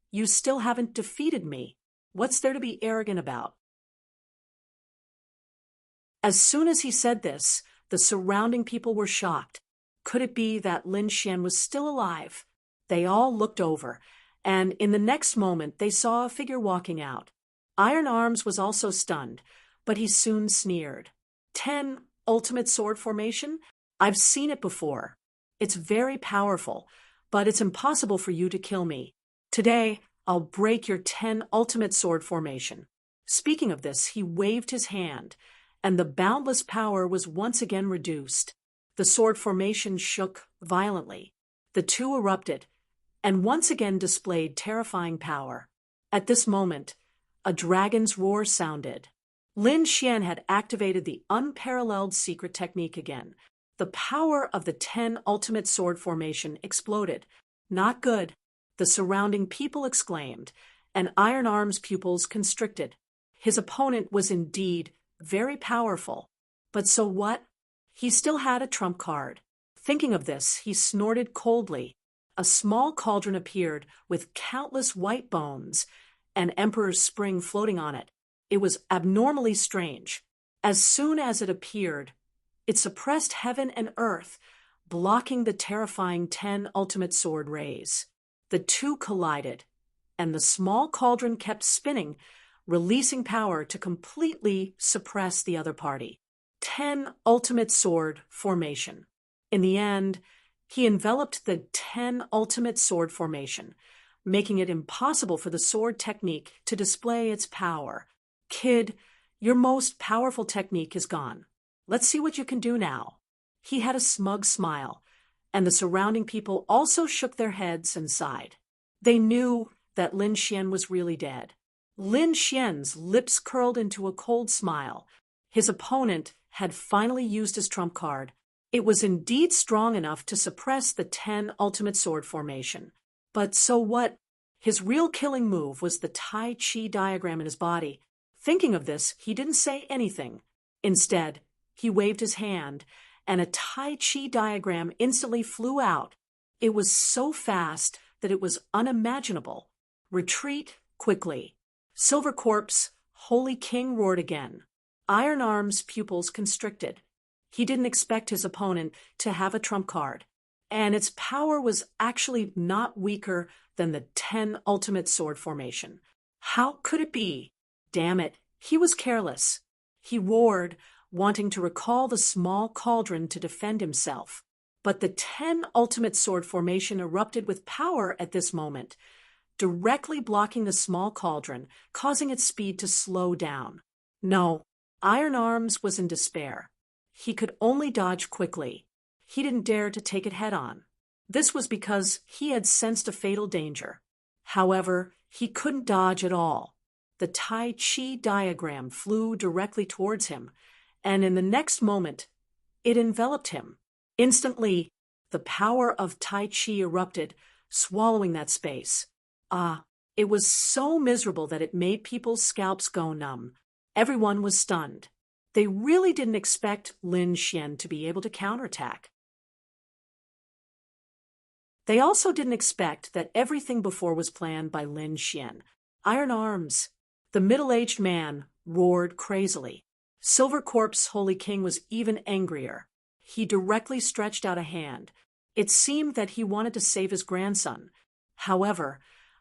you still haven't defeated me. What's there to be arrogant about?" As soon as he said this, the surrounding people were shocked. Could it be that Lin Xian was still alive? They all looked over, and in the next moment they saw a figure walking out. Iron Arms was also stunned, but he soon sneered. 10 ultimate sword formation? I've seen it before. It's very powerful, but it's impossible for you to kill me. Today, I'll break your 10 ultimate sword formation. Speaking of this, he waved his hand, and the boundless power was once again reduced. The sword formation shook violently. The two erupted, and once again displayed terrifying power. At this moment, a dragon's roar sounded. Lin Xian had activated the unparalleled secret technique again. The power of the 10 ultimate sword formation exploded. Not good. The surrounding people exclaimed, and Iron Arms' pupils constricted. His opponent was indeed very powerful. But so what? He still had a trump card. Thinking of this, he snorted coldly. A small cauldron appeared with countless white bones, and Emperor's Spring floating on it. It was abnormally strange. As soon as it appeared, it suppressed heaven and earth, blocking the terrifying 10 ultimate sword rays. The two collided, and the small cauldron kept spinning, releasing power to completely suppress the other party. 10 Ultimate Sword Formation. In the end, he enveloped the 10 Ultimate Sword Formation, making it impossible for the sword technique to display its power. Kid, your most powerful technique is gone. Let's see what you can do now. He had a smug smile, and the surrounding people also shook their heads and sighed. They knew that Lin Xian was really dead. Lin Xian's lips curled into a cold smile. His opponent had finally used his trump card. It was indeed strong enough to suppress the 10 Ultimate Sword Formation. But so what? His real killing move was the Tai Chi diagram in his body. Thinking of this, he didn't say anything. Instead, he waved his hand, and a Tai Chi diagram instantly flew out. It was so fast that it was unimaginable. Retreat quickly. Silver Corpse, Holy King roared again. Iron Arm's pupils constricted. He didn't expect his opponent to have a trump card, and its power was actually not weaker than the 10 Ultimate Sword Formation. How could it be? Damn it, he was careless. He roared, wanting to recall the small cauldron to defend himself. But the 10 Ultimate Sword Formation erupted with power at this moment, directly blocking the small cauldron, causing its speed to slow down. No, Iron Arms was in despair. He could only dodge quickly. He didn't dare to take it head-on. This was because he had sensed a fatal danger. However, he couldn't dodge at all. The Tai Chi diagram flew directly towards him, and in the next moment, it enveloped him. Instantly, the power of Tai Chi erupted, swallowing that space. It was so miserable that it made people's scalps go numb. Everyone was stunned. They really didn't expect Lin Xian to be able to counterattack. They also didn't expect that everything before was planned by Lin Xian. Iron Arms. The middle-aged man roared crazily. Silver Corpse Holy King was even angrier. He directly stretched out a hand. It seemed that he wanted to save his grandson. However,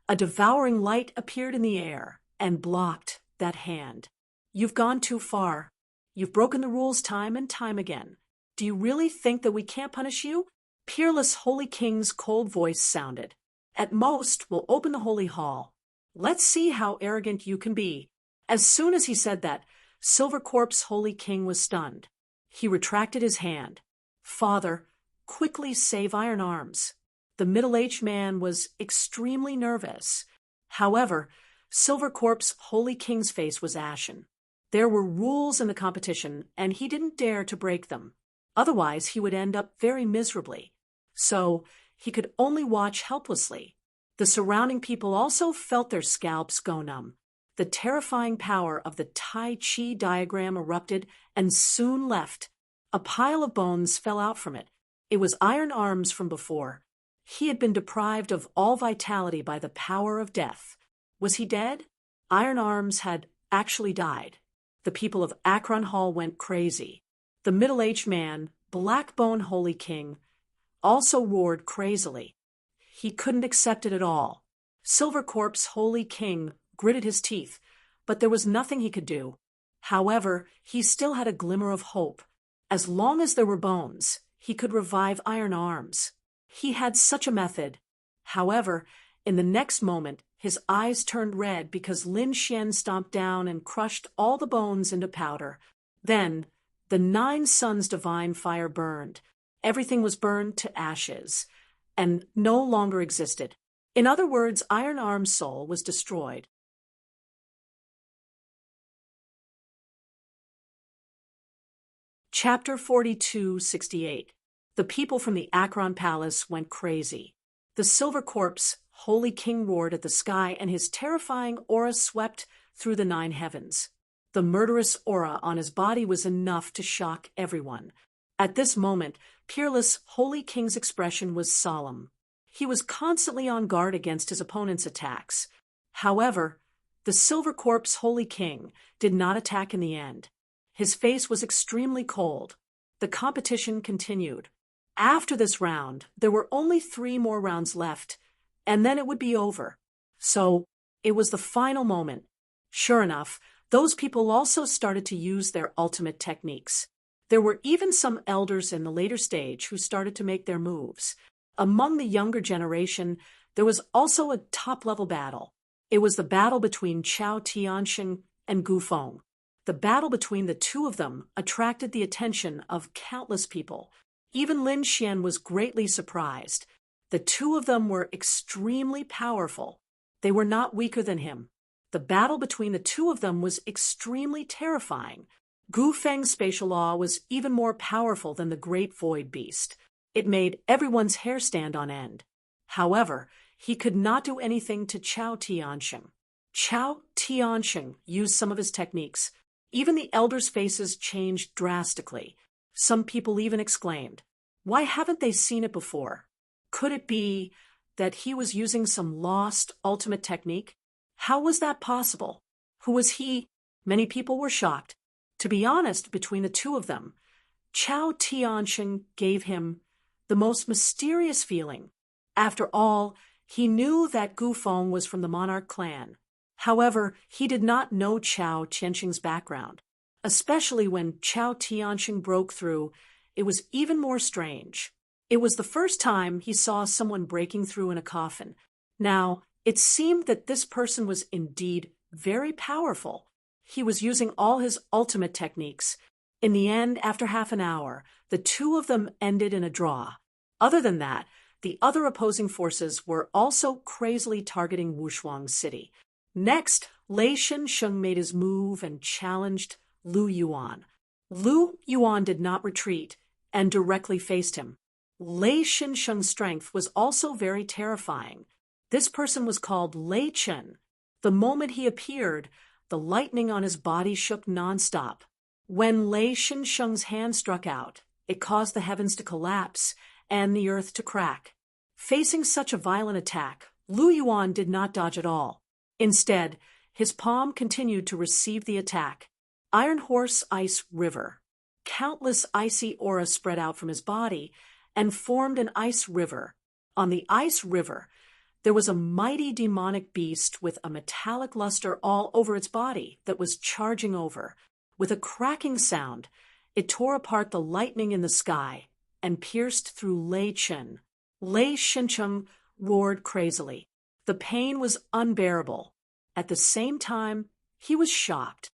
a devouring light appeared in the air and blocked that hand. You've gone too far. You've broken the rules time and time again. Do you really think that we can't punish you? Peerless Holy King's cold voice sounded. At most, we'll open the Holy Hall. Let's see how arrogant you can be. As soon as he said that, Silver Corpse Holy King was stunned. He retracted his hand. Father, quickly save Iron Arms. The middle-aged man was extremely nervous. However, Silver Corpse Holy King's face was ashen. There were rules in the competition, and he didn't dare to break them. Otherwise, he would end up very miserably. So, he could only watch helplessly. The surrounding people also felt their scalps go numb. The terrifying power of the Tai Chi diagram erupted and soon left. A pile of bones fell out from it. It was Iron Arms from before. He had been deprived of all vitality by the power of death. Was he dead? Iron Arms had actually died. The people of Akron Hall went crazy. The middle-aged man, Blackbone Holy King, also roared crazily. He couldn't accept it at all. Silver Corpse Holy King gritted his teeth, but there was nothing he could do. However, he still had a glimmer of hope. As long as there were bones, he could revive Iron Arms. He had such a method. However, in the next moment, his eyes turned red because Lin Xian stomped down and crushed all the bones into powder. Then, the 9 suns' divine fire burned. Everything was burned to ashes, and no longer existed. In other words, Iron Arm's soul was destroyed. Chapter 4268. The people from the Akron Palace went crazy. The Silver Corpse Holy King roared at the sky, and his terrifying aura swept through the 9 heavens. The murderous aura on his body was enough to shock everyone. At this moment, Peerless Holy King's expression was solemn. He was constantly on guard against his opponent's attacks. However, the Silver Corpse Holy King did not attack in the end. His face was extremely cold. The competition continued. After this round, there were only 3 more rounds left, and then it would be over. So, it was the final moment. Sure enough, those people also started to use their ultimate techniques. There were even some elders in the later stage who started to make their moves. Among the younger generation, there was also a top-level battle. It was the battle between Chao Tianxing and Gu Feng. The battle between the two of them attracted the attention of countless people. Even Lin Xian was greatly surprised. The two of them were extremely powerful. They were not weaker than him. The battle between the two of them was extremely terrifying. Gu Feng's spatial law was even more powerful than the Great Void Beast. It made everyone's hair stand on end. However, he could not do anything to Chao Tianxing. Chao Tianxing used some of his techniques. Even the elders' faces changed drastically. Some people even exclaimed, "Why haven't they seen it before?" Could it be that he was using some lost ultimate technique? How was that possible? Who was he? Many people were shocked. To be honest, between the two of them, Chao Tianxing gave him the most mysterious feeling. After all, he knew that Gu Feng was from the monarch clan. However, he did not know Chao Tianxing's background. Especially when Chao Tianxing broke through, it was even more strange. It was the first time he saw someone breaking through in a coffin. Now, it seemed that this person was indeed very powerful. He was using all his ultimate techniques. In the end, after half an hour, the two of them ended in a draw. Other than that, the other opposing forces were also crazily targeting Wushuang City. Next, Lei Shensheng made his move and challenged Lu Yuan. Lu Yuan did not retreat and directly faced him. Lei Shensheng's strength was also very terrifying. This person was called Lei Chen. The moment he appeared, the lightning on his body shook nonstop. When Lei Shensheng's hand struck out, it caused the heavens to collapse and the earth to crack. Facing such a violent attack, Lu Yuan did not dodge at all. Instead, his palm continued to receive the attack. Iron Horse Ice River. Countless icy auras spread out from his body and formed an ice river. On the ice river, there was a mighty demonic beast with a metallic luster all over its body that was charging over. With a cracking sound, it tore apart the lightning in the sky and pierced through Lei Chen. Lei Shensheng roared crazily. The pain was unbearable. At the same time, he was shocked.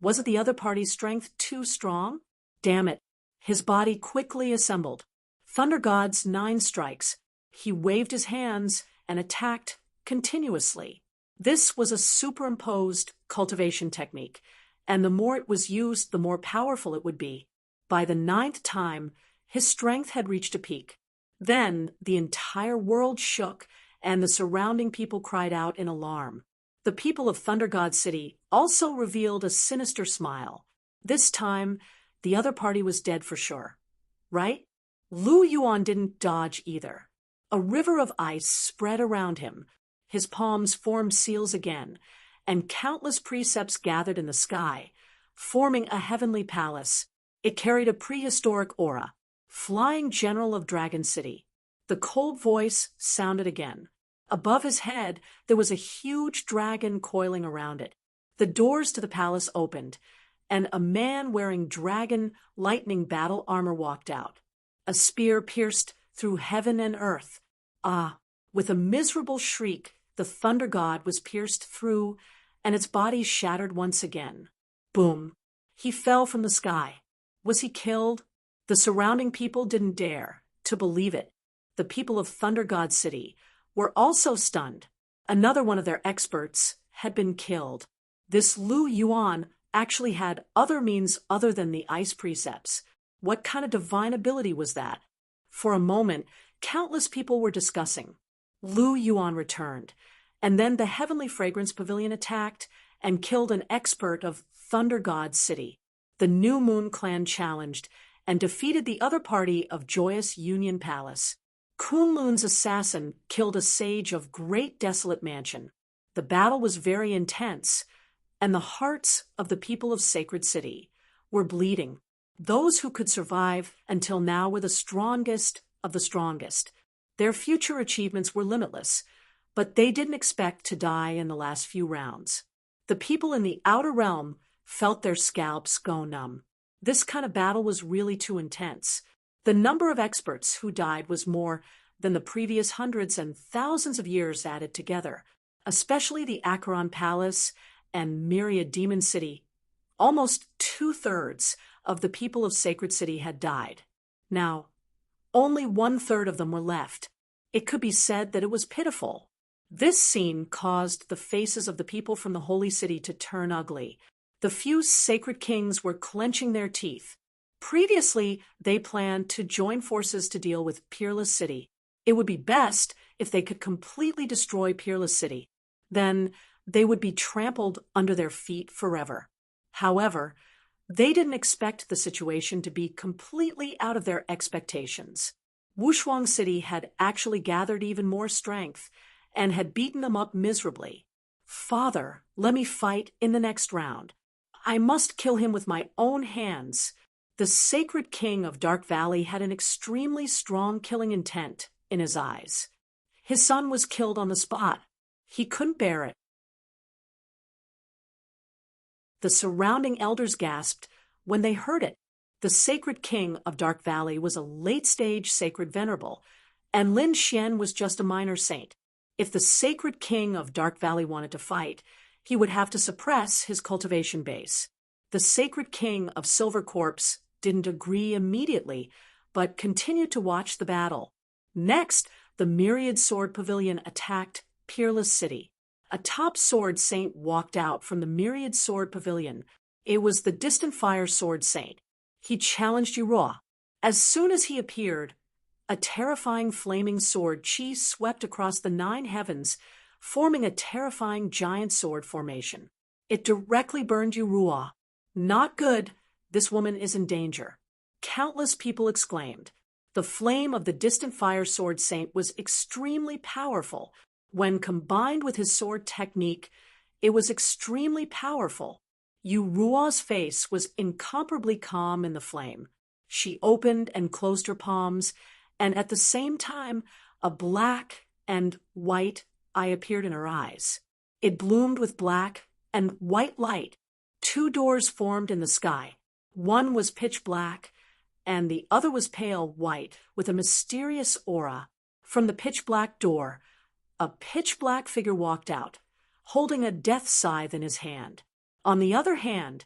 Wasn't the other party's strength too strong? Damn it. His body quickly assembled. Thunder God's 9 strikes. He waved his hands and attacked continuously. This was a superimposed cultivation technique, and the more it was used, the more powerful it would be. By the 9th time, his strength had reached a peak. Then the entire world shook, and the surrounding people cried out in alarm. The people of Thunder God City also revealed a sinister smile. This time, the other party was dead for sure. Right? Lu Yuan didn't dodge either. A river of ice spread around him. His palms formed seals again, and countless precepts gathered in the sky, forming a heavenly palace. It carried a prehistoric aura. Flying General of Dragon City. The cold voice sounded again. Above his head, there was a huge dragon coiling around it. The doors to the palace opened, and a man wearing dragon lightning battle armor walked out. A spear pierced through heaven and earth. With a miserable shriek, the thunder god was pierced through, and its body shattered once again. Boom! He fell from the sky. Was he killed? The surrounding people didn't dare to believe it. The people of Thunder God City were also stunned. Another one of their experts had been killed. This Lu Yuan actually had other means other than the ice precepts. What kind of divine ability was that? For a moment, countless people were discussing. Lu Yuan returned, and then the Heavenly Fragrance Pavilion attacked and killed an expert of Thunder God City. The New Moon Clan challenged and defeated the other party of Joyous Union Palace. Kunlun's assassin killed a sage of Great Desolate Mansion. The battle was very intense, and the hearts of the people of Sacred City were bleeding. Those who could survive until now were the strongest of the strongest. Their future achievements were limitless, but they didn't expect to die in the last few rounds. The people in the outer realm felt their scalps go numb. This kind of battle was really too intense. The number of experts who died was more than the previous hundreds and thousands of years added together, especially the Acheron Palace and Myriad Demon City. Almost 2/3 of the people of Sacred City had died. Now, only 1/3 of them were left. It could be said that it was pitiful. This scene caused the faces of the people from the Holy City to turn ugly. The few sacred kings were clenching their teeth. Previously, they planned to join forces to deal with Peerless City. It would be best if they could completely destroy Peerless City. Then they would be trampled under their feet forever. However, they didn't expect the situation to be completely out of their expectations. Wushuang City had actually gathered even more strength and had beaten them up miserably. "Father, let me fight in the next round. I must kill him with my own hands." The sacred king of Dark Valley had an extremely strong killing intent in his eyes. His son was killed on the spot. He couldn't bear it. The surrounding elders gasped when they heard it. The sacred king of Dark Valley was a late-stage sacred venerable, and Lin Xian was just a minor saint. If the sacred king of Dark Valley wanted to fight, he would have to suppress his cultivation base. The sacred king of Silver Corpse didn't agree immediately, but continued to watch the battle. Next, the Myriad Sword Pavilion attacked Peerless City. A top sword saint walked out from the Myriad Sword Pavilion. It was the Distant Fire Sword Saint. He challenged Yuruo. As soon as he appeared, a terrifying flaming sword chi swept across the 9 heavens, forming a terrifying giant sword formation. It directly burned Yuruo. "Not good. This woman is in danger." Countless people exclaimed. The flame of the Distant Fire Sword Saint was extremely powerful. When combined with his sword technique, it was extremely powerful. Yuruo's face was incomparably calm in the flame. She opened and closed her palms, and at the same time, a black and white eye appeared in her eyes. It bloomed with black and white light. 2 doors formed in the sky. One was pitch black, and the other was pale white with a mysterious aura. From the pitch black door, a pitch black figure walked out, holding a death scythe in his hand. On the other hand,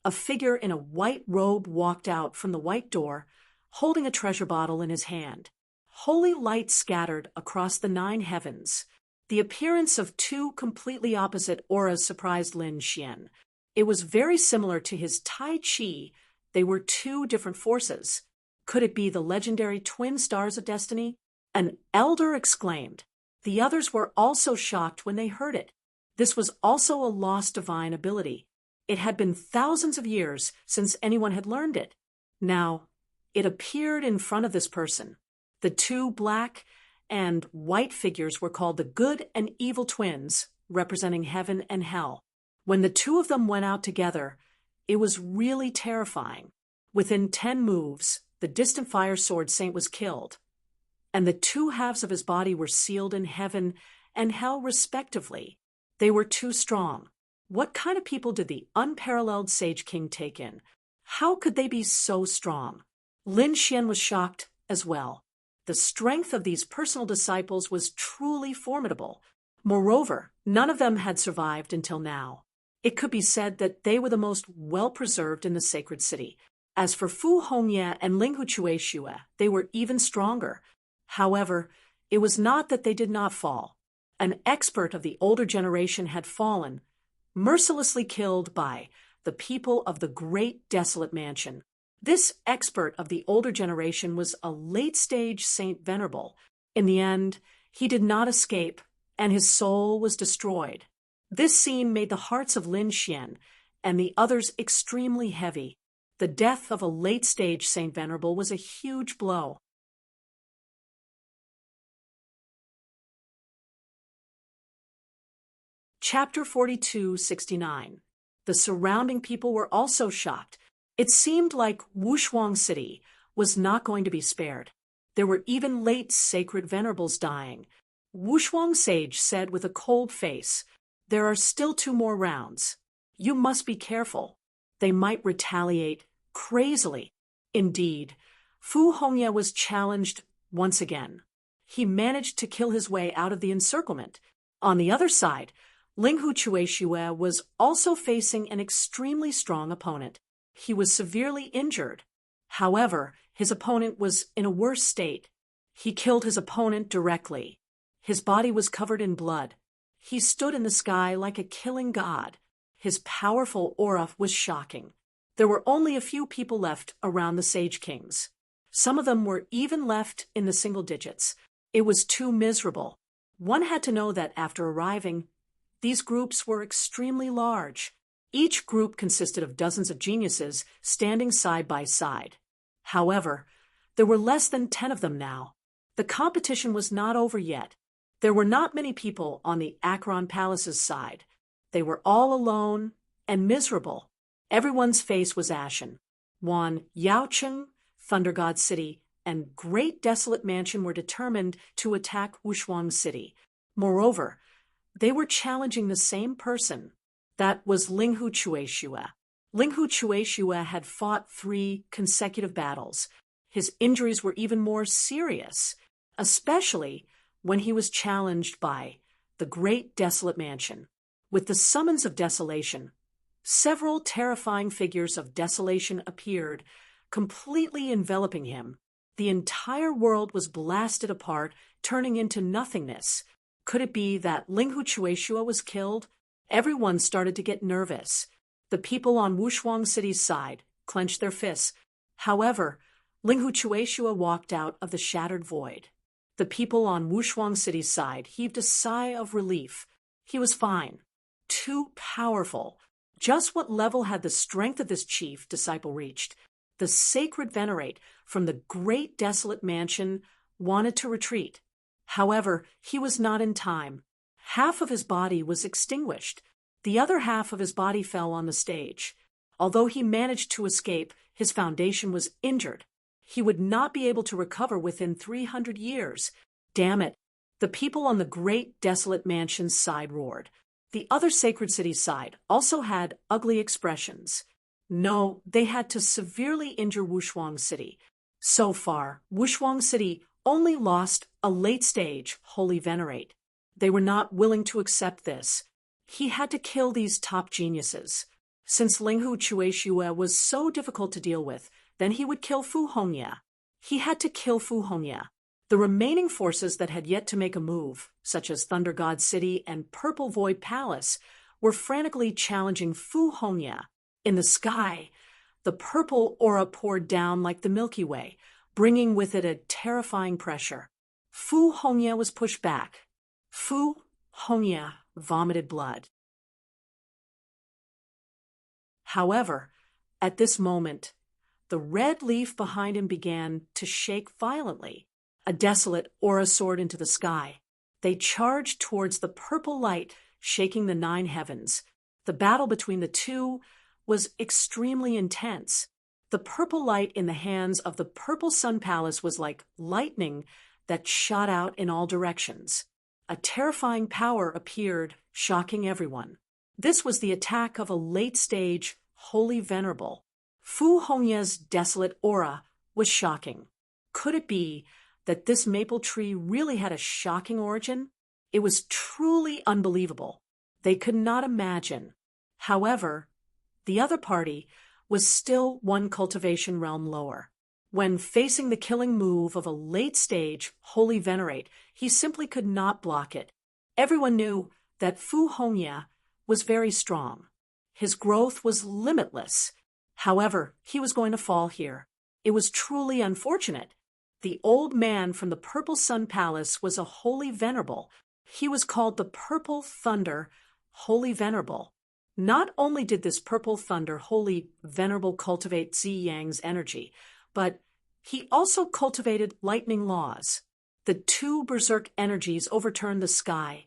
a figure in a white robe walked out from the white door, holding a treasure bottle in his hand. Holy light scattered across the 9 heavens. The appearance of 2 completely opposite auras surprised Lin Xian. It was very similar to his Tai Chi. They were 2 different forces. Could it be the legendary twin stars of destiny? An elder exclaimed. The others were also shocked when they heard it. This was also a lost divine ability. It had been thousands of years since anyone had learned it. Now, it appeared in front of this person. The 2 black and white figures were called the good and evil twins, representing heaven and hell. When the 2 of them went out together, it was really terrifying. Within 10 moves, the Distant Fire Sword Saint was killed, and the 2 halves of his body were sealed in heaven and hell respectively. They were too strong. What kind of people did the unparalleled Sage King take in? How could they be so strong? Lin Xian was shocked as well. The strength of these personal disciples was truly formidable. Moreover, none of them had survived until now. It could be said that they were the most well-preserved in the sacred city. As for Fu Hongye and Ling Huchue Xue, they were even stronger. However, it was not that they did not fall. An expert of the older generation had fallen, mercilessly killed by the people of the great desolate mansion. This expert of the older generation was a late-stage Saint Venerable. In the end, he did not escape, and his soul was destroyed. This scene made the hearts of Lin Xian and the others extremely heavy. The death of a late-stage Saint Venerable was a huge blow. Chapter 4269. The surrounding people were also shocked. It seemed like Wushuang City was not going to be spared. There were even late sacred venerables dying. Wushuang Sage said with a cold face, "There are still 2 more rounds. You must be careful. they might retaliate crazily. Indeed, Fu Hongye was challenged once again. He managed to kill his way out of the encirclement. On the other side, Ling Hu Chueshue was also facing an extremely strong opponent. He was severely injured. However, his opponent was in a worse state. He killed his opponent directly. His body was covered in blood. He stood in the sky like a killing god. His powerful aura was shocking. There were only a few people left around the Sage Kings. Some of them were even left in the single digits. It was too miserable. One had to know that after arriving, these groups were extremely large. Each group consisted of dozens of geniuses standing side by side. However, there were less than 10 of them now. The competition was not over yet. There were not many people on the Akron Palace's side. They were all alone and miserable. Everyone's face was ashen. Yaocheng, Thunder God City, and Great Desolate Mansion were determined to attack Wushuang City. Moreover, they were challenging the same person. That was Ling Hu Chueshue. Ling Hu Chueshue had fought 3 consecutive battles. His injuries were even more serious, especially when he was challenged by the Great Desolate Mansion. With the summons of desolation, several terrifying figures of desolation appeared, completely enveloping him. The entire world was blasted apart, turning into nothingness. Could it be that Ling Hu Chueshue was killed? Everyone started to get nervous. The people on Wushuang City's side clenched their fists. However, Ling Hu Chueshue walked out of the shattered void. The people on Wushuang City's side heaved a sigh of relief. He was fine. Too powerful. Just what level had the strength of this chief disciple reached? The sacred venerate from the Great Desolate Mansion wanted to retreat. However, he was not in time. Half of his body was extinguished. The other half of his body fell on the stage. Although he managed to escape, his foundation was injured. He would not be able to recover within 300 years. Damn it. The people on the Great Desolate Mansion's side roared. The other sacred city's side also had ugly expressions. No, they had to severely injure Wushuang City. So far, Wushuang City only lost a late-stage holy venerate. They were not willing to accept this. He had to kill these top geniuses. Since Ling Hu Chueshue was so difficult to deal with, then he would kill Fu Hongye. He had to kill Fu Hongye. The remaining forces that had yet to make a move, such as Thunder God City and Purple Void Palace, were frantically challenging Fu Hongye. In the sky, the purple aura poured down like the Milky Way, bringing with it a terrifying pressure. Fu Hongye was pushed back. Fu Hongye vomited blood. However, at this moment, the red leaf behind him began to shake violently. A desolate aura soared into the sky. They charged towards the purple light, shaking the 9 heavens. The battle between the two was extremely intense. The purple light in the hands of the Purple Sun Palace was like lightning that shot out in all directions. A terrifying power appeared, shocking everyone. This was the attack of a late-stage holy venerable. Fu Hongye's desolate aura was shocking. Could it be that this maple tree really had a shocking origin? It was truly unbelievable. They could not imagine. However, the other party was still 1 cultivation realm lower. When facing the killing move of a late-stage holy venerate, he simply could not block it. Everyone knew that Fu Hongye was very strong. His growth was limitless. However, he was going to fall here. It was truly unfortunate. The old man from the Purple Sun Palace was a holy venerable. He was called the Purple Thunder Holy Venerable. Not only did this Purple Thunder Holy Venerable cultivate Zi Yang's energy, but he also cultivated lightning laws. The 2 berserk energies overturned the sky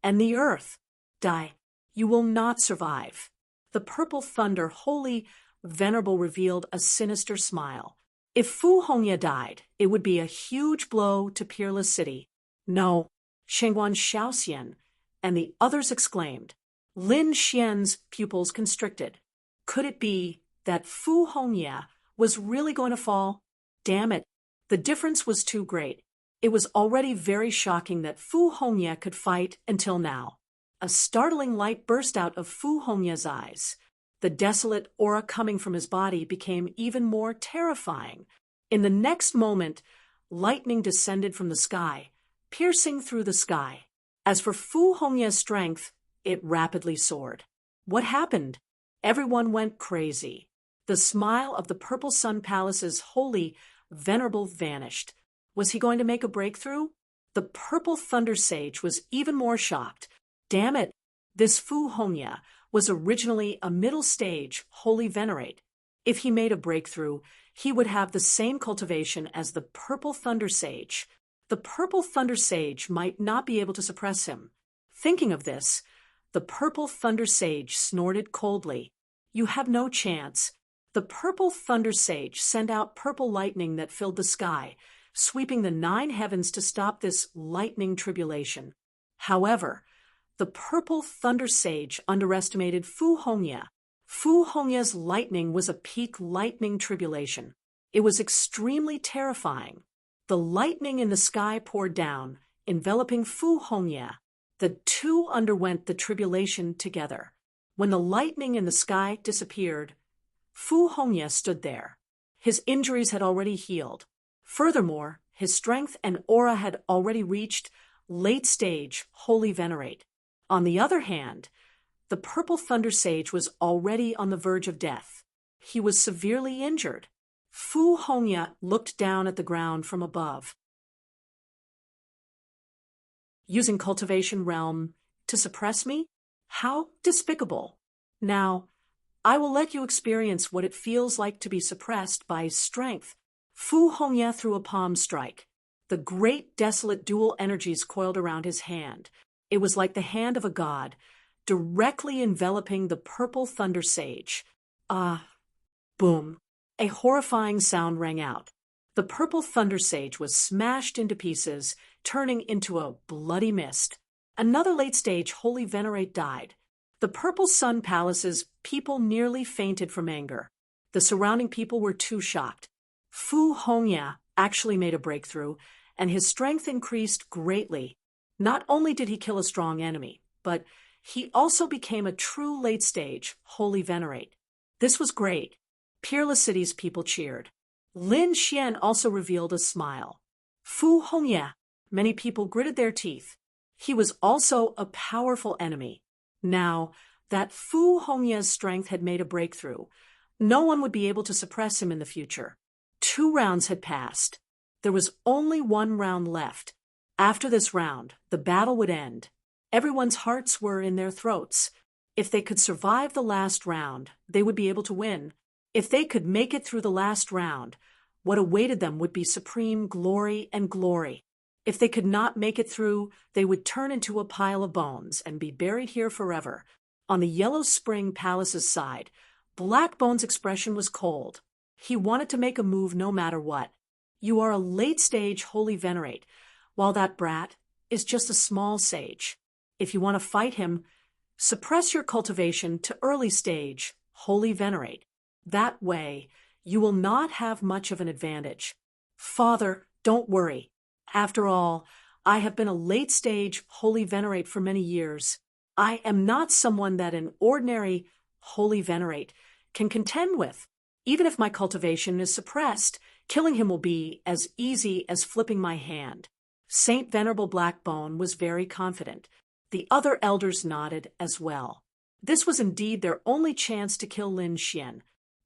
and the earth. Die. You will not survive. The Purple Thunder Holy Venerable revealed a sinister smile. If Fu Hongye died, it would be a huge blow to Peerless City. No, Shengguan Shaoxian and the others exclaimed. Lin Xian's pupils constricted. Could it be that Fu Hongye was really going to fall? Damn it, the difference was too great. It was already very shocking that Fu Hongye could fight until now. A startling light burst out of Fu Hongye's eyes. The desolate aura coming from his body became even more terrifying. In the next moment, lightning descended from the sky, piercing through the sky. As for Fu Hongye's strength, it rapidly soared. What happened? Everyone went crazy. The smile of the Purple Sun Palace's holy, venerable vanished. Was he going to make a breakthrough? The Purple Thunder Sage was even more shocked. Damn it! This Fu Hongye was originally a middle stage holy venerate. If he made a breakthrough, he would have the same cultivation as the Purple Thunder Sage. The Purple Thunder Sage might not be able to suppress him. Thinking of this, the Purple Thunder Sage snorted coldly. You have no chance. The Purple Thunder Sage sent out purple lightning that filled the sky, sweeping the 9 heavens to stop this lightning tribulation. However, the Purple Thunder Sage underestimated Fu Hongye. Fu Hongye's lightning was a peak lightning tribulation. It was extremely terrifying. The lightning in the sky poured down, enveloping Fu Hongye. The two underwent the tribulation together. When the lightning in the sky disappeared, Fu Hongye stood there. His injuries had already healed. Furthermore, his strength and aura had already reached late-stage holy venerate. On the other hand, the Purple Thunder Sage was already on the verge of death. He was severely injured. Fu Hongye looked down at the ground from above. Using Cultivation Realm to suppress me? How despicable. Now, I will let you experience what it feels like to be suppressed by strength. Fu Hongye threw a palm strike. The great desolate dual energies coiled around his hand. It was like the hand of a god, directly enveloping the Purple Thunder Sage. Boom. A horrifying sound rang out. The Purple Thunder Sage was smashed into pieces, turning into a bloody mist. Another late-stage holy venerate died. The Purple Sun Palace's people nearly fainted from anger. The surrounding people were too shocked. Fu Hongye actually made a breakthrough, and his strength increased greatly. Not only did he kill a strong enemy, but he also became a true late-stage holy venerate. This was great. Peerless City's people cheered. Lin Xian also revealed a smile. Fu Hongye. Many people gritted their teeth. He was also a powerful enemy. Now that Fu Hongye's strength had made a breakthrough, no one would be able to suppress him in the future. 2 rounds had passed. There was only 1 round left. After this round, the battle would end. Everyone's hearts were in their throats. If they could survive the last round, they would be able to win. If they could make it through the last round, what awaited them would be supreme glory and glory. If they could not make it through, they would turn into a pile of bones and be buried here forever. On the Yellow Spring Palace's side, Blackbone's expression was cold. He wanted to make a move no matter what. You are a late-stage holy venerate, while that brat is just a small sage. If you want to fight him, suppress your cultivation to early stage holy venerate. That way, you will not have much of an advantage. Father, don't worry. After all, I have been a late-stage holy venerate for many years. I am not someone that an ordinary holy venerate can contend with. Even if my cultivation is suppressed, killing him will be as easy as flipping my hand. Saint Venerable Blackbone was very confident. The other elders nodded as well. This was indeed their only chance to kill Lin Xian.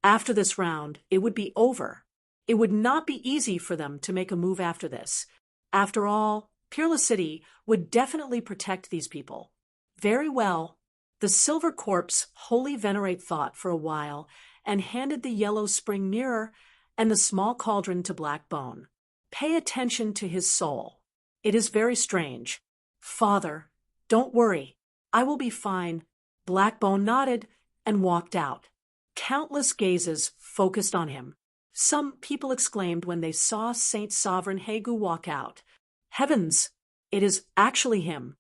After this round, it would be over. It would not be easy for them to make a move after this. After all, Peerless City would definitely protect these people. Very well. The Silver Corpse holy venerate thought for a while and handed the Yellow Spring Mirror and the small cauldron to Blackbone. Pay attention to his soul. It is very strange. Father, don't worry. I will be fine. Blackbone nodded and walked out. Countless gazes focused on him. Some people exclaimed when they saw Saint Sovereign Hegu walk out. Heavens! It is actually him.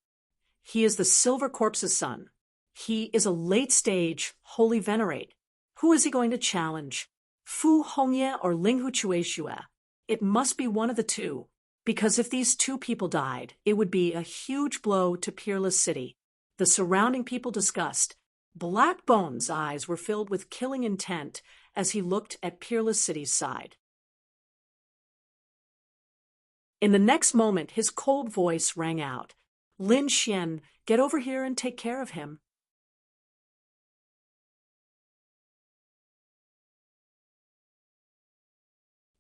He is the Silver Corpse's son. He is a late-stage holy venerate. Who is he going to challenge? Fu Hongye or Ling Chueshue? It must be one of the two, because if these two people died, it would be a huge blow to Peerless City. The surrounding people discussed. Blackbone's eyes were filled with killing intent as he looked at Peerless City's side. In the next moment, his cold voice rang out. Lin Xian, get over here and take care of him.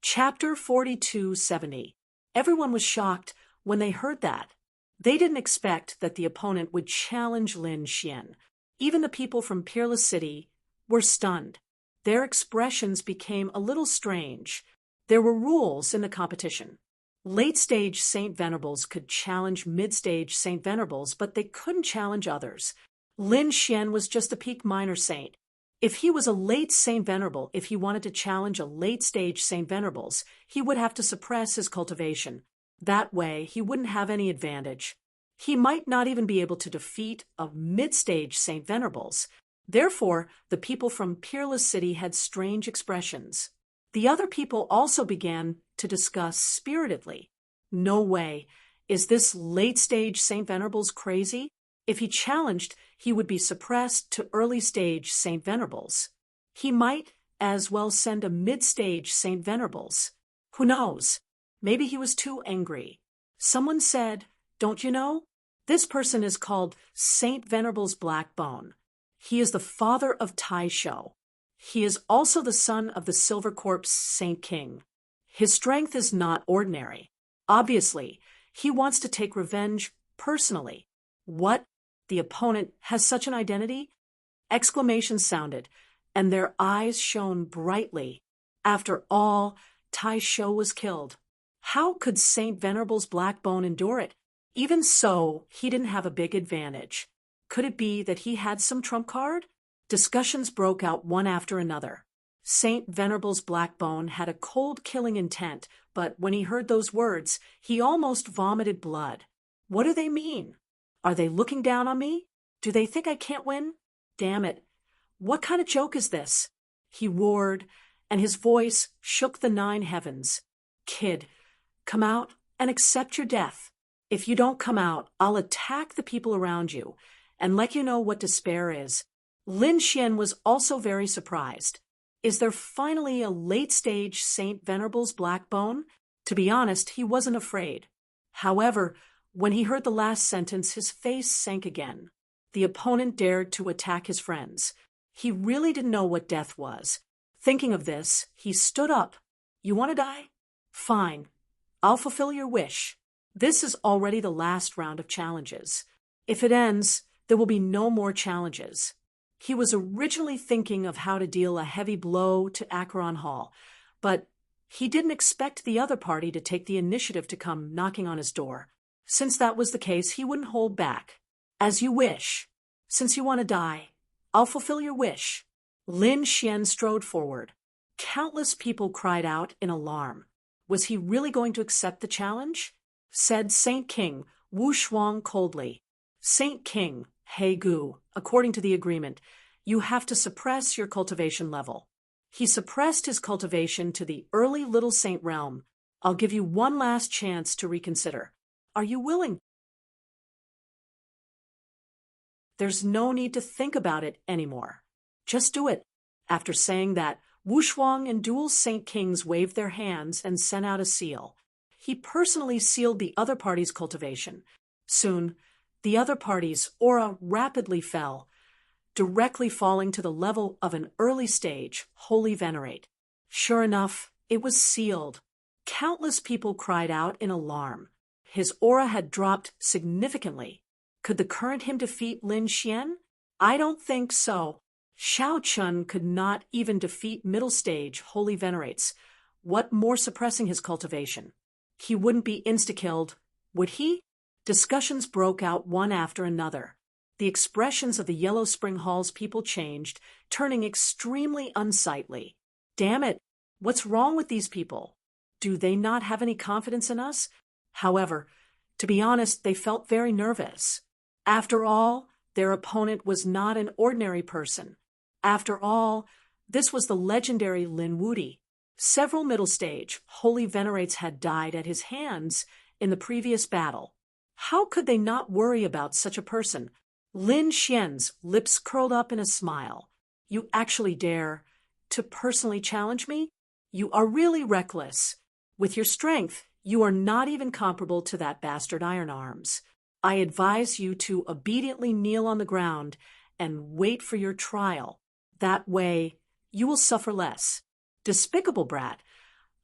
Chapter 4270. Everyone was shocked when they heard that. They didn't expect that the opponent would challenge Lin Xian. Even the people from Peerless City were stunned. Their expressions became a little strange. There were rules in the competition. Late-stage Saint Venerables could challenge mid-stage Saint Venerables, but they couldn't challenge others. Lin Xian was just a peak minor saint. If he was a late Saint Venerable, if he wanted to challenge a late-stage Saint Venerables, he would have to suppress his cultivation. That way, he wouldn't have any advantage. He might not even be able to defeat a mid-stage Saint Venerables. Therefore, the people from Peerless City had strange expressions. The other people also began to discuss spiritedly. No way. Is this late-stage Saint Venerables crazy? If he challenged, he would be suppressed to early-stage Saint Venerables. He might as well send a mid-stage Saint Venerables. Who knows? Maybe he was too angry. Someone said, "Don't you know? This person is called Saint Venerables Blackbone. He is the father of Taisho. He is also the son of the Silver Corpse Saint King. His strength is not ordinary. Obviously, he wants to take revenge personally." What? The opponent has such an identity? Exclamations sounded, and their eyes shone brightly. After all, Taisho was killed. How could Saint Venerables Blackbone endure it? Even so, he didn't have a big advantage. Could it be that he had some trump card? Discussions broke out one after another. Saint Venerables Blackbone had a cold killing intent, but when he heard those words, he almost vomited blood. What do they mean? Are they looking down on me? Do they think I can't win? Damn it. What kind of joke is this? He roared, and his voice shook the 9 heavens. Kid, come out and accept your death. If you don't come out, I'll attack the people around you and let you know what despair is. Lin Xian was also very surprised. Is there finally a late-stage Saint Venerables Blackbone? To be honest, he wasn't afraid. However, when he heard the last sentence, his face sank again. The opponent dared to attack his friends. He really didn't know what death was. Thinking of this, he stood up. You want to die? Fine. I'll fulfill your wish. This is already the last round of challenges. If it ends, there will be no more challenges. He was originally thinking of how to deal a heavy blow to Acheron Hall, but he didn't expect the other party to take the initiative to come knocking on his door. Since that was the case, he wouldn't hold back. As you wish. Since you want to die, I'll fulfill your wish. Lin Xian strode forward. Countless people cried out in alarm. Was he really going to accept the challenge? Said Saint King, Wu Shuang coldly. Saint King, He Gu, according to the agreement, you have to suppress your cultivation level. He suppressed his cultivation to the early Little Saint realm. I'll give you one last chance to reconsider. Are you willing? There's no need to think about it anymore. Just do it. After saying that, Wu Shuang and dual Saint Kings waved their hands and sent out a seal. He personally sealed the other party's cultivation. Soon, the other party's aura rapidly fell, directly falling to the level of an early stage Holy Venerate. Sure enough, it was sealed. Countless people cried out in alarm. His aura had dropped significantly. Could the current him defeat Lin Xian? I don't think so. Xiao Chun could not even defeat middle stage Holy Venerates. What more suppressing his cultivation? He wouldn't be insta-killed, would he? Discussions broke out one after another. The expressions of the Yellow Spring Hall's people changed, turning extremely unsightly. Damn it, what's wrong with these people? Do they not have any confidence in us? However, to be honest, they felt very nervous. After all, their opponent was not an ordinary person. After all, This was the legendary Lin Wudi. Several middle stage, holy venerates had died at his hands in the previous battle. How could they not worry about such a person? Lin Xian's lips curled up in a smile. You actually dare to personally challenge me? You are really reckless. With your strength, you are not even comparable to that bastard Iron Arms. I advise you to obediently kneel on the ground and wait for your trial. That way, you will suffer less. Despicable brat,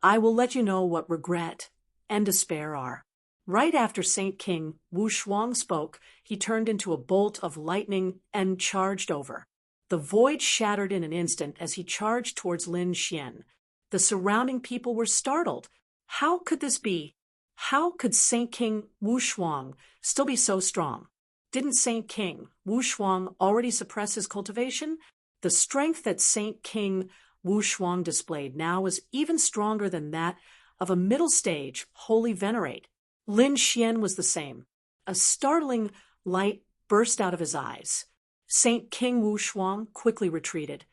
I will let you know what regret and despair are. Right after Saint King Wu Shuang spoke, he turned into a bolt of lightning and charged over. The void shattered in an instant as he charged towards Lin Xian. The surrounding people were startled. How could this be? How could Saint King Wu Shuang still be so strong? Didn't Saint King Wu Shuang already suppress his cultivation? The strength that Saint King Wu Shuang displayed now was even stronger than that of a middle stage holy venerate. Lin Xian was the same. A startling light burst out of his eyes. Saint King Wu Shuang quickly retreated,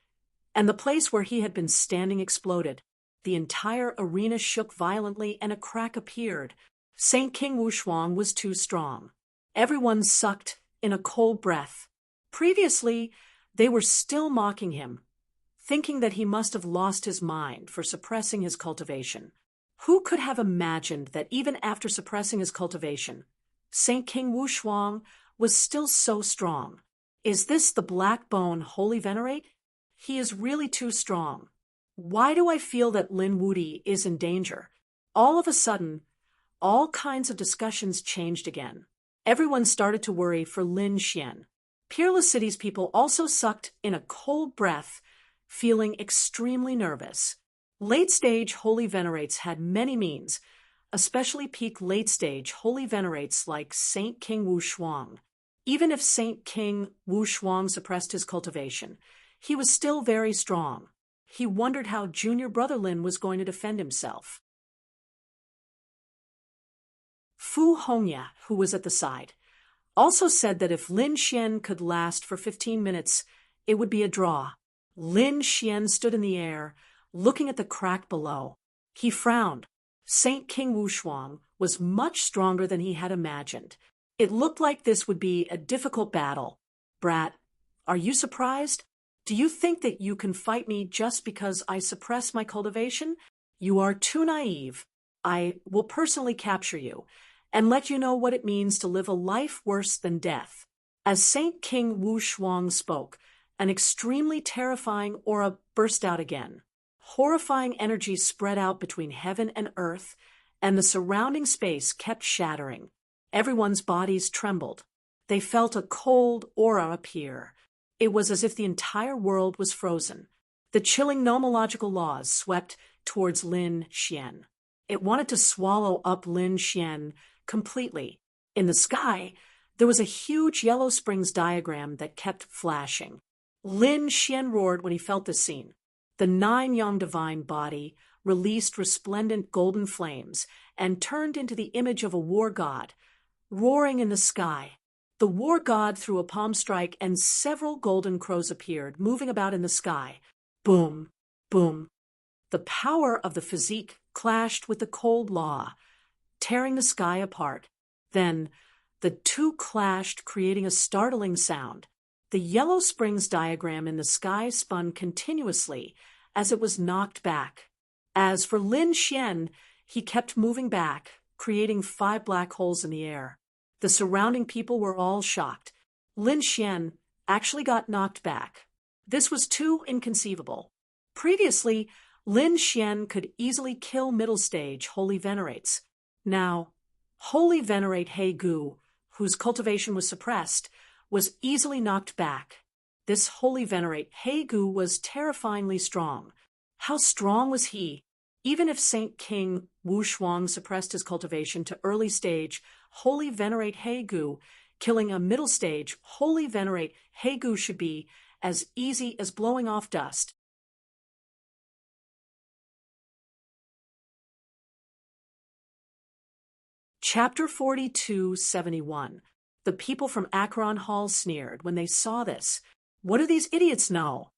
and the place where he had been standing exploded. The entire arena shook violently and a crack appeared. Saint King Wu Shuang was too strong. Everyone sucked in a cold breath. Previously, they were still mocking him, thinking that he must have lost his mind for suppressing his cultivation. Who could have imagined that even after suppressing his cultivation, Saint King Wu Shuang was still so strong? Is this the black bone holy venerate? He is really too strong. Why do I feel that Lin Wudi is in danger? All of a sudden, all kinds of discussions changed again. Everyone started to worry for Lin Xian. Peerless City's people also sucked in a cold breath, feeling extremely nervous. Late-stage holy venerates had many means, especially peak late-stage holy venerates like Saint King Wu Shuang. Even if Saint King Wu Shuang suppressed his cultivation, he was still very strong. He wondered how junior brother Lin was going to defend himself. Fu Hongya, who was at the side, also said that if Lin Xian could last for 15 minutes, it would be a draw. Lin Xian stood in the air, looking at the crack below. He frowned. Saint King Wu Shuang was much stronger than he had imagined. It looked like this would be a difficult battle. Brat, are you surprised? Do you think that you can fight me just because I suppress my cultivation? You are too naive. I will personally capture you and let you know what it means to live a life worse than death. As Saint King Wu Shuang spoke, an extremely terrifying aura burst out again. Horrifying energy spread out between heaven and earth, and the surrounding space kept shattering. Everyone's bodies trembled. They felt a cold aura appear. It was as if the entire world was frozen. The chilling nomological laws swept towards Lin Xian. It wanted to swallow up Lin Xian completely. In the sky, there was a huge Yellow Springs diagram that kept flashing. Lin Xian roared when he felt the scene. The 9-yang divine body released resplendent golden flames and turned into the image of a war god, roaring in the sky. The war god threw a palm strike and several golden crows appeared, moving about in the sky. Boom, boom. The power of the physique clashed with the cold law, tearing the sky apart. Then, the two clashed, creating a startling sound. The Yellow Springs diagram in the sky spun continuously as it was knocked back. As for Lin Xian, he kept moving back, creating 5 black holes in the air. The surrounding people were all shocked. Lin Xian actually got knocked back. This was too inconceivable. Previously, Lin Xian could easily kill middle stage holy venerates. Now, holy venerate He Gu, whose cultivation was suppressed, was easily knocked back. This holy venerate He Gu was terrifyingly strong. How strong was he? Even if Saint King Wu Shuang suppressed his cultivation to early stage holy venerate He Gu, killing a middle stage holy venerate He Gu should be as easy as blowing off dust. Chapter 4271. The people from Akron Hall sneered when they saw this. What do these idiots know?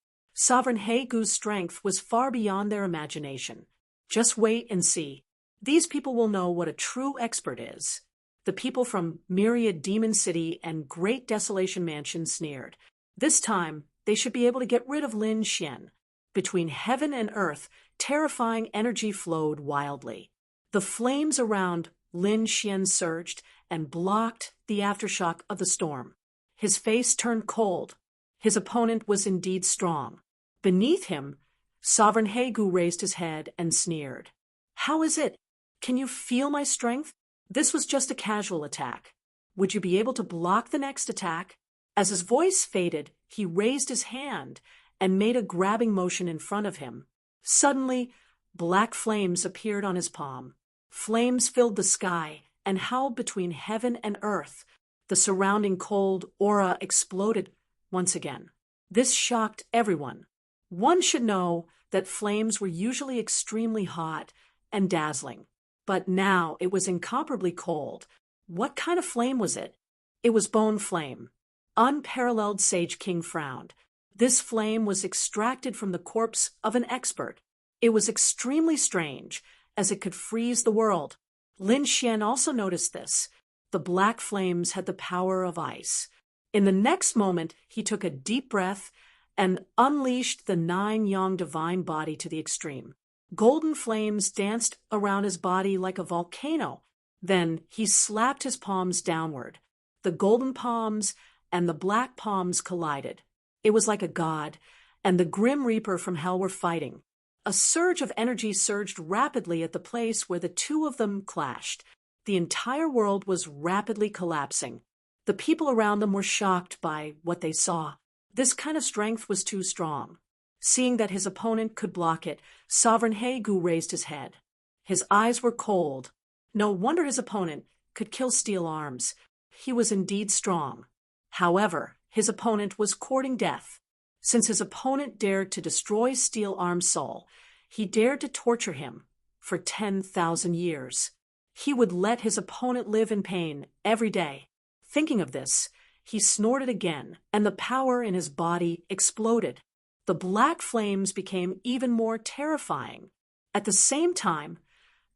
Sovereign Gu's strength was far beyond their imagination. Just wait and see. These people will know what a true expert is. The people from Myriad Demon City and Great Desolation Mansion sneered. This time, they should be able to get rid of Lin Xian. Between heaven and earth, terrifying energy flowed wildly. The flames around Lin Xian surged and blocked the aftershock of the storm. His face turned cold. His opponent was indeed strong. Beneath him, Sovereign Gu raised his head and sneered. How is it? Can you feel my strength? This was just a casual attack. Would you be able to block the next attack? As his voice faded, he raised his hand and made a grabbing motion in front of him. Suddenly, black flames appeared on his palm. Flames filled the sky and howled between heaven and earth. The surrounding cold aura exploded once again. This shocked everyone. One should know that flames were usually extremely hot and dazzling, but now it was incomparably cold. What kind of flame was it? It was bone flame. Unparalleled Sage King frowned. This flame was extracted from the corpse of an expert. It was extremely strange, as it could freeze the world. Lin Xian also noticed this. The black flames had the power of ice. In the next moment, he took a deep breath and unleashed the 9-yang divine body to the extreme. Golden flames danced around his body like a volcano. Then he slapped his palms downward. The golden palms and the black palms collided. It was like a god, and the Grim Reaper from hell were fighting. A surge of energy surged rapidly at the place where the two of them clashed. The entire world was rapidly collapsing. The people around them were shocked by what they saw. This kind of strength was too strong. Seeing that his opponent could block it, Sovereign Gu raised his head. His eyes were cold. No wonder his opponent could kill steel arms. He was indeed strong. However, his opponent was courting death. Since his opponent dared to destroy Steel Arm's soul, he dared to torture him for 10,000 years. He would let his opponent live in pain every day. Thinking of this, he snorted again, and the power in his body exploded. The black flames became even more terrifying. At the same time,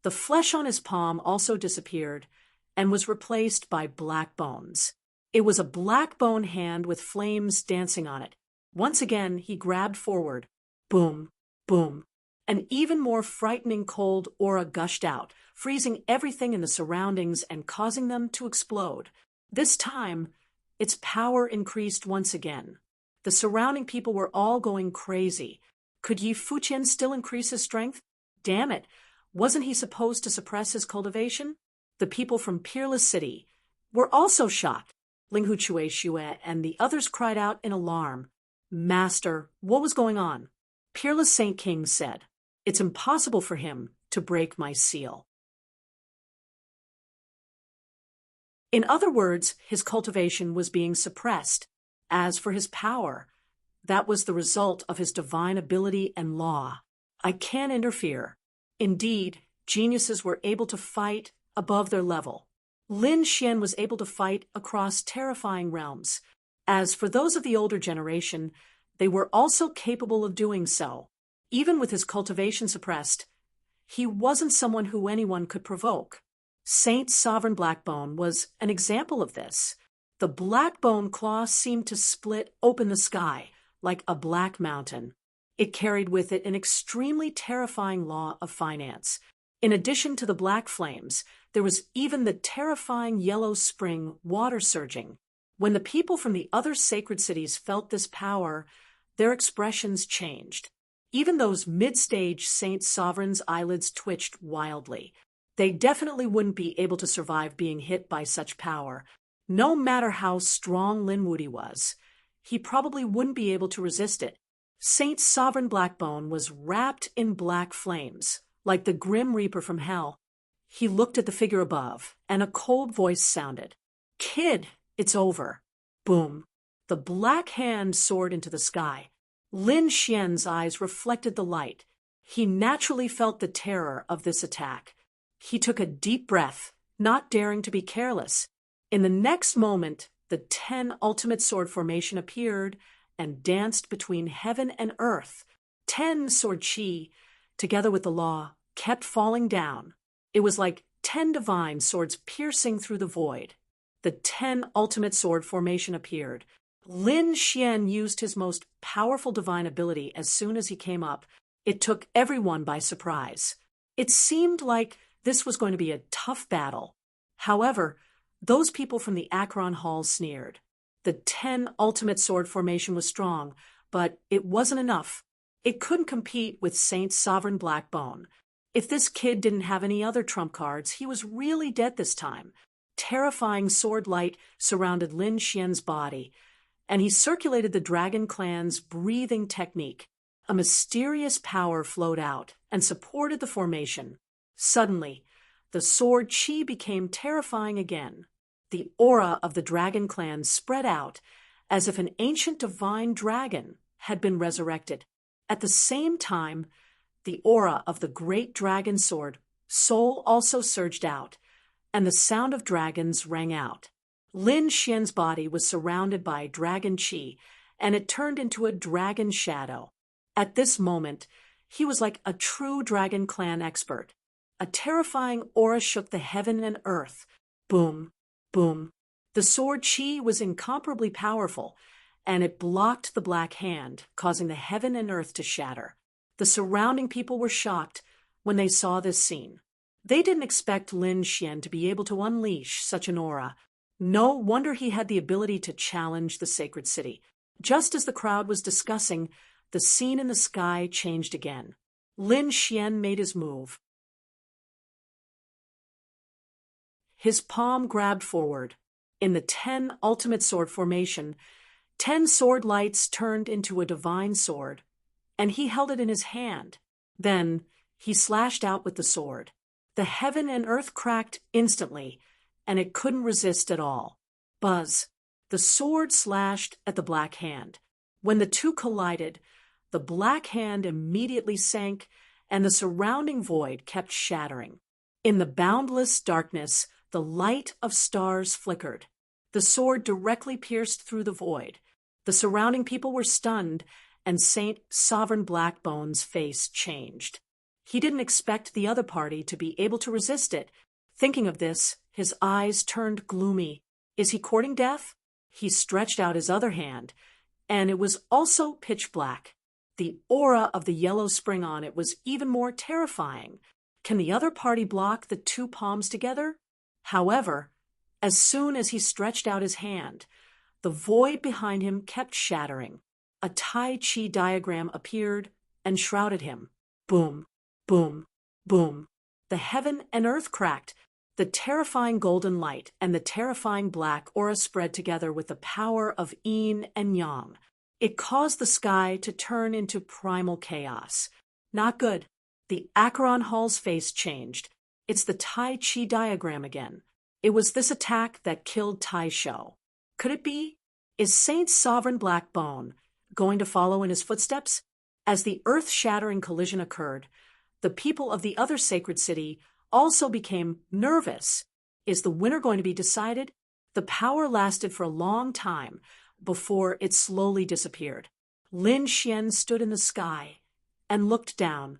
the flesh on his palm also disappeared and was replaced by black bones. It was a black bone hand with flames dancing on it. Once again, he grabbed forward. Boom, boom. An even more frightening cold aura gushed out, freezing everything in the surroundings and causing them to explode. This time, its power increased once again. The surrounding people were all going crazy. Could Yi Fuqian still increase his strength? Damn it, wasn't he supposed to suppress his cultivation? The people from Peerless City were also shocked. Ling Hu Chue Xue and the others cried out in alarm. Master, what was going on? Peerless Saint King said, It's impossible for him to break my seal. In other words, his cultivation was being suppressed. As for his power, that was the result of his divine ability and law. I can't interfere. Indeed, geniuses were able to fight above their level. Lin Xian was able to fight across terrifying realms. As for those of the older generation, they were also capable of doing so. Even with his cultivation suppressed, he wasn't someone who anyone could provoke. Saint Sovereign Blackbone was an example of this. The Blackbone claw seemed to split open the sky like a black mountain. It carried with it an extremely terrifying law of finance. In addition to the black flames, there was even the terrifying yellow spring water surging. When the people from the other sacred cities felt this power, their expressions changed. Even those mid-stage Saint Sovereigns' eyelids twitched wildly. They definitely wouldn't be able to survive being hit by such power. No matter how strong Lin Wudi was, he probably wouldn't be able to resist it. Saint Sovereign Blackbone was wrapped in black flames, like the Grim Reaper from hell. He looked at the figure above, and a cold voice sounded. Kid, it's over. Boom. The black hand soared into the sky. Lin Xian's eyes reflected the light. He naturally felt the terror of this attack. He took a deep breath, not daring to be careless. In the next moment, the 10 ultimate sword formation appeared and danced between heaven and earth. 10 sword chi, together with the law, kept falling down. It was like 10 divine swords piercing through the void. The 10 ultimate sword formation appeared. Lin Xian used his most powerful divine ability as soon as he came up. It took everyone by surprise. It seemed like this was going to be a tough battle. However, those people from the Acheron Hall sneered. The 10 ultimate sword formation was strong, but it wasn't enough. It couldn't compete with Saint's sovereign Blackbone. If this kid didn't have any other trump cards, he was really dead this time. Terrifying sword light surrounded Lin Xian's body, and he circulated the Dragon Clan's breathing technique. A mysterious power flowed out and supported the formation. Suddenly, the sword chi became terrifying again. The aura of the Dragon Clan spread out as if an ancient divine dragon had been resurrected. At the same time, the aura of the great dragon sword, Soul, also surged out, and the sound of dragons rang out. Lin Xian's body was surrounded by dragon chi, and it turned into a dragon shadow. At this moment, he was like a true Dragon Clan expert. A terrifying aura shook the heaven and earth. Boom, boom. The sword chi was incomparably powerful, and it blocked the black hand, causing the heaven and earth to shatter. The surrounding people were shocked when they saw this scene. They didn't expect Lin Xian to be able to unleash such an aura. No wonder he had the ability to challenge the sacred city. Just as the crowd was discussing, the scene in the sky changed again. Lin Xian made his move. His palm grabbed forward. In the 10 ultimate sword formation, 10 sword lights turned into a divine sword, and he held it in his hand. Then he slashed out with the sword. The heaven and earth cracked instantly, and it couldn't resist at all. Buzz! The sword slashed at the black hand. When the two collided, the black hand immediately sank, and the surrounding void kept shattering. In the boundless darkness, the light of stars flickered. The sword directly pierced through the void. The surrounding people were stunned, and Saint Sovereign Blackbone's face changed. He didn't expect the other party to be able to resist it. Thinking of this, his eyes turned gloomy. Is he courting death? He stretched out his other hand, and it was also pitch black. The aura of the yellow spring on it was even more terrifying. Can the other party block the two palms together? However, as soon as he stretched out his hand, the void behind him kept shattering. A Tai Chi diagram appeared and shrouded him. Boom, boom, boom. The heaven and earth cracked. The terrifying golden light and the terrifying black aura spread together with the power of yin and yang. It caused the sky to turn into primal chaos. Not good. The Acheron Hall's face changed. It's the Tai Chi diagram again. It was this attack that killed Tai Shou. Could it be? Is Saint Sovereign Blackbone going to follow in his footsteps? As the earth-shattering collision occurred, the people of the other sacred city also became nervous. Is the winner going to be decided? The power lasted for a long time before it slowly disappeared. Lin Xian stood in the sky and looked down.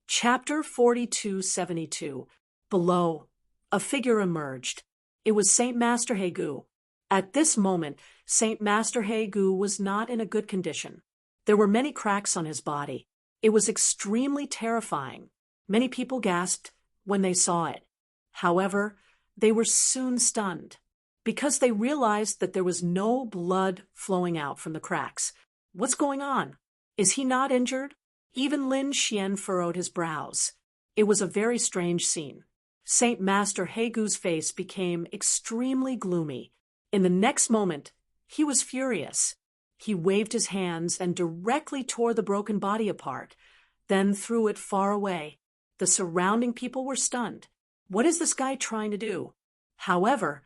Chapter 4272. Below, a figure emerged. It was Saint Master Hegu. At this moment, Saint Master Hegu was not in a good condition. There were many cracks on his body. It was extremely terrifying. Many people gasped when they saw it. However, they were soon stunned, because they realized that there was no blood flowing out from the cracks. What's going on? Is he not injured? Even Lin Xian furrowed his brows. It was a very strange scene. Saint Master Hegu's face became extremely gloomy. In the next moment, he was furious. He waved his hands and directly tore the broken body apart, then threw it far away. The surrounding people were stunned. What is this guy trying to do? However,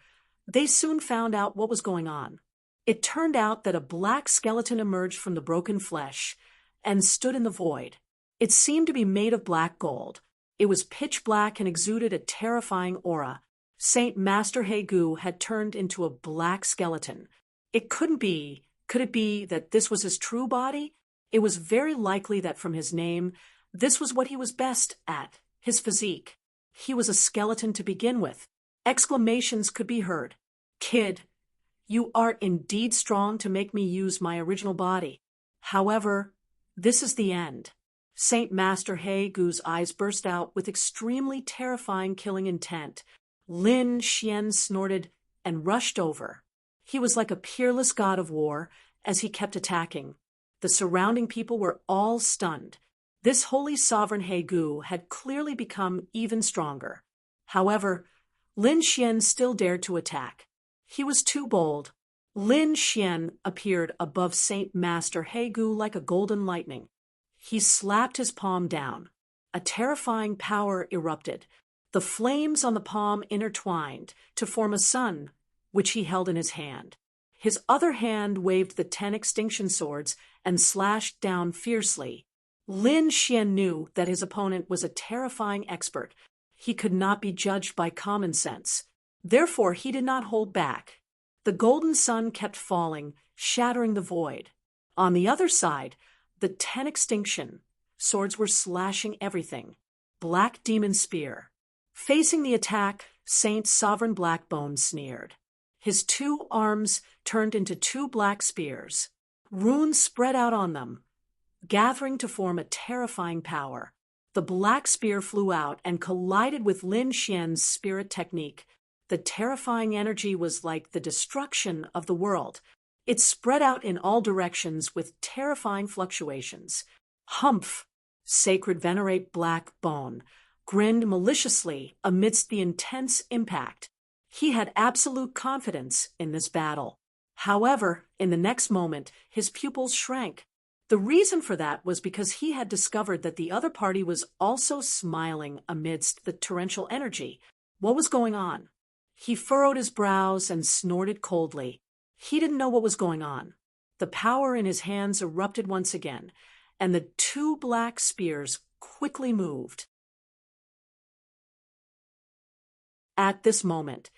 they soon found out what was going on. It turned out that a black skeleton emerged from the broken flesh and stood in the void. It seemed to be made of black gold. It was pitch black and exuded a terrifying aura. Saint Master Hegu had turned into a black skeleton. It couldn't be. Could it be that this was his true body? It was very likely that from his name, this was what he was best at, his physique. He was a skeleton to begin with. Exclamations could be heard. "Kid, you art indeed strong to make me use my original body. However, this is the end." Saint Master Hegu's eyes burst out with extremely terrifying killing intent. Lin Xian snorted and rushed over. He was like a peerless god of war as he kept attacking. The surrounding people were all stunned. This holy sovereign Hegu had clearly become even stronger. However, Lin Xian still dared to attack. He was too bold. Lin Xian appeared above Saint Master Hegu like a golden lightning. He slapped his palm down. A terrifying power erupted. The flames on the palm intertwined to form a sun, which he held in his hand. His other hand waved the 10 extinction swords and slashed down fiercely. Lin Xian knew that his opponent was a terrifying expert. He could not be judged by common sense. Therefore, he did not hold back. The golden sun kept falling, shattering the void. On the other side, the 10 extinction swords were slashing everything. Black Demon Spear. Facing the attack, Saint Sovereign Blackbone sneered. His 2 arms turned into 2 black spears. Runes spread out on them, gathering to form a terrifying power. The black spear flew out and collided with Lin Xian's spirit technique. The terrifying energy was like the destruction of the world. It spread out in all directions with terrifying fluctuations. Humph! Sacred Venerate Black Bone grinned maliciously amidst the intense impact. He had absolute confidence in this battle. However, in the next moment, his pupils shrank. The reason for that was because he had discovered that the other party was also smiling amidst the torrential energy. What was going on? He furrowed his brows and snorted coldly. He didn't know what was going on. The power in his hands erupted once again, and the 2 black spears quickly moved. At this moment,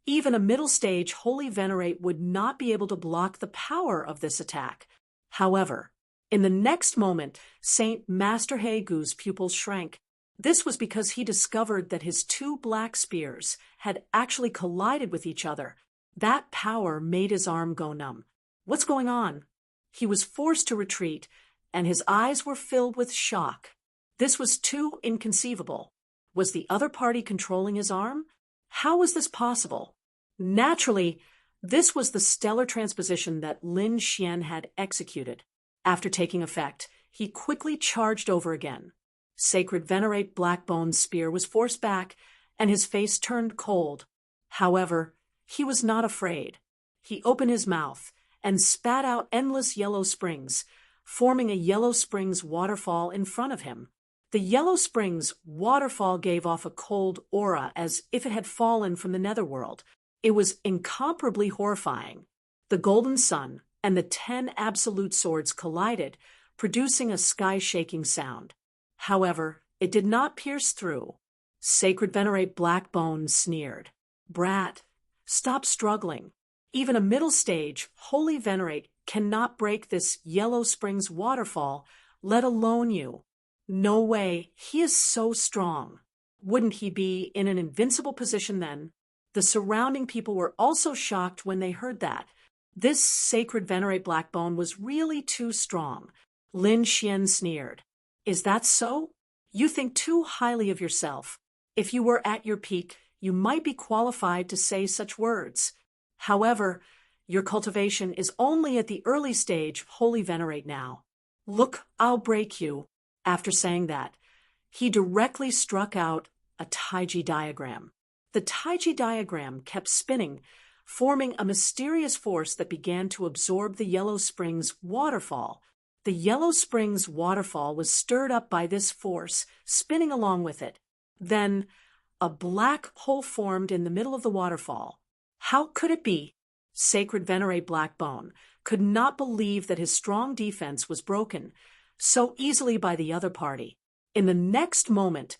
even a middle-stage Holy Venerate would not be able to block the power of this attack. However, in the next moment, Saint Master Hegu's pupils shrank. This was because he discovered that his 2 black spears had actually collided with each other. That power made his arm go numb. What's going on? He was forced to retreat, and his eyes were filled with shock. This was too inconceivable. Was the other party controlling his arm? How was this possible? Naturally, this was the stellar transposition that Lin Xian had executed. After taking effect, he quickly charged over again. Sacred Venerate Blackbone's spear was forced back, and his face turned cold. However, he was not afraid. He opened his mouth and spat out endless yellow springs, forming a yellow springs waterfall in front of him. The yellow springs waterfall gave off a cold aura as if it had fallen from the netherworld. It was incomparably horrifying. The golden sun and the 10 absolute swords collided, producing a sky-shaking sound. However, it did not pierce through. Sacred Venerate Blackbone sneered. "Brat, stop struggling. Even a middle stage, Holy Venerate cannot break this yellow springs waterfall, let alone you. No way, he is so strong. Wouldn't he be in an invincible position then?" The surrounding people were also shocked when they heard that. This Sacred Venerate Blackbone was really too strong. Lin Xian sneered. "Is that so? You think too highly of yourself. If you were at your peak, you might be qualified to say such words. However, your cultivation is only at the early stage, Holy Venerate now. Look, I'll break you." After saying that, he directly struck out a Taiji diagram. The Taiji diagram kept spinning, forming a mysterious force that began to absorb the Yellow Springs waterfall. The Yellow Springs waterfall was stirred up by this force, spinning along with it. Then, a black hole formed in the middle of the waterfall. How could it be? Sacred Venerate Blackbone could not believe that his strong defense was broken so easily by the other party. In the next moment,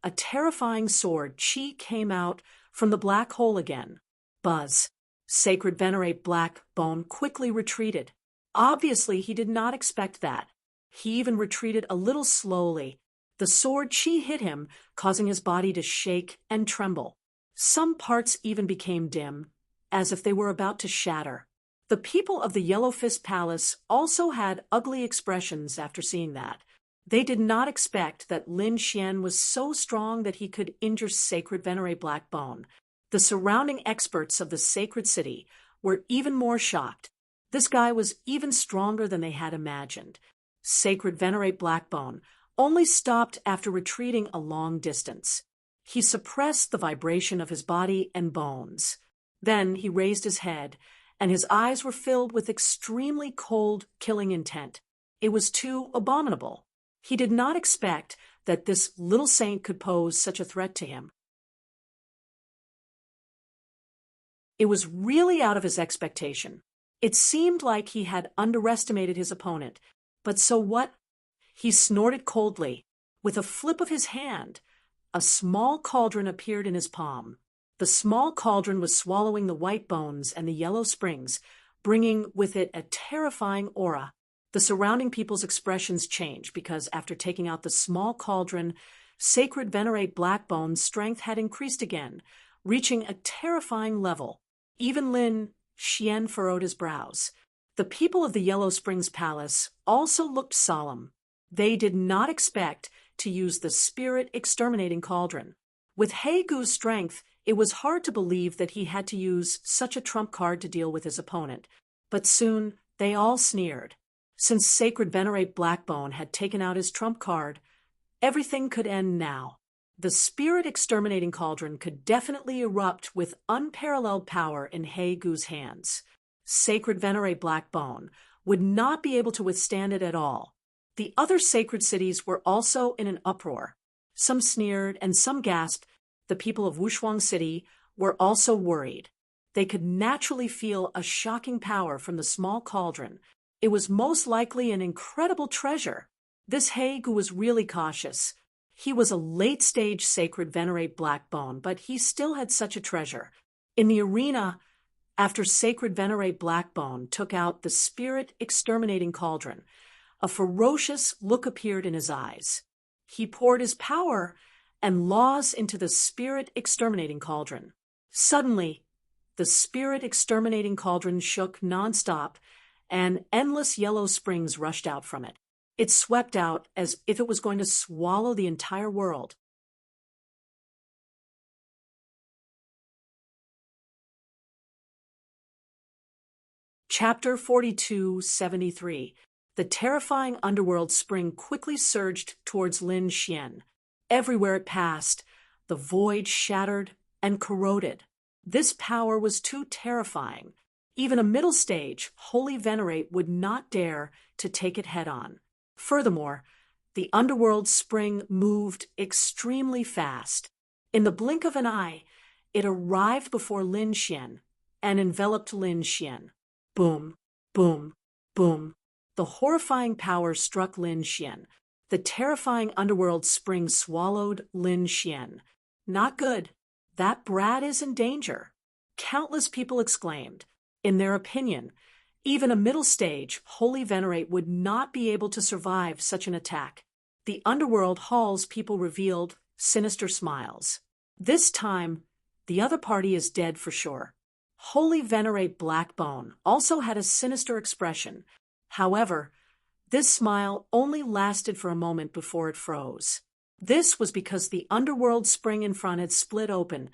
a terrifying sword chi came out from the black hole again. Buzz. Sacred Venerate Black Bone quickly retreated. Obviously, he did not expect that. He even retreated a little slowly. The sword chi hit him, causing his body to shake and tremble. Some parts even became dim, as if they were about to shatter. The people of the Yellow Fist Palace also had ugly expressions after seeing that. They did not expect that Lin Xian was so strong that he could injure Sacred Venerate Black Bone. The surrounding experts of the sacred city were even more shocked. This guy was even stronger than they had imagined. Sacred Venerate Black Bone only stopped after retreating a long distance. He suppressed the vibration of his body and bones. Then he raised his head, and his eyes were filled with extremely cold, killing intent. It was too abominable. He did not expect that this little saint could pose such a threat to him. It was really out of his expectation. It seemed like he had underestimated his opponent. But so what? He snorted coldly. With a flip of his hand, a small cauldron appeared in his palm. The small cauldron was swallowing the white bones and the yellow springs, bringing with it a terrifying aura. The surrounding people's expressions changed because after taking out the small cauldron, Sacred Venerate Black Bone's strength had increased again, reaching a terrifying level. Even Lin Xian furrowed his brows. The people of the Yellow Springs Palace also looked solemn. They did not expect to use the spirit exterminating cauldron. With He Gu's strength, it was hard to believe that he had to use such a trump card to deal with his opponent. But soon, they all sneered. Since Sacred Venerate Black Bone had taken out his trump card, everything could end now. The spirit exterminating cauldron could definitely erupt with unparalleled power in He Gu's hands. Sacred Venerate Black Bone would not be able to withstand it at all. The other sacred cities were also in an uproar. Some sneered and some gasped. The people of Wushuang City were also worried. They could naturally feel a shocking power from the small cauldron. It was most likely an incredible treasure. This He Gu was really cautious. He was a late-stage Sacred Venerate Black Bone, but he still had such a treasure. In the arena, after Sacred Venerate Black Bone took out the spirit exterminating cauldron, a ferocious look appeared in his eyes. He poured his power and laws into the spirit exterminating cauldron. Suddenly, the spirit exterminating cauldron shook nonstop, and endless yellow springs rushed out from it. It swept out as if it was going to swallow the entire world. Chapter 4273. The terrifying underworld spring quickly surged towards Lin Xian. Everywhere it passed, the void shattered and corroded. This power was too terrifying. Even a middle stage, Holy Venerate would not dare to take it head-on. Furthermore, the underworld spring moved extremely fast. In the blink of an eye, it arrived before Lin Xian and enveloped Lin Xian. Boom, boom, boom. The horrifying power struck Lin Xian. The terrifying underworld spring swallowed Lin Xian. Not good. That brat is in danger. Countless people exclaimed. In their opinion, even a middle stage, Holy Venerate would not be able to survive such an attack. The underworld hall's people revealed sinister smiles. This time, the other party is dead for sure. Holy Venerate Black Bone also had a sinister expression. However, this smile only lasted for a moment before it froze. This was because the underworld spring in front had split open,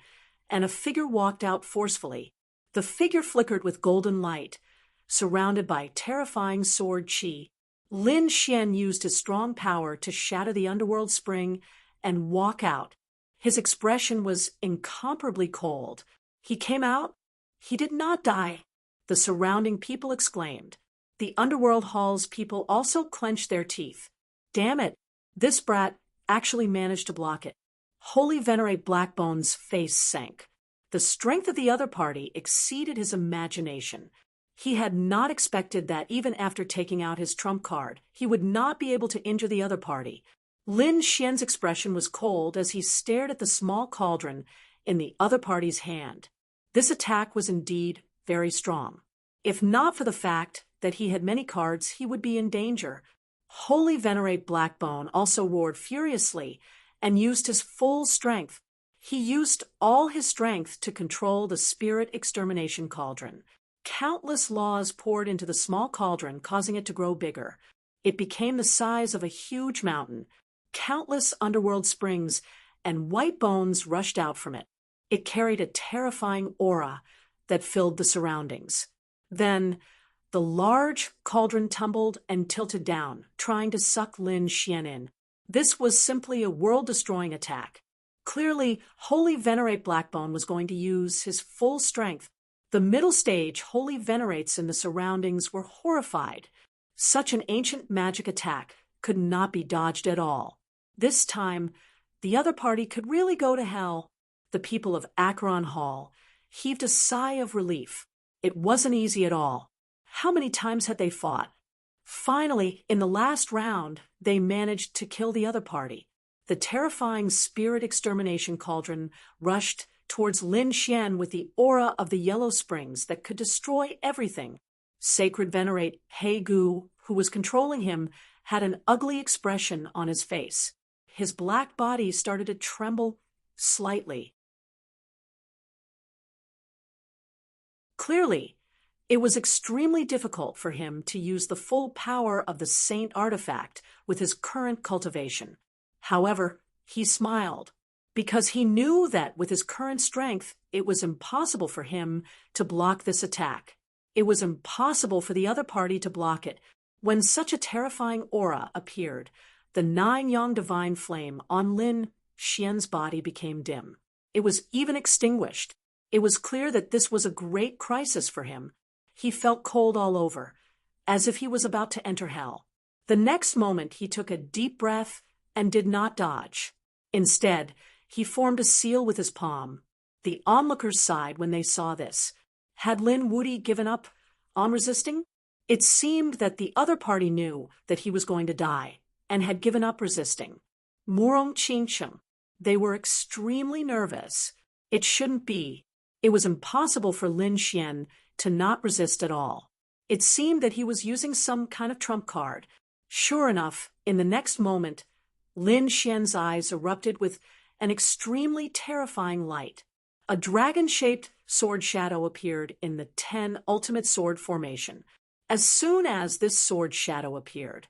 and a figure walked out forcefully. The figure flickered with golden light, surrounded by terrifying sword chi. Lin Xian used his strong power to shatter the underworld spring and walk out. His expression was incomparably cold. He came out. He did not die. The surrounding people exclaimed. The underworld hall's people also clenched their teeth. Damn it, this brat actually managed to block it. Holy Venerate Black Bone's face sank. The strength of the other party exceeded his imagination. He had not expected that even after taking out his trump card, he would not be able to injure the other party. Lin Xian's expression was cold as he stared at the small cauldron in the other party's hand. This attack was indeed very strong. If not for the fact that he had many cards, he would be in danger. Holy Venerate Blackbone also roared furiously and used his full strength. He used all his strength to control the spirit extermination cauldron. Countless laws poured into the small cauldron, causing it to grow bigger. It became the size of a huge mountain. Countless underworld springs and white bones rushed out from it. It carried a terrifying aura that filled the surroundings. Then, the large cauldron tumbled and tilted down, trying to suck Lin Xian in. This was simply a world-destroying attack. Clearly, Holy Venerate Blackbone was going to use his full strength. The middle stage Holy Venerates in the surroundings were horrified. Such an ancient magic attack could not be dodged at all. This time, the other party could really go to hell. The people of Acheron Hall heaved a sigh of relief. It wasn't easy at all. How many times had they fought? Finally, in the last round, they managed to kill the other party. The terrifying spirit extermination cauldron rushed towards Lin Xian with the aura of the yellow springs that could destroy everything. Sacred Venerate He Gu, who was controlling him, had an ugly expression on his face. His black body started to tremble slightly. Clearly, it was extremely difficult for him to use the full power of the Saint artifact with his current cultivation. However, he smiled, because he knew that with his current strength, it was impossible for him to block this attack. It was impossible for the other party to block it. When such a terrifying aura appeared, the 9-yang divine flame on Lin Xian's body became dim. It was even extinguished. It was clear that this was a great crisis for him. He felt cold all over, as if he was about to enter hell. The next moment he took a deep breath and did not dodge. Instead, he formed a seal with his palm. The onlookers sighed when they saw this. Had Lin Wuti given up on resisting? It seemed that the other party knew that he was going to die and had given up resisting. Murong Qingcheng. They were extremely nervous. It shouldn't be. It was impossible for Lin Xian to not resist at all. It seemed that he was using some kind of trump card. Sure enough, in the next moment, Lin Xian's eyes erupted with an extremely terrifying light. A dragon-shaped sword shadow appeared in the 10 ultimate sword formation. As soon as this sword shadow appeared,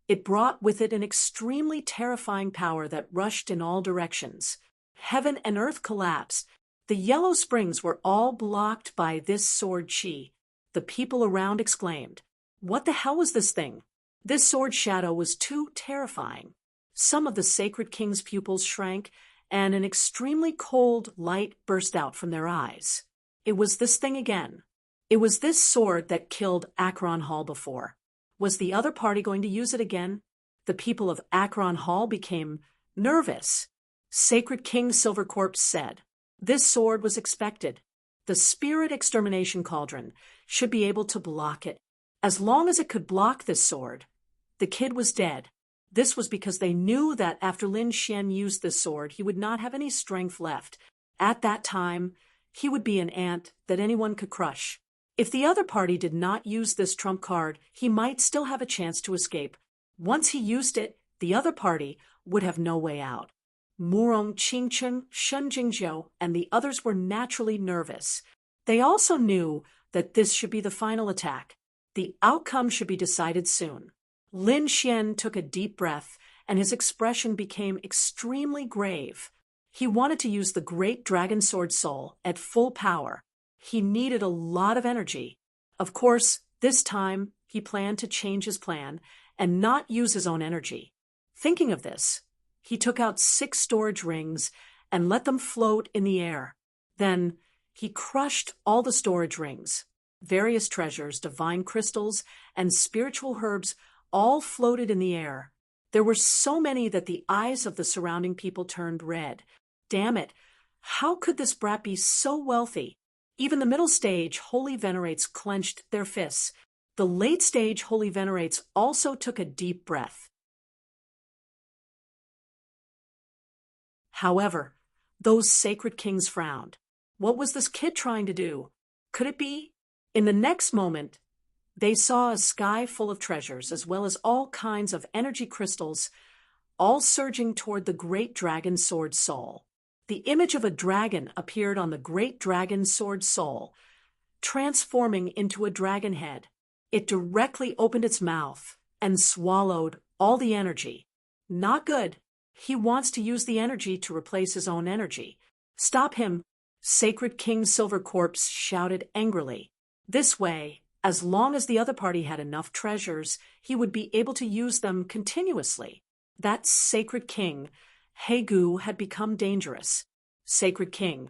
it brought with it an extremely terrifying power that rushed in all directions. Heaven and earth collapsed. The yellow springs were all blocked by this sword chi. The people around exclaimed, "What the hell was this thing?" This sword shadow was too terrifying. Some of the sacred king's pupils shrank, and an extremely cold light burst out from their eyes. It was this thing again. It was this sword that killed Acheron Hall before. Was the other party going to use it again? The people of Acheron Hall became nervous. Sacred King Silvercorpse said, "This sword was expected. The spirit extermination cauldron should be able to block it. As long as it could block this sword, the kid was dead." This was because they knew that after Lin Xian used this sword, he would not have any strength left. At that time, he would be an ant that anyone could crush. If the other party did not use this trump card, he might still have a chance to escape. Once he used it, the other party would have no way out. Murong Qingcheng, Shen Jingzhou, and the others were naturally nervous. They also knew that this should be the final attack. The outcome should be decided soon. Lin Xian took a deep breath, and his expression became extremely grave. He wanted to use the great dragon sword soul at full power. He needed a lot of energy. Of course, this time he planned to change his plan and not use his own energy. Thinking of this, he took out 6 storage rings and let them float in the air. Then he crushed all the storage rings. Various treasures, divine crystals, and spiritual herbs all floated in the air. There were so many that the eyes of the surrounding people turned red. Damn it, how could this brat be so wealthy? Even the middle stage Holy Venerates clenched their fists. The late stage Holy Venerates also took a deep breath. However, those sacred kings frowned. What was this kid trying to do? Could it be? In the next moment, they saw a sky full of treasures as well as all kinds of energy crystals, all surging toward the great dragon sword soul. The image of a dragon appeared on the great dragon sword soul, transforming into a dragon head. It directly opened its mouth and swallowed all the energy. Not good. He wants to use the energy to replace his own energy. Stop him, Sacred King Silver Corpse shouted angrily. This way, as long as the other party had enough treasures, he would be able to use them continuously. That Sacred King, Haegu, had become dangerous. Sacred King,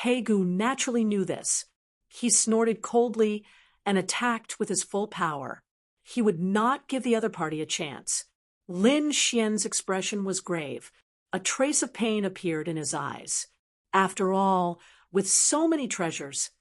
Haegu naturally knew this. He snorted coldly and attacked with his full power. He would not give the other party a chance. Lin Xian's expression was grave. A trace of pain appeared in his eyes. After all, with so many treasures,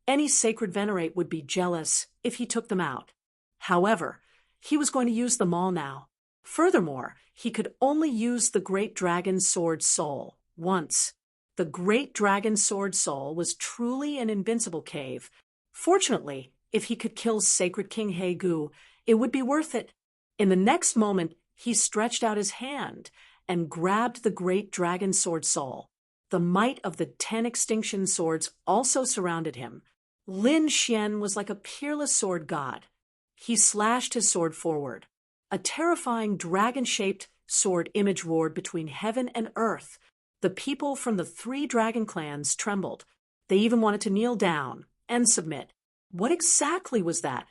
any sacred venerate would be jealous if he took them out. However, he was going to use them all now. Furthermore, he could only use the Great Dragon Sword Soul once. The Great Dragon Sword Soul was truly an invincible cave. Fortunately, if he could kill Sacred King Haegu, it would be worth it. In the next moment, he stretched out his hand and grabbed the Great Dragon Sword Soul. The might of the 10 extinction swords also surrounded him. Lin Xian was like a peerless sword god. He slashed his sword forward. A terrifying dragon-shaped sword image roared between heaven and earth. The people from the 3 dragon clans trembled. They even wanted to kneel down and submit. What exactly was that?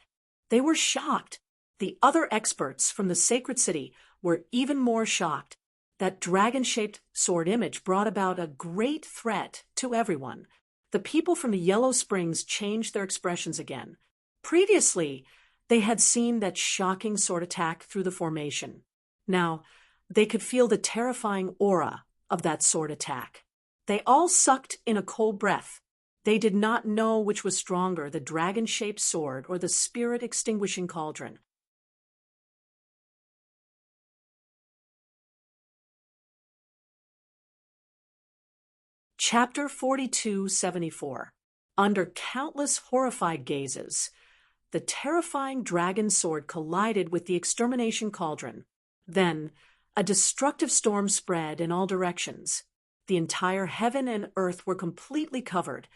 They were shocked. The other experts from the sacred city were even more shocked. That dragon-shaped sword image brought about a great threat to everyone. The people from the Yellow Springs changed their expressions again. Previously, they had seen that shocking sword attack through the formation. Now, they could feel the terrifying aura of that sword attack. They all sucked in a cold breath. They did not know which was stronger, the dragon-shaped sword or the spirit-extinguishing cauldron. Chapter 4274. Under countless horrified gazes, the terrifying dragon sword collided with the extermination cauldron. Then, a destructive storm spread in all directions. The entire heaven and earth were completely covered,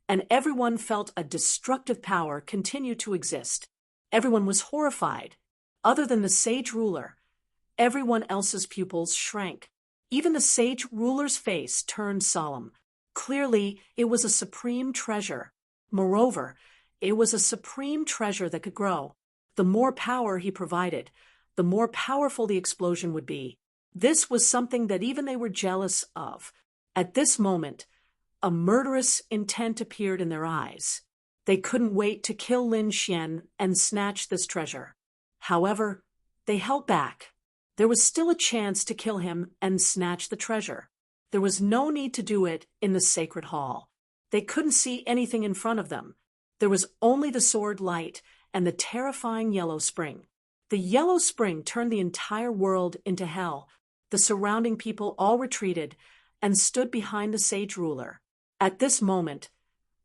and everyone felt a destructive power continue to exist. Everyone was horrified. Other than the sage ruler, everyone else's pupils shrank. Even the sage ruler's face turned solemn. Clearly, it was a supreme treasure. Moreover, it was a supreme treasure that could grow. The more power he provided, the more powerful the explosion would be. This was something that even they were jealous of. At this moment, a murderous intent appeared in their eyes. They couldn't wait to kill Lin Xian and snatch this treasure. However, they held back. There was still a chance to kill him and snatch the treasure. There was no need to do it in the sacred hall. They couldn't see anything in front of them. There was only the sword light and the terrifying yellow spring. The yellow spring turned the entire world into hell. The surrounding people all retreated and stood behind the sage ruler. At this moment,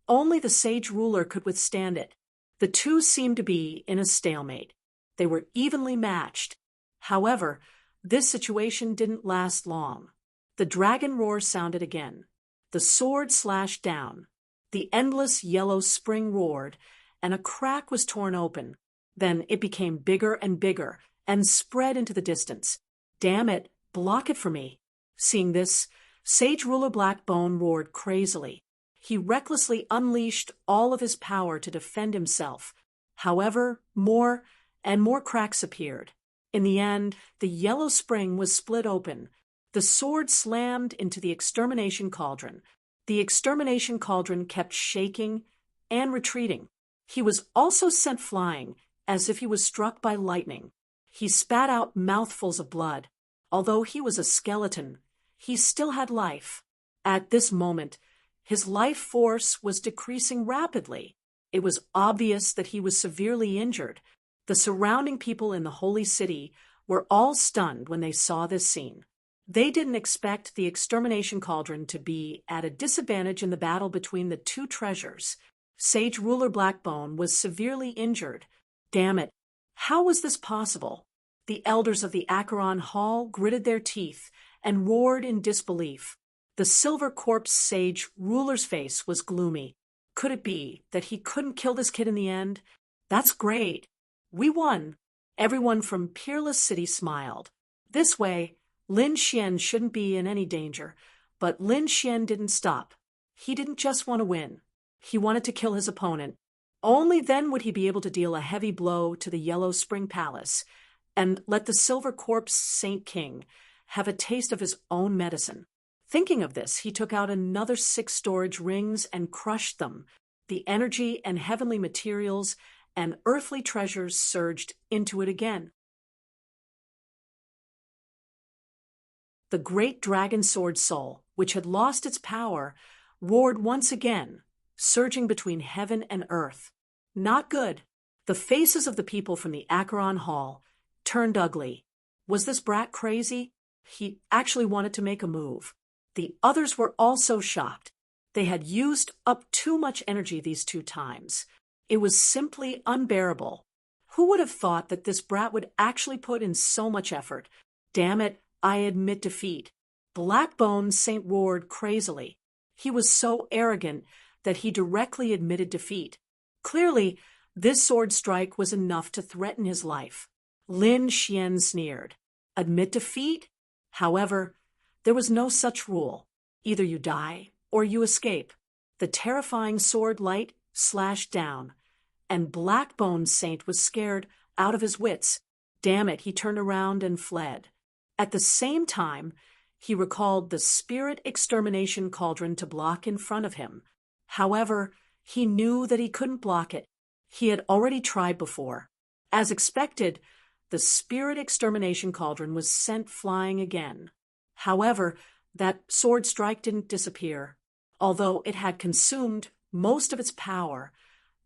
only the sage ruler could withstand it. The two seemed to be in a stalemate. They were evenly matched. However, this situation didn't last long. The dragon roar sounded again. The sword slashed down. The endless yellow spring roared, and a crack was torn open. Then it became bigger and bigger and spread into the distance. Damn it, block it for me. Seeing this, Sage Ruler Blackbone roared crazily. He recklessly unleashed all of his power to defend himself. However, more and more cracks appeared. In the end, the yellow spring was split open. The sword slammed into the extermination cauldron. The extermination cauldron kept shaking and retreating. He was also sent flying, as if he was struck by lightning. He spat out mouthfuls of blood. Although he was a skeleton, he still had life. At this moment, his life force was decreasing rapidly. It was obvious that he was severely injured. The surrounding people in the holy city were all stunned when they saw this scene. They didn't expect the extermination cauldron to be at a disadvantage in the battle between the two treasures. Sage ruler Blackbone was severely injured. Damn it. How was this possible? The elders of the Acheron Hall gritted their teeth and roared in disbelief. The silver corpse sage ruler's face was gloomy. Could it be that he couldn't kill this kid in the end? That's great. We won. Everyone from Peerless City smiled. This way, Lin Xian shouldn't be in any danger, but Lin Xian didn't stop. He didn't just want to win. He wanted to kill his opponent. Only then would he be able to deal a heavy blow to the Yellow Spring Palace and let the Silver Corpse Saint King have a taste of his own medicine. Thinking of this, he took out another 6 storage rings and crushed them. The energy and heavenly materials and earthly treasures surged into it again. The great dragon sword soul, which had lost its power, roared once again, surging between heaven and earth. Not good. The faces of the people from the Acheron Hall turned ugly. Was this brat crazy? He actually wanted to make a move. The others were also shocked. They had used up too much energy these 2 times. It was simply unbearable. Who would have thought that this brat would actually put in so much effort? Damn it, I admit defeat. Blackbone Saint roared crazily. He was so arrogant that he directly admitted defeat. Clearly, this sword strike was enough to threaten his life. Lin Xian sneered. Admit defeat? However, there was no such rule. Either you die or you escape. The terrifying sword light slashed down, and Blackbone Saint was scared out of his wits. Damn it, he turned around and fled. At the same time, he recalled the spirit extermination cauldron to block in front of him. However, he knew that he couldn't block it. He had already tried before. As expected, the spirit extermination cauldron was sent flying again. However, that sword strike didn't disappear. Although it had consumed most of its power,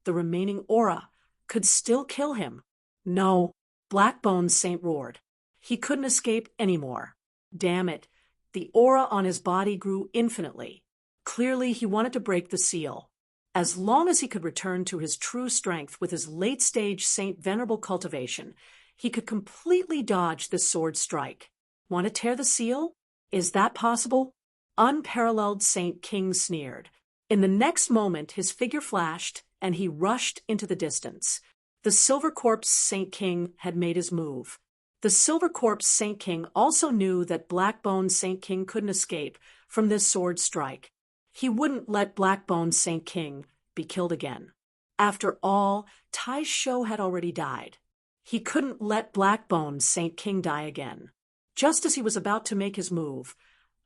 the remaining aura could still kill him. No, Blackbone Saint roared. He couldn't escape anymore. Damn it, the aura on his body grew infinitely. Clearly, he wanted to break the seal. As long as he could return to his true strength with his late-stage Saint Venerable cultivation, he could completely dodge this sword strike. Want to tear the seal? Is that possible? Unparalleled Saint King sneered. In the next moment, his figure flashed, and he rushed into the distance. The Silver Corpse Saint King had made his move. The Silver Corpse Saint King also knew that Blackbone Saint King couldn't escape from this sword strike. He wouldn't let Blackbone Saint King be killed again. After all, Tai Shou had already died. He couldn't let Blackbone Saint King die again. Just as he was about to make his move,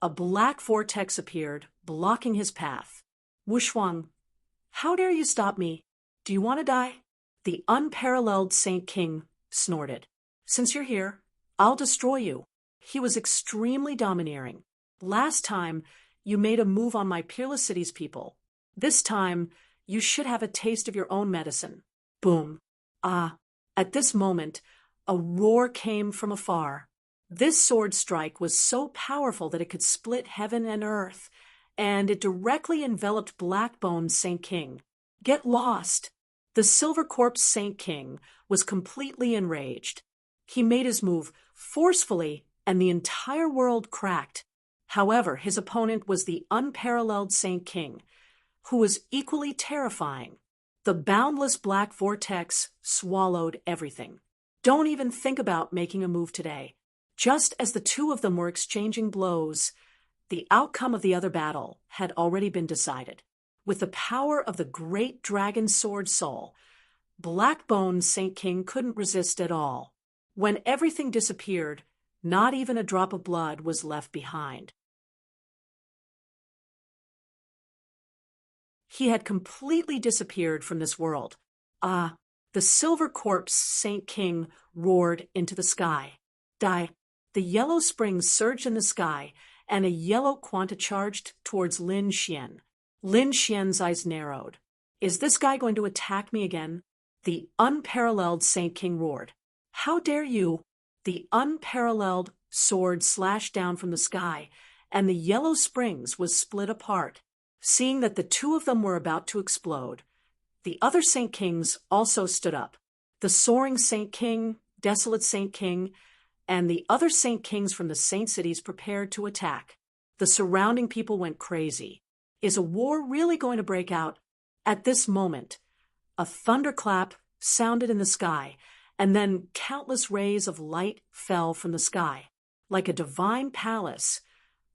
a black vortex appeared, blocking his path. Wushuang, how dare you stop me? Do you want to die? The unparalleled Saint King snorted. Since you're here, I'll destroy you. He was extremely domineering. Last time, you made a move on my Peerless City's people. This time, you should have a taste of your own medicine. Boom. Ah. At this moment, a roar came from afar. This sword strike was so powerful that it could split heaven and earth, and it directly enveloped Blackbone Saint King. Get lost! The Silver Corpse Saint King was completely enraged. He made his move forcefully, and the entire world cracked. However, his opponent was the unparalleled Saint King, who was equally terrifying. The boundless black vortex swallowed everything. Don't even think about making a move today. Just as the 2 of them were exchanging blows, the outcome of the other battle had already been decided. With the power of the great dragon sword soul, Blackbone Saint King couldn't resist at all. When everything disappeared, not even a drop of blood was left behind. He had completely disappeared from this world. Ah, the Silver Corpse Saint King roared into the sky. Die. The yellow springs surged in the sky, and a yellow quanta charged towards Lin Xian. Lin Xian's eyes narrowed. Is this guy going to attack me again? The unparalleled Saint King roared. How dare you? The unparalleled sword slashed down from the sky, and the yellow springs was split apart. Seeing that the two of them were about to explode, the other Saint Kings also stood up. The soaring Saint King, desolate Saint King, and the other Saint Kings from the Saint cities prepared to attack. The surrounding people went crazy. Is a war really going to break out? At this moment, a thunderclap sounded in the sky, and then countless rays of light fell from the sky. Like a divine palace,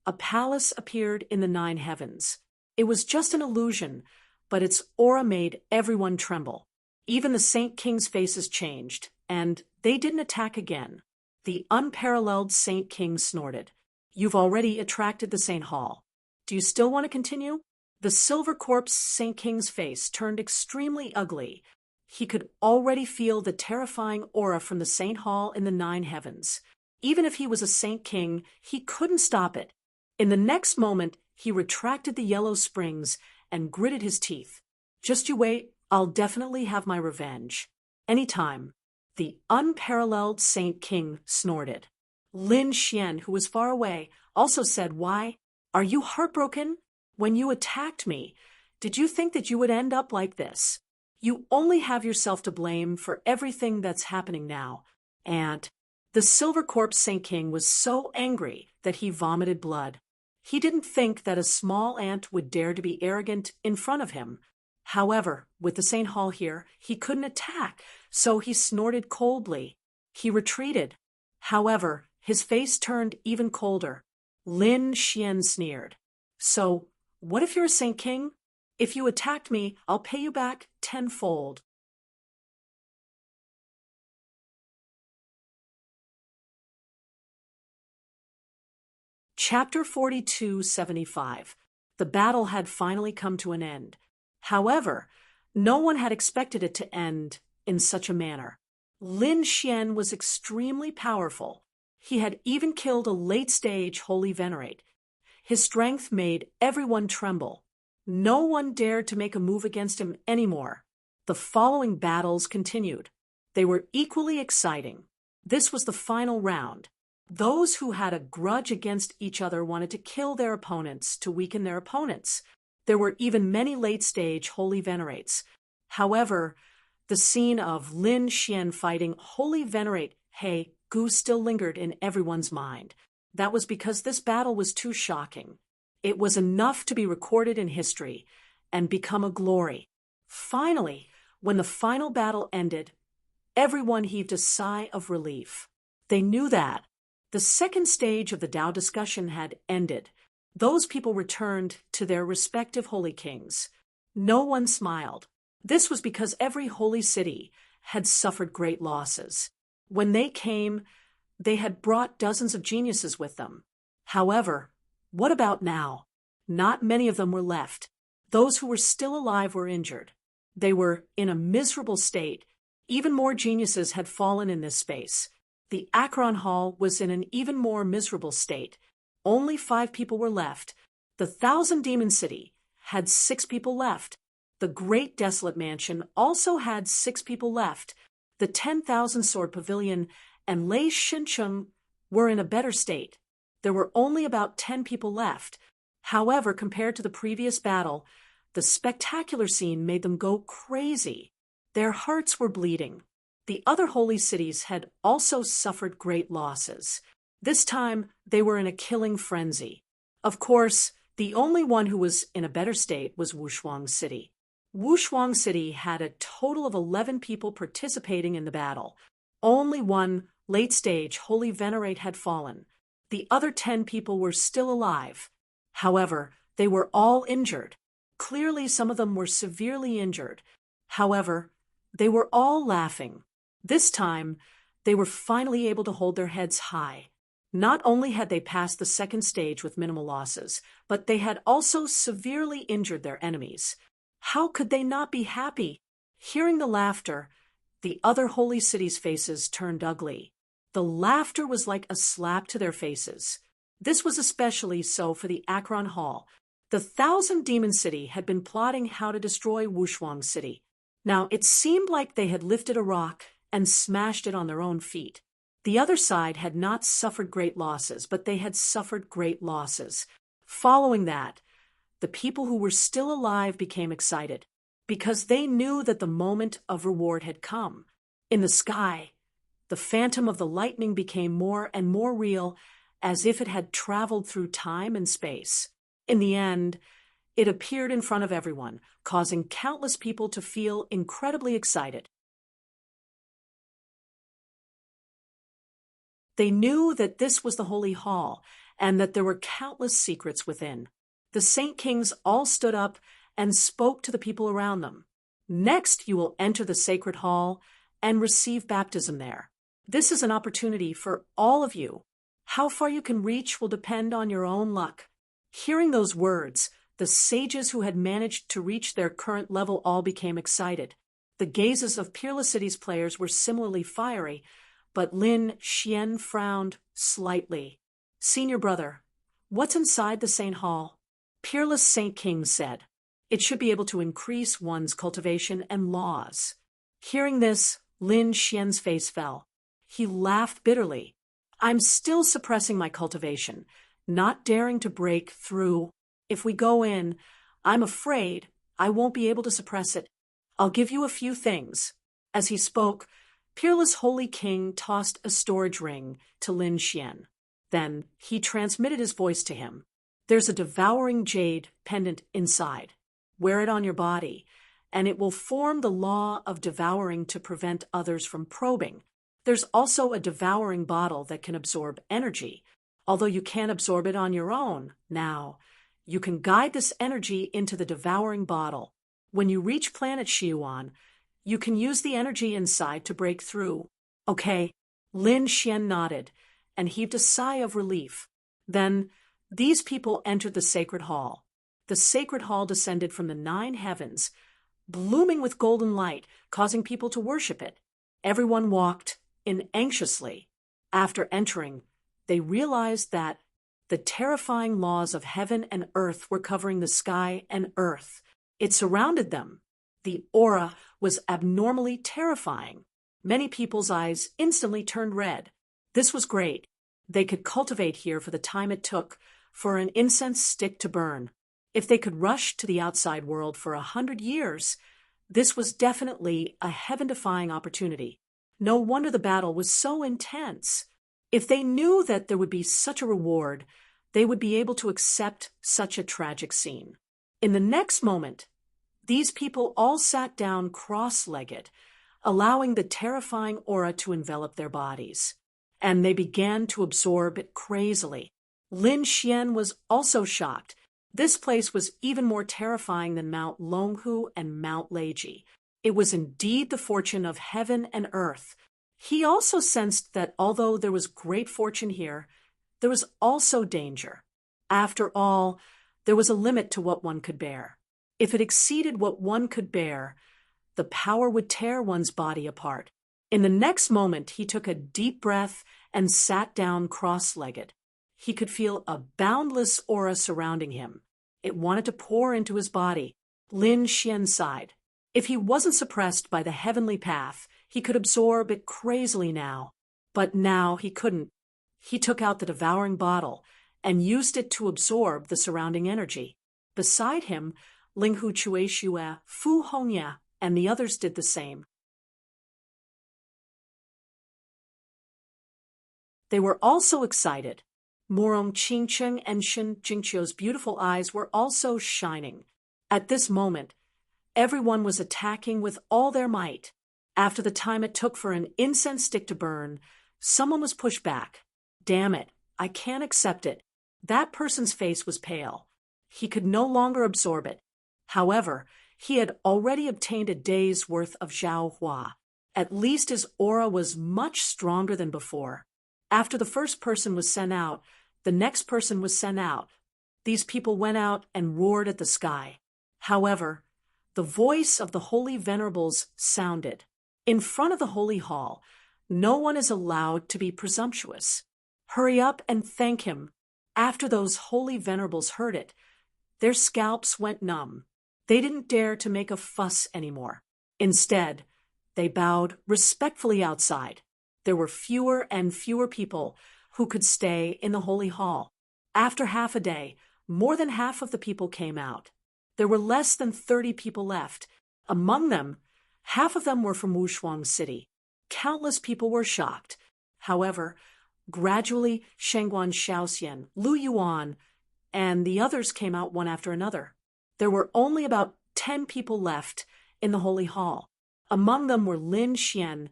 a palace appeared in the 9 heavens. It was just an illusion, but its aura made everyone tremble. Even the Saint Kings' faces changed, and they didn't attack again. The unparalleled Saint King snorted. You've already attracted the Saint Hall. Do you still want to continue? The silver corpse Saint King's face turned extremely ugly. He could already feel the terrifying aura from the Saint Hall in the 9 heavens. Even if he was a Saint King, he couldn't stop it. In the next moment, he retracted the yellow springs and gritted his teeth. Just you wait, I'll definitely have my revenge. Anytime. The unparalleled Saint King snorted. Lin Xian, who was far away, also said, Why? Are you heartbroken? When you attacked me, did you think that you would end up like this? You only have yourself to blame for everything that's happening now. And the silver corpse Saint King was so angry that he vomited blood. He didn't think that a small ant would dare to be arrogant in front of him. However, with the Saint Hall here, he couldn't attack, so he snorted coldly. He retreated. However, his face turned even colder. Lin Xian sneered. So, what if you're a Saint King? If you attacked me, I'll pay you back tenfold. Chapter 4275. The battle had finally come to an end. However, no one had expected it to end in such a manner. Lin Xian was extremely powerful. He had even killed a late-stage Holy Venerate. His strength made everyone tremble. No one dared to make a move against him anymore. The following battles continued. They were equally exciting. This was the final round. Those who had a grudge against each other wanted to kill their opponents to weaken their opponents. There were even many late-stage Holy Venerates. However, the scene of Lin Xian fighting Holy Venerate He Gu still lingered in everyone's mind. That was because this battle was too shocking. It was enough to be recorded in history and become a glory. Finally, when the final battle ended, everyone heaved a sigh of relief. They knew that the second stage of the Tao discussion had ended. Those people returned to their respective holy kings. No one smiled. This was because every holy city had suffered great losses. When they came, they had brought dozens of geniuses with them. However, what about now? Not many of them were left. Those who were still alive were injured. They were in a miserable state. Even more geniuses had fallen in this space. The Akron Hall was in an even more miserable state. Only 5 people were left. The 1,000-demon city had 6 people left. The Great Desolate Mansion also had 6 people left. The 10,000-sword pavilion and Lei Shincheng were in a better state. There were only about 10 people left. However, compared to the previous battle, the spectacular scene made them go crazy. Their hearts were bleeding. The other holy cities had also suffered great losses. This time, they were in a killing frenzy. Of course, the only one who was in a better state was Wushuang City. Wushuang City had a total of 11 people participating in the battle. Only one late-stage Holy Venerate had fallen. The other 10 people were still alive. However, they were all injured. Clearly, some of them were severely injured. However, they were all laughing. This time, they were finally able to hold their heads high. Not only had they passed the second stage with minimal losses, but they had also severely injured their enemies. How could they not be happy? Hearing the laughter, the other holy cities' faces turned ugly. The laughter was like a slap to their faces. This was especially so for the Akron Hall. The 1,000-demon city had been plotting how to destroy Wushuang City. Now, it seemed like they had lifted a rock and smashed it on their own feet. The other side had not suffered great losses, but they had suffered great losses. Following that, the people who were still alive became excited, because they knew that the moment of reward had come. In the sky, the phantom of the lightning became more and more real, as if it had traveled through time and space. In the end, it appeared in front of everyone, causing countless people to feel incredibly excited. They knew that this was the Holy Hall, and that there were countless secrets within. The Saint Kings all stood up and spoke to the people around them. Next, you will enter the sacred hall and receive baptism there. This is an opportunity for all of you. How far you can reach will depend on your own luck. Hearing those words, the sages who had managed to reach their current level all became excited. The gazes of Peerless City's players were similarly fiery, but Lin Xian frowned slightly. "Senior brother, what's inside the Saint Hall?" Peerless Saint King said. "It should be able to increase one's cultivation and laws." Hearing this, Lin Xian's face fell. He laughed bitterly. "I'm still suppressing my cultivation, not daring to break through. If we go in, I'm afraid I won't be able to suppress it. I'll give you a few things." As he spoke, Peerless Holy King tossed a storage ring to Lin Xian. Then he transmitted his voice to him. "There's a devouring jade pendant inside. Wear it on your body, and it will form the law of devouring to prevent others from probing. There's also a devouring bottle that can absorb energy, although you can't absorb it on your own. Now, you can guide this energy into the devouring bottle. When you reach planet Xiuan, you can use the energy inside to break through." "Okay." Lin Xian nodded and heaved a sigh of relief. Then these people entered the sacred hall. The sacred hall descended from the 9 heavens, blooming with golden light, causing people to worship it. Everyone walked in anxiously. After entering, they realized that the terrifying laws of heaven and earth were covering the sky and earth. It surrounded them. The aura was abnormally terrifying. Many people's eyes instantly turned red. This was great. They could cultivate here for the time it took for an incense stick to burn. If they could rush to the outside world for 100 years, this was definitely a heaven-defying opportunity. No wonder the battle was so intense. If they knew that there would be such a reward, they would be able to accept such a tragic scene. In the next moment, these people all sat down cross-legged, allowing the terrifying aura to envelop their bodies. And they began to absorb it crazily. Lin Xian was also shocked. This place was even more terrifying than Mount Longhu and Mount Leiji. It was indeed the fortune of heaven and earth. He also sensed that although there was great fortune here, there was also danger. After all, there was a limit to what one could bear. If it exceeded what one could bear, the power would tear one's body apart. In the next moment, he took a deep breath and sat down cross-legged. He could feel a boundless aura surrounding him. It wanted to pour into his body. Lin Xian sighed. If he wasn't suppressed by the heavenly path, he could absorb it crazily now. But now he couldn't. He took out the devouring bottle and used it to absorb the surrounding energy. Beside him, Linghu Chueshue, Fu Hongye, and the others did the same. They were also excited. Morong Qingcheng and Shen Jingqiu's beautiful eyes were also shining. At this moment, everyone was attacking with all their might. After the time it took for an incense stick to burn, someone was pushed back. "Damn it, I can't accept it." That person's face was pale. He could no longer absorb it. However, he had already obtained a day's worth of Zhao Hua. At least his aura was much stronger than before. After the first person was sent out, the next person was sent out. These people went out and roared at the sky. However, the voice of the holy venerables sounded. In front of the holy hall, no one is allowed to be presumptuous. Hurry up and thank him. After those holy venerables heard it, their scalps went numb. They didn't dare to make a fuss anymore. Instead, they bowed respectfully outside. There were fewer and fewer people who could stay in the holy hall. After half a day, more than half of the people came out. There were less than 30 people left. Among them, half of them were from Wushuang City. Countless people were shocked. However, gradually Shengguan Shaoxian, Lu Yuan, and the others came out one after another. There were only about 10 people left in the holy hall. Among them were Lin Xian,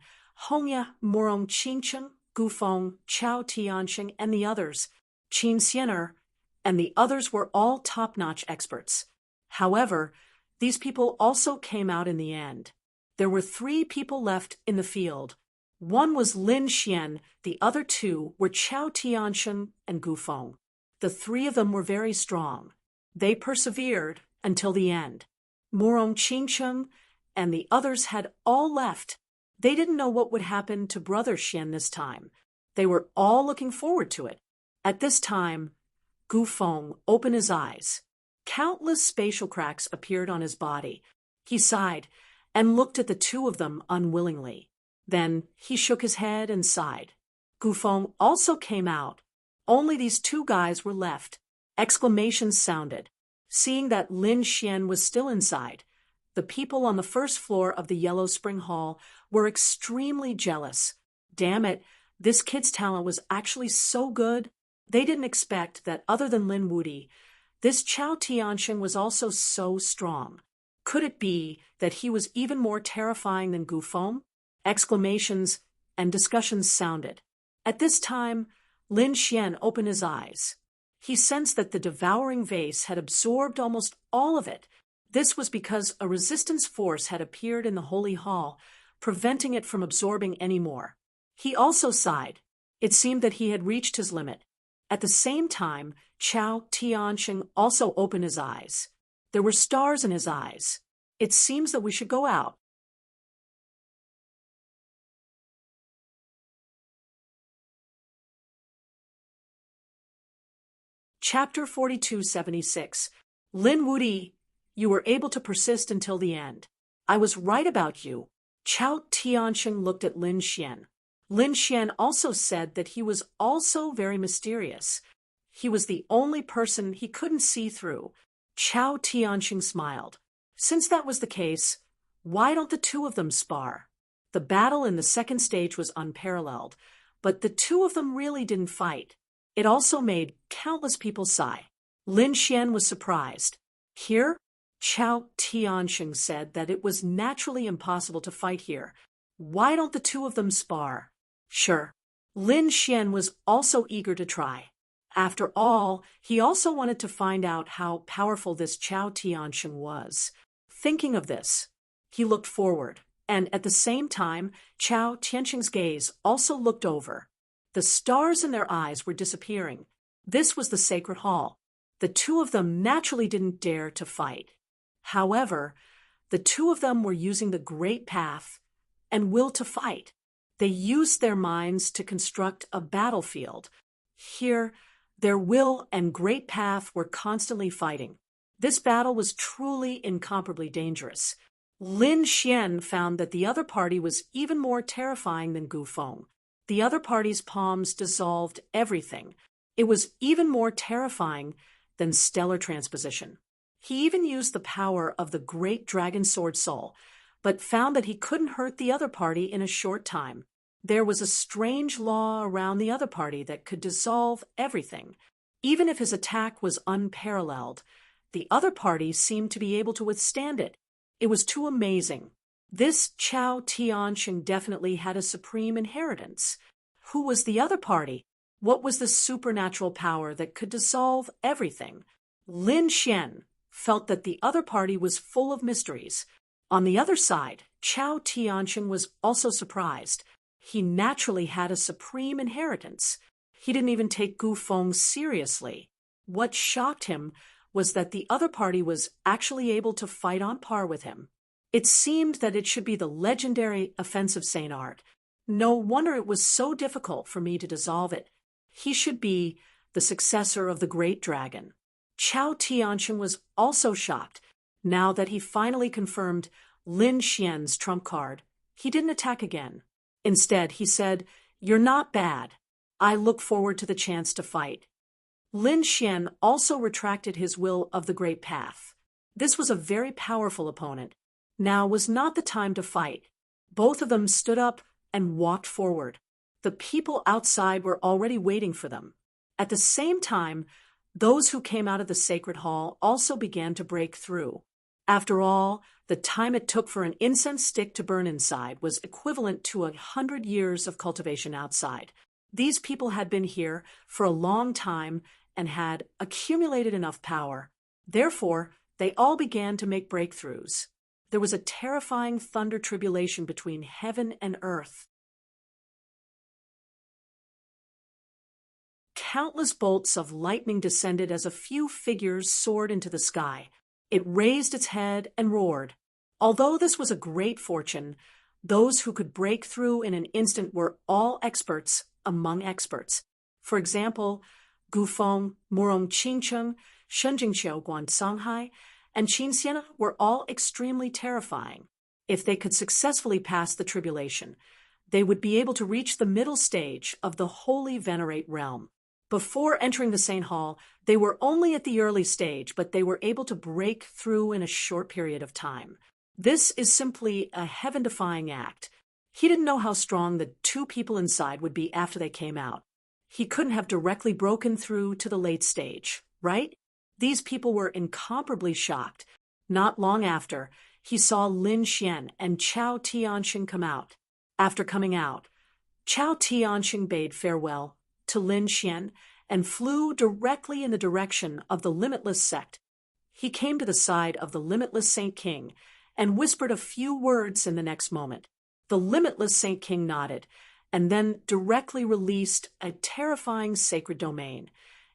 Hongya, Morong Qingcheng, Gufeng, Chao Tianxing, and the others. Qin Xiener and the others were all top-notch experts. However, these people also came out in the end. There were 3 people left in the field. One was Lin Xian, the other 2 were Chao Tianxing and Gufeng. The 3 of them were very strong. They persevered until the end. Morong Qingcheng and the others had all left. They didn't know what would happen to Brother Xian this time. They were all looking forward to it. At this time, Gufeng opened his eyes. Countless spatial cracks appeared on his body. He sighed and looked at the 2 of them unwillingly. Then he shook his head and sighed. Gufeng also came out. Only these 2 guys were left. Exclamations sounded. Seeing that Lin Xian was still inside, the people on the first floor of the Yellow Spring Hall were extremely jealous. Damn it, this kid's talent was actually so good. They didn't expect that other than Lin Wudi, this Chao Tianxing was also so strong. Could it be that he was even more terrifying than Gufeng? Exclamations and discussions sounded. At this time, Lin Xian opened his eyes. He sensed that the devouring vase had absorbed almost all of it. This was because a resistance force had appeared in the holy hall, preventing it from absorbing any more. He also sighed. It seemed that he had reached his limit. At the same time, Chao Tianxing also opened his eyes. There were stars in his eyes. It seems that we should go out. Chapter 4276. Lin Wudi, you were able to persist until the end. I was right about you. Chao Tianxing looked at Lin Xian. Lin Xian also said that he was also very mysterious. He was the only person he couldn't see through. Chao Tianxing smiled. Since that was the case, why don't the 2 of them spar? The battle in the second stage was unparalleled, but the 2 of them really didn't fight. It also made countless people sigh. Lin Xian was surprised. Here, Chao Tianxing said that it was naturally impossible to fight here. Why don't the 2 of them spar? Sure. Lin Xian was also eager to try. After all, he also wanted to find out how powerful this Chao Tianxing was. Thinking of this, he looked forward, and at the same time, Chao Tianxing's gaze also looked over. The stars in their eyes were disappearing. This was the sacred hall. The 2 of them naturally didn't dare to fight. However, the 2 of them were using the great path and will to fight. They used their minds to construct a battlefield. Here, their will and great path were constantly fighting. This battle was truly incomparably dangerous. Lin Xian found that the other party was even more terrifying than Gufeng. The other party's palms dissolved everything. It was even more terrifying than stellar transposition. He even used the power of the great dragon sword soul, but found that he couldn't hurt the other party in a short time. There was a strange law around the other party that could dissolve everything. Even if his attack was unparalleled, the other party seemed to be able to withstand it. It was too amazing. This Chao Tianxing definitely had a supreme inheritance. Who was the other party? What was the supernatural power that could dissolve everything? Lin Xian felt that the other party was full of mysteries. On the other side, Chao Tianxing was also surprised. He naturally had a supreme inheritance. He didn't even take Gufeng seriously. What shocked him was that the other party was actually able to fight on par with him. It seemed that it should be the legendary offensive Saint Art. No wonder it was so difficult for me to dissolve it. He should be the successor of the great dragon. Chao Tianxing was also shocked. Now that he finally confirmed Lin Xian's trump card, he didn't attack again. Instead, he said You're not bad. I look forward to the chance to fight. Lin Xian also retracted his will of the Great Path. This was a very powerful opponent. Now was not the time to fight. Both of them stood up and walked forward. The people outside were already waiting for them. At the same time, those who came out of the sacred hall also began to break through. After all, the time it took for an incense stick to burn inside was equivalent to 100 years of cultivation outside. These people had been here for a long time and had accumulated enough power. Therefore, they all began to make breakthroughs. There was a terrifying thunder tribulation between heaven and earth. Countless bolts of lightning descended as a few figures soared into the sky. It raised its head and roared. Although this was a great fortune, those who could break through in an instant were all experts among experts. For example, Gu Feng, Murong Qingcheng, Shenjingqiu Guanshanghai, and Qin Xian were all extremely terrifying. If they could successfully pass the tribulation, they would be able to reach the middle stage of the Holy Venerate realm. Before entering the Saint Hall, they were only at the early stage, but they were able to break through in a short period of time. This is simply a heaven-defying act. He didn't know how strong the two people inside would be after they came out. He couldn't have directly broken through to the late stage, right? These people were incomparably shocked. Not long after, he saw Lin Xian and Chao Tianxing come out. After coming out, Chao Tianxing bade farewell to Lin Xian and flew directly in the direction of the Limitless sect. He came to the side of the Limitless Saint King and whispered a few words in the next moment. The Limitless Saint King nodded and then directly released a terrifying sacred domain,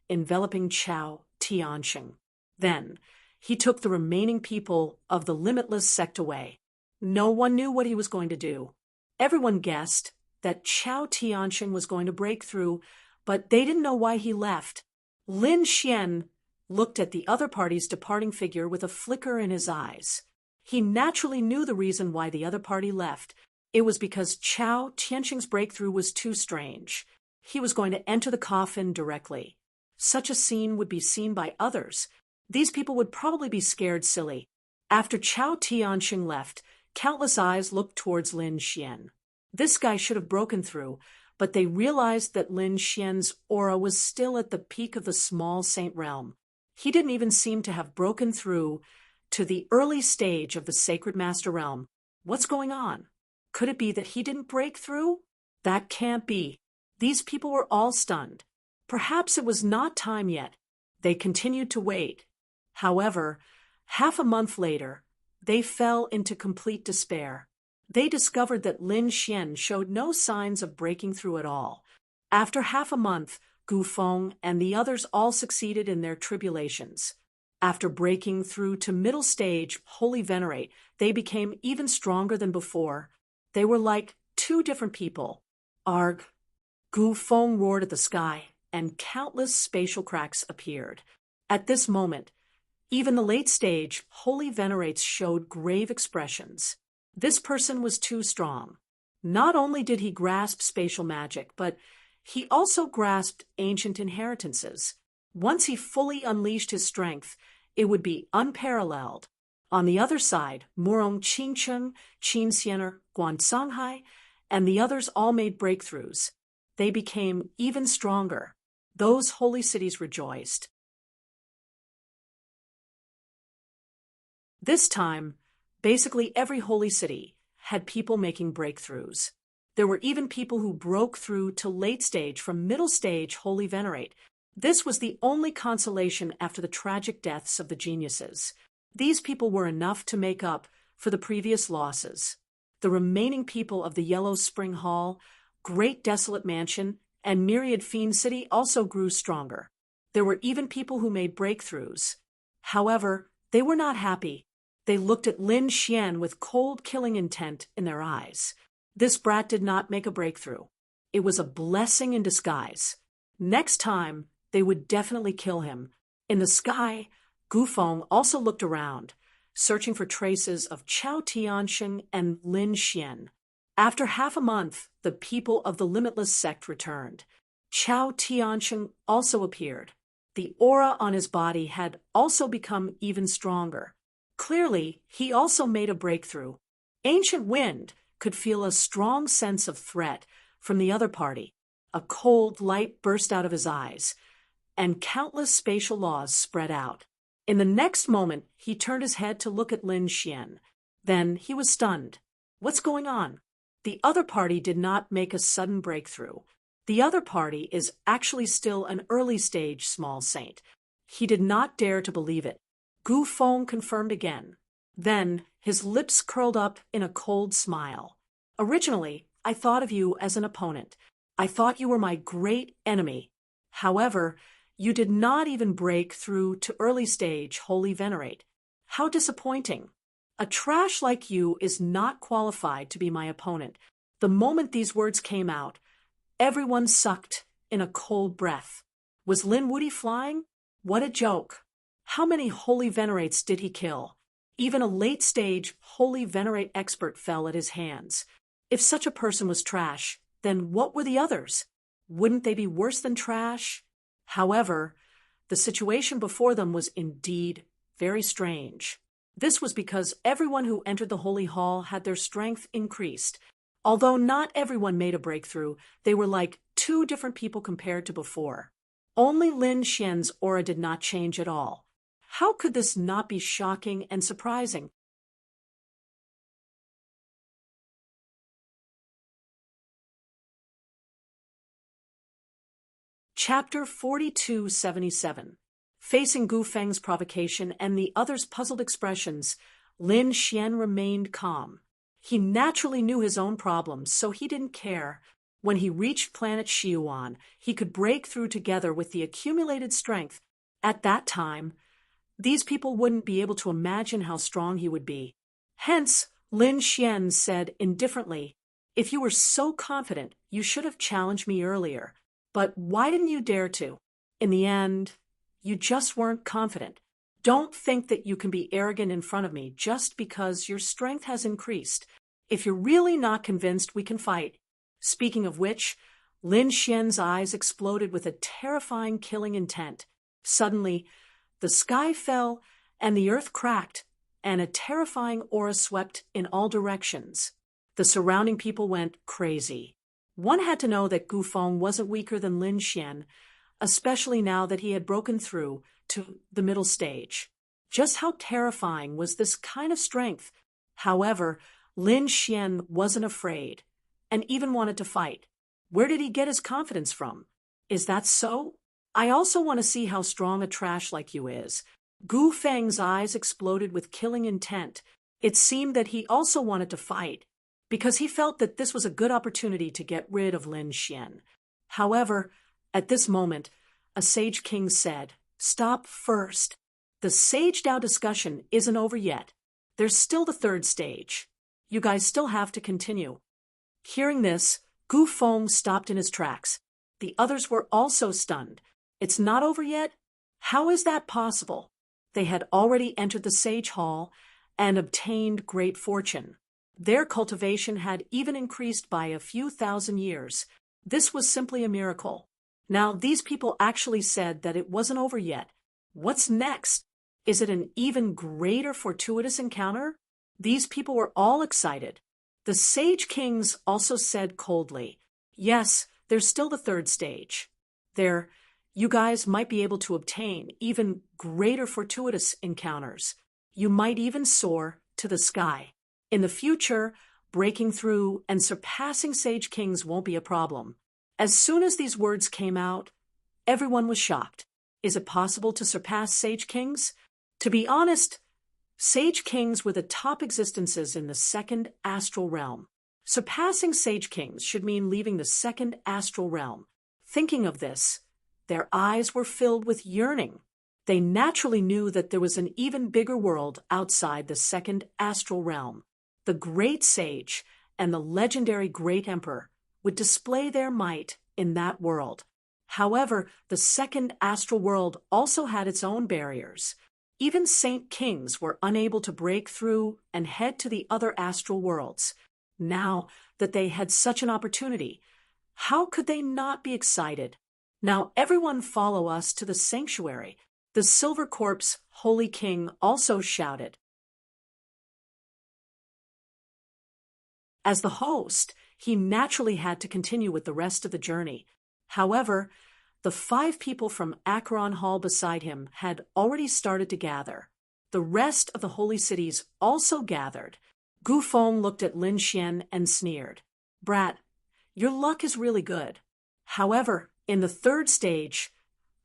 enveloping Chao Tianxing. Then, he took the remaining people of the Limitless sect away. No one knew what he was going to do. Everyone guessed that Chao Tianxing was going to break through, but they didn't know why he left. Lin Xian looked at the other party's departing figure with a flicker in his eyes. He naturally knew the reason why the other party left. It was because Chao Tianxing's breakthrough was too strange. He was going to enter the coffin directly. Such a scene would be seen by others. These people would probably be scared silly. After Chao Tianxing left, countless eyes looked towards Lin Xian. This guy should have broken through, but they realized that Lin Xian's aura was still at the peak of the small saint realm. He didn't even seem to have broken through to the early stage of the sacred master realm. What's going on? Could it be that he didn't break through? That can't be. These people were all stunned. Perhaps it was not time yet. They continued to wait. However, half a month later, they fell into complete despair. They discovered that Lin Xian showed no signs of breaking through at all. After half a month, Gu Feng and the others all succeeded in their tribulations. After breaking through to middle stage Holy Venerate, they became even stronger than before. They were like two different people. Arg! Gu Feng roared at the sky, and countless spatial cracks appeared. At this moment, even the late stage Holy Venerates showed grave expressions. This person was too strong. Not only did he grasp spatial magic, but he also grasped ancient inheritances. Once he fully unleashed his strength, it would be unparalleled. On the other side, Murong Qingcheng, Qin Xian, Guanshanghai, and the others all made breakthroughs. They became even stronger. Those holy cities rejoiced. This time, basically every holy city had people making breakthroughs. There were even people who broke through to late stage from middle stage Holy Venerate. This was the only consolation after the tragic deaths of the geniuses. These people were enough to make up for the previous losses. The remaining people of the Yellow Spring Hall, Great Desolate Mansion, and Myriad Fiend City also grew stronger. There were even people who made breakthroughs. However, they were not happy. They looked at Lin Xian with cold killing intent in their eyes. This brat did not make a breakthrough. It was a blessing in disguise. Next time, they would definitely kill him. In the sky, Gu Feng also looked around, searching for traces of Chao Tianxing and Lin Xian. After half a month, the people of the Limitless sect returned. Chao Tiansheng also appeared. The aura on his body had also become even stronger. Clearly, he also made a breakthrough. Ancient Wind could feel a strong sense of threat from the other party. A cold light burst out of his eyes, and countless spatial laws spread out. In the next moment, he turned his head to look at Lin Xian. Then he was stunned. What's going on? The other party did not make a sudden breakthrough. The other party is actually still an early-stage small saint. He did not dare to believe it. Gu Feng confirmed again. Then his lips curled up in a cold smile. Originally, I thought of you as an opponent. I thought you were my great enemy. However, you did not even break through to early-stage Holy Venerate. How disappointing. A trash like you is not qualified to be my opponent. The moment these words came out, everyone sucked in a cold breath. Was Lin Wudy flying? What a joke. How many Holy Venerates did he kill? Even a late-stage Holy Venerate expert fell at his hands. If such a person was trash, then what were the others? Wouldn't they be worse than trash? However, the situation before them was indeed very strange. This was because everyone who entered the Holy Hall had their strength increased. Although not everyone made a breakthrough, they were like two different people compared to before. Only Lin Xian's aura did not change at all. How could this not be shocking and surprising? Chapter 4277. Facing Gu Feng's provocation and the others' puzzled expressions, Lin Xian remained calm. He naturally knew his own problems, so he didn't care. When he reached planet Xiuan, he could break through together with the accumulated strength. At that time, these people wouldn't be able to imagine how strong he would be. Hence, Lin Xian said indifferently, "If you were so confident, you should have challenged me earlier. But why didn't you dare to? In the end, you just weren't confident. Don't think that you can be arrogant in front of me just because your strength has increased. If you're really not convinced, we can fight." Speaking of which, Lin Xian's eyes exploded with a terrifying killing intent. Suddenly, the sky fell and the earth cracked, and a terrifying aura swept in all directions. The surrounding people went crazy. One had to know that Gu Feng wasn't weaker than Lin Xian, especially now that he had broken through to the middle stage. Just how terrifying was this kind of strength? However, Lin Xian wasn't afraid, and even wanted to fight. Where did he get his confidence from? Is that so? I also want to see how strong a trash like you is. Gu Feng's eyes exploded with killing intent. It seemed that he also wanted to fight, because he felt that this was a good opportunity to get rid of Lin Xian. However, at this moment, a Sage King said, "Stop first. The Sage Dao discussion isn't over yet. There's still the third stage. You guys still have to continue." Hearing this, Gu Feng stopped in his tracks. The others were also stunned. It's not over yet? How is that possible? They had already entered the Sage Hall and obtained great fortune. Their cultivation had even increased by a few thousand years. This was simply a miracle. Now, these people actually said that it wasn't over yet. What's next? Is it an even greater fortuitous encounter? These people were all excited. The Sage Kings also said coldly, "Yes, there's still the third stage. You guys might be able to obtain even greater fortuitous encounters. You might even soar to the sky. In the future, breaking through and surpassing Sage Kings won't be a problem." As soon as these words came out, everyone was shocked. Is it possible to surpass Sage Kings? To be honest, Sage Kings were the top existences in the second astral realm. Surpassing Sage Kings should mean leaving the second astral realm. Thinking of this, their eyes were filled with yearning. They naturally knew that there was an even bigger world outside the second astral realm. The Great Sage and the legendary Great Emperor would display their might in that world. However, the second astral world also had its own barriers. Even Saint Kings were unable to break through and head to the other astral worlds. Now, that they had such an opportunity. How could they not be excited? Now everyone follow us to the sanctuary. The Silver Corpse Holy King also shouted. As the host, he naturally had to continue with the rest of the journey. However, the 5 people from Acheron Hall beside him had already started to gather. The rest of the holy cities also gathered. Gu Feng looked at Lin Xian and sneered. "Brat, your luck is really good. However, in the 3rd stage,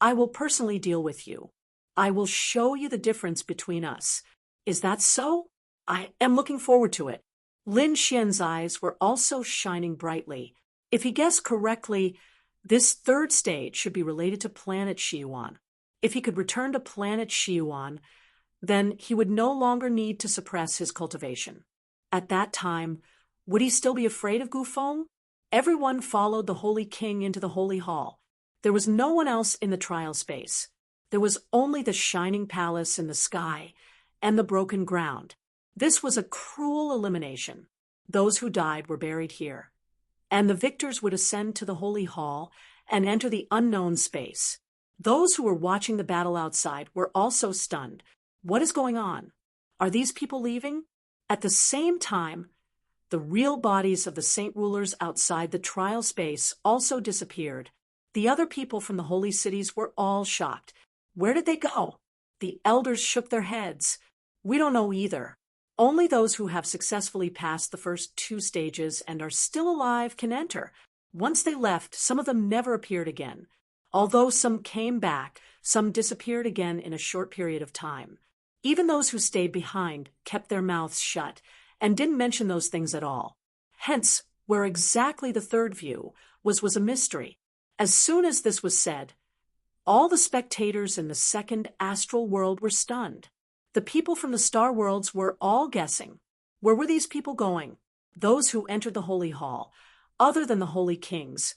I will personally deal with you. I will show you the difference between us. Is that so? I am looking forward to it." Lin Xian's eyes were also shining brightly. If he guessed correctly, this 3rd stage should be related to planet Xiyuan. If he could return to planet Xiyuan, then he would no longer need to suppress his cultivation. At that time, would he still be afraid of Gu Feng? Everyone followed the Holy King into the Holy Hall. There was no one else in the trial space. There was only the shining palace in the sky and the broken ground. This was a cruel elimination. Those who died were buried here, and the victors would ascend to the Holy Hall and enter the unknown space. Those who were watching the battle outside were also stunned. What is going on? Are these people leaving? At the same time, the real bodies of the saint rulers outside the trial space also disappeared. The other people from the holy cities were all shocked. Where did they go? The elders shook their heads. We don't know either. Only those who have successfully passed the first 2 stages and are still alive can enter. Once they left, some of them never appeared again. Although some came back, some disappeared again in a short period of time. Even those who stayed behind kept their mouths shut and didn't mention those things at all. Hence, where exactly the 3rd view was a mystery. As soon as this was said, all the spectators in the 2nd astral world were stunned. The people from the star worlds were all guessing. Where were these people going? Those who entered the Holy Hall, other than the Holy Kings,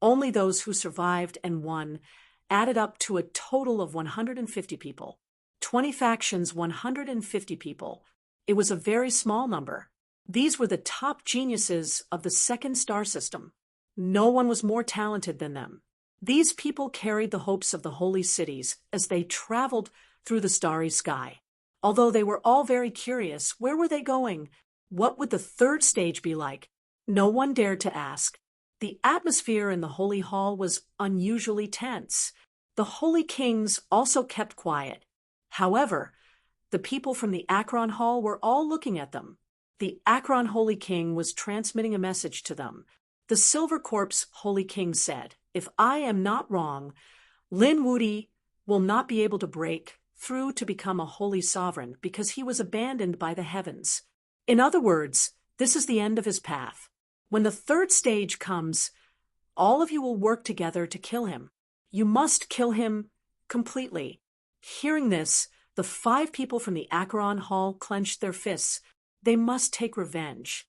only those who survived and won, added up to a total of 150 people. 20 factions, 150 people. It was a very small number. These were the top geniuses of the 2nd star system. No one was more talented than them. These people carried the hopes of the holy cities as they traveled through the starry sky. Although they were all very curious, where were they going? What would the 3rd stage be like? No one dared to ask. The atmosphere in the Holy Hall was unusually tense. The Holy Kings also kept quiet. However, the people from the Acheron Hall were all looking at them. The Acheron Holy King was transmitting a message to them. The Silver Corpse Holy King said, "If I am not wrong, Lin Wudi will not be able to break through to become a holy sovereign because he was abandoned by the heavens. In other words, this is the end of his path. When the 3rd stage comes, all of you will work together to kill him. You must kill him completely." Hearing this, the 5 people from the Acheron Hall clenched their fists. They must take revenge.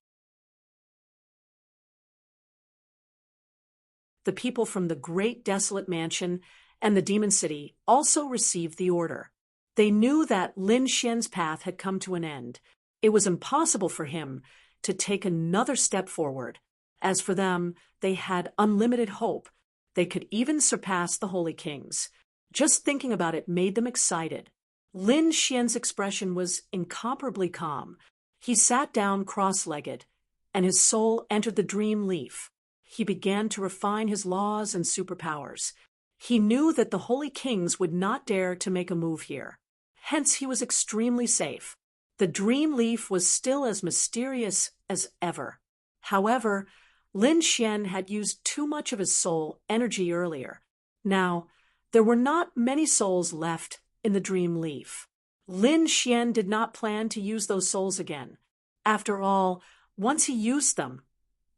The people from the Great Desolate Mansion and the Demon City also received the order. They knew that Lin Xian's path had come to an end. It was impossible for him to take another step forward. As for them, they had unlimited hope. They could even surpass the Holy Kings. Just thinking about it made them excited. Lin Xian's expression was incomparably calm. He sat down cross-legged, and his soul entered the dream leaf. He began to refine his laws and superpowers. He knew that the Holy Kings would not dare to make a move here. Hence, he was extremely safe. The dream leaf was still as mysterious as ever. However, Lin Xian had used too much of his soul energy earlier. Now, there were not many souls left in the dream leaf. Lin Xian did not plan to use those souls again. After all, once he used them,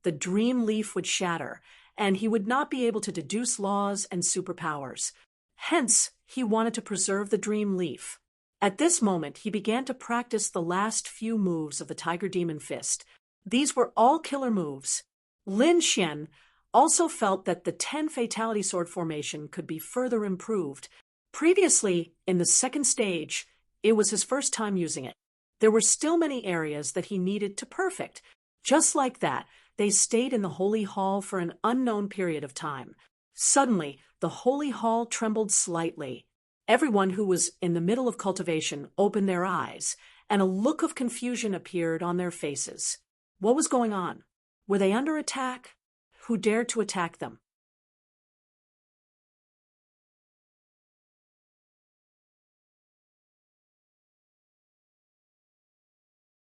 the dream leaf would shatter, and he would not be able to deduce laws and superpowers. Hence, he wanted to preserve the dream leaf. At this moment, he began to practice the last few moves of the Tiger Demon Fist. These were all killer moves. Lin Xian also felt that the 10 Fatality Sword formation could be further improved. Previously, in the 2nd stage, it was his first time using it. There were still many areas that he needed to perfect. Just like that, They stayed in the holy hall for an unknown period of time. Suddenly, the holy hall trembled slightly. Everyone who was in the middle of cultivation opened their eyes, and a look of confusion appeared on their faces. What was going on? Were they under attack? Who dared to attack them?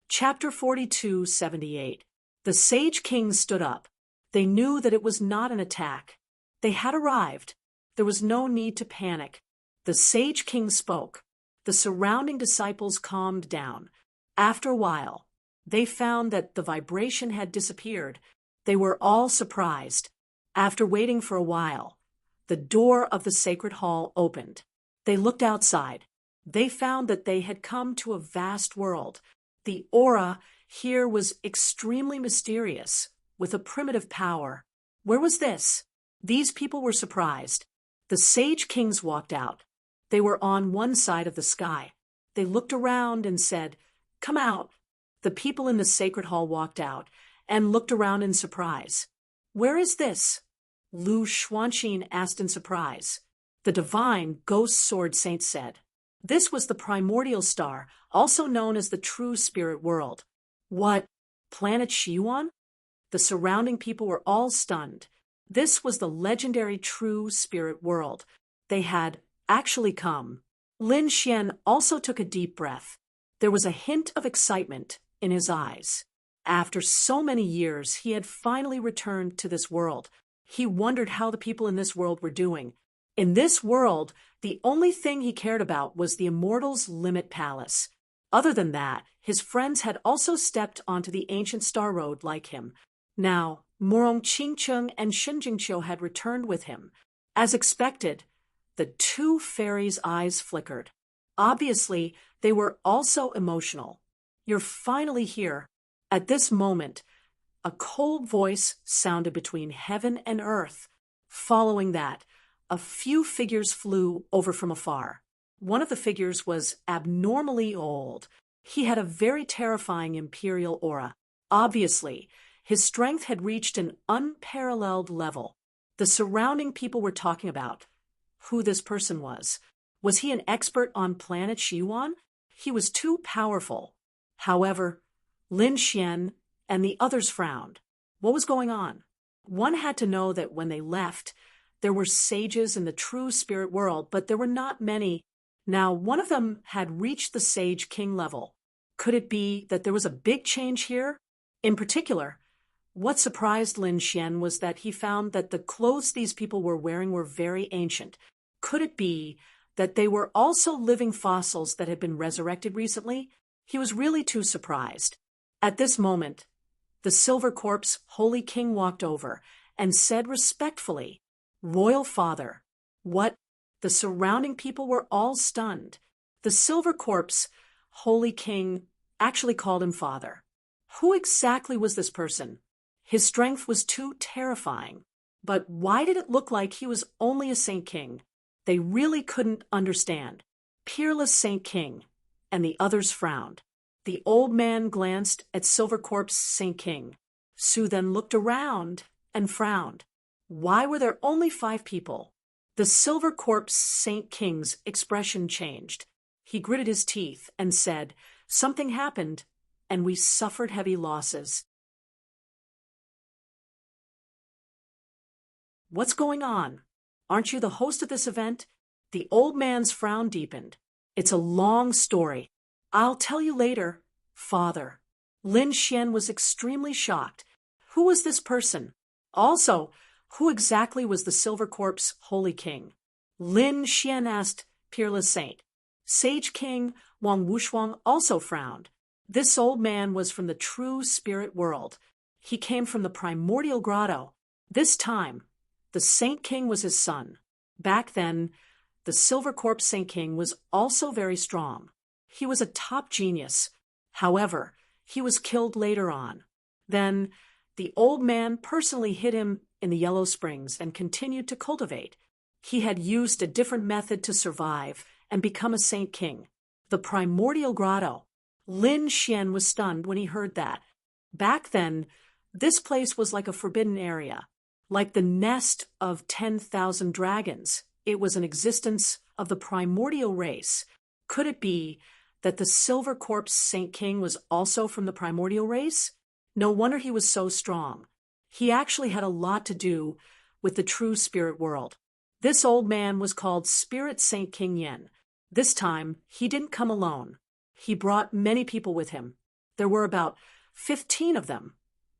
Chapter 42:78. The sage kings stood up. They knew that it was not an attack. They had arrived. There was no need to panic. The sage king spoke. The surrounding disciples calmed down. After a while, they found that the vibration had disappeared. They were all surprised. After waiting for a while, the door of the sacred hall opened. They looked outside. They found that they had come to a vast world. The aura here was extremely mysterious, with a primitive power. Where was this? These people were surprised. The sage kings walked out. They were on one side of the sky. They looked around and said, "Come out." The people in the sacred hall walked out and looked around in surprise. "Where is this?" Lu Xuanqin asked in surprise. The divine ghost sword saint said. This was the primordial star, also known as the true spirit world. What? Planet Xiyuan? The surrounding people were all stunned. This was the legendary true spirit world. They had actually come. Lin Xian also took a deep breath. There was a hint of excitement in his eyes. After so many years, he had finally returned to this world. He wondered how the people in this world were doing. In this world, the only thing he cared about was the Immortals' Limit Palace. Other than that, his friends had also stepped onto the ancient Star Road like him. Now, Morong Qingcheng and Shen Jingqiu had returned with him. As expected, the two fairies' eyes flickered. Obviously, they were also emotional. "You're finally here." At this moment, a cold voice sounded between heaven and earth. Following that, a few figures flew over from afar. One of the figures was abnormally old. He had a very terrifying imperial aura. Obviously, his strength had reached an unparalleled level. The surrounding people were talking about who this person was. Was he an expert on planet Xiyuan? He was too powerful. However, Lin Xian and the others frowned. What was going on? One had to know that when they left, there were sages in the true spirit world, but there were not many. Now, one of them had reached the sage king level. Could it be that there was a big change here? In particular, what surprised Lin Xian was that he found that the clothes these people were wearing were very ancient. Could it be that they were also living fossils that had been resurrected recently? He was really too surprised. At this moment, the Silver Corpse Holy King walked over and said respectfully, "Royal Father." What? The surrounding people were all stunned. The Silver Corpse Holy King actually called him Father. Who exactly was this person? His strength was too terrifying. But why did it look like he was only a Saint King? They really couldn't understand. Peerless Saint King, and the others frowned. The old man glanced at Silver Corpse Saint King. Su then looked around and frowned. Why were there only 5 people? The Silver Corpse Saint King's expression changed. He gritted his teeth and said, "Something happened, and we suffered heavy losses." What's going on? Aren't you the host of this event? The old man's frown deepened. It's a long story. I'll tell you later, Father. Lin Xian was extremely shocked. Who was this person? Also, who exactly was the Silver Corpse Holy King? Lin Xian asked Peerless Saint. Sage King Wang Wushuang also frowned. This old man was from the true spirit world. He came from the primordial grotto. This time, the Saint King was his son. Back then, the Silver Corpse Saint King was also very strong. He was a top genius. However, he was killed later on. Then, the old man personally hid him in the Yellow Springs and continued to cultivate. He had used a different method to survive and become a Saint King. The primordial grotto. Lin Xian was stunned when he heard that. Back then, This place was like a forbidden area, like the nest of 10,000 dragons. It was an existence of the primordial race. Could it be that the silver corpse Saint King was also from the primordial race? No wonder he was so strong. He actually had a lot to do with the true spirit world. This old man was called Spirit Saint King Yen. This time, he didn't come alone. He brought many people with him. There were about 15 of them,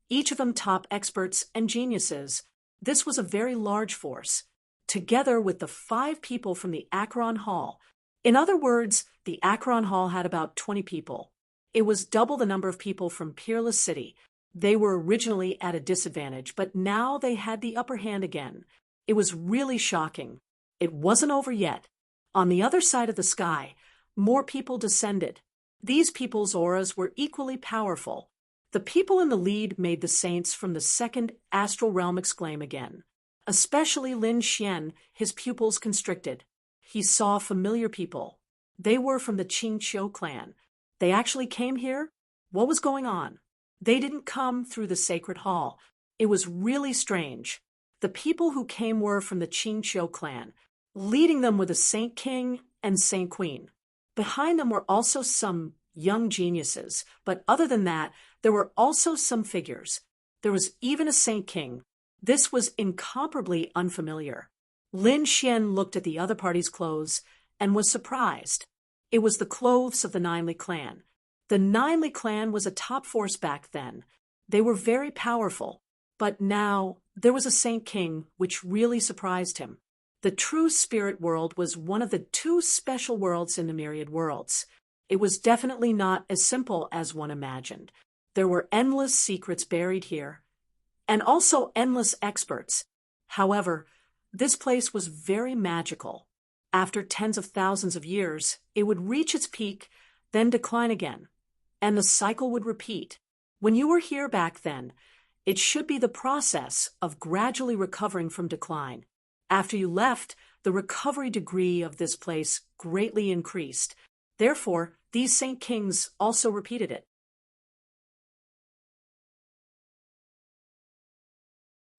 each of them top experts and geniuses. This was a very large force, together with the 5 people from the Acheron Hall. In other words, the Acheron Hall had about 20 people. It was double the number of people from Peerless City. They were originally at a disadvantage, but now they had the upper hand again. It was really shocking. It wasn't over yet. On the other side of the sky, more people descended. These people's auras were equally powerful. The people in the lead made the saints from the second astral realm exclaim again. Especially Lin Xian, his pupils constricted. He saw familiar people. They were from the Qingqiu clan. They actually came here? What was going on? They didn't come through the sacred hall. It was really strange. The people who came were from the Qingqiu clan, leading them were the Saint King and Saint Queen. Behind them were also some young geniuses, but other than that, there were also some figures. There was even a Saint King. This was incomparably unfamiliar. Lin Xian looked at the other party's clothes and was surprised. It was the clothes of the Ninely clan. The Ninely clan was a top force back then. They were very powerful, but now there was a Saint King, which really surprised him. The true spirit world was one of the 2 special worlds in the myriad worlds. It was definitely not as simple as one imagined. There were endless secrets buried here, and also endless experts. However, this place was very magical. After tens of thousands of years, it would reach its peak, then decline again, and the cycle would repeat. When you were here back then, it should be the process of gradually recovering from decline. After you left, the recovery degree of this place greatly increased. Therefore, these Saint Kings also repeated it.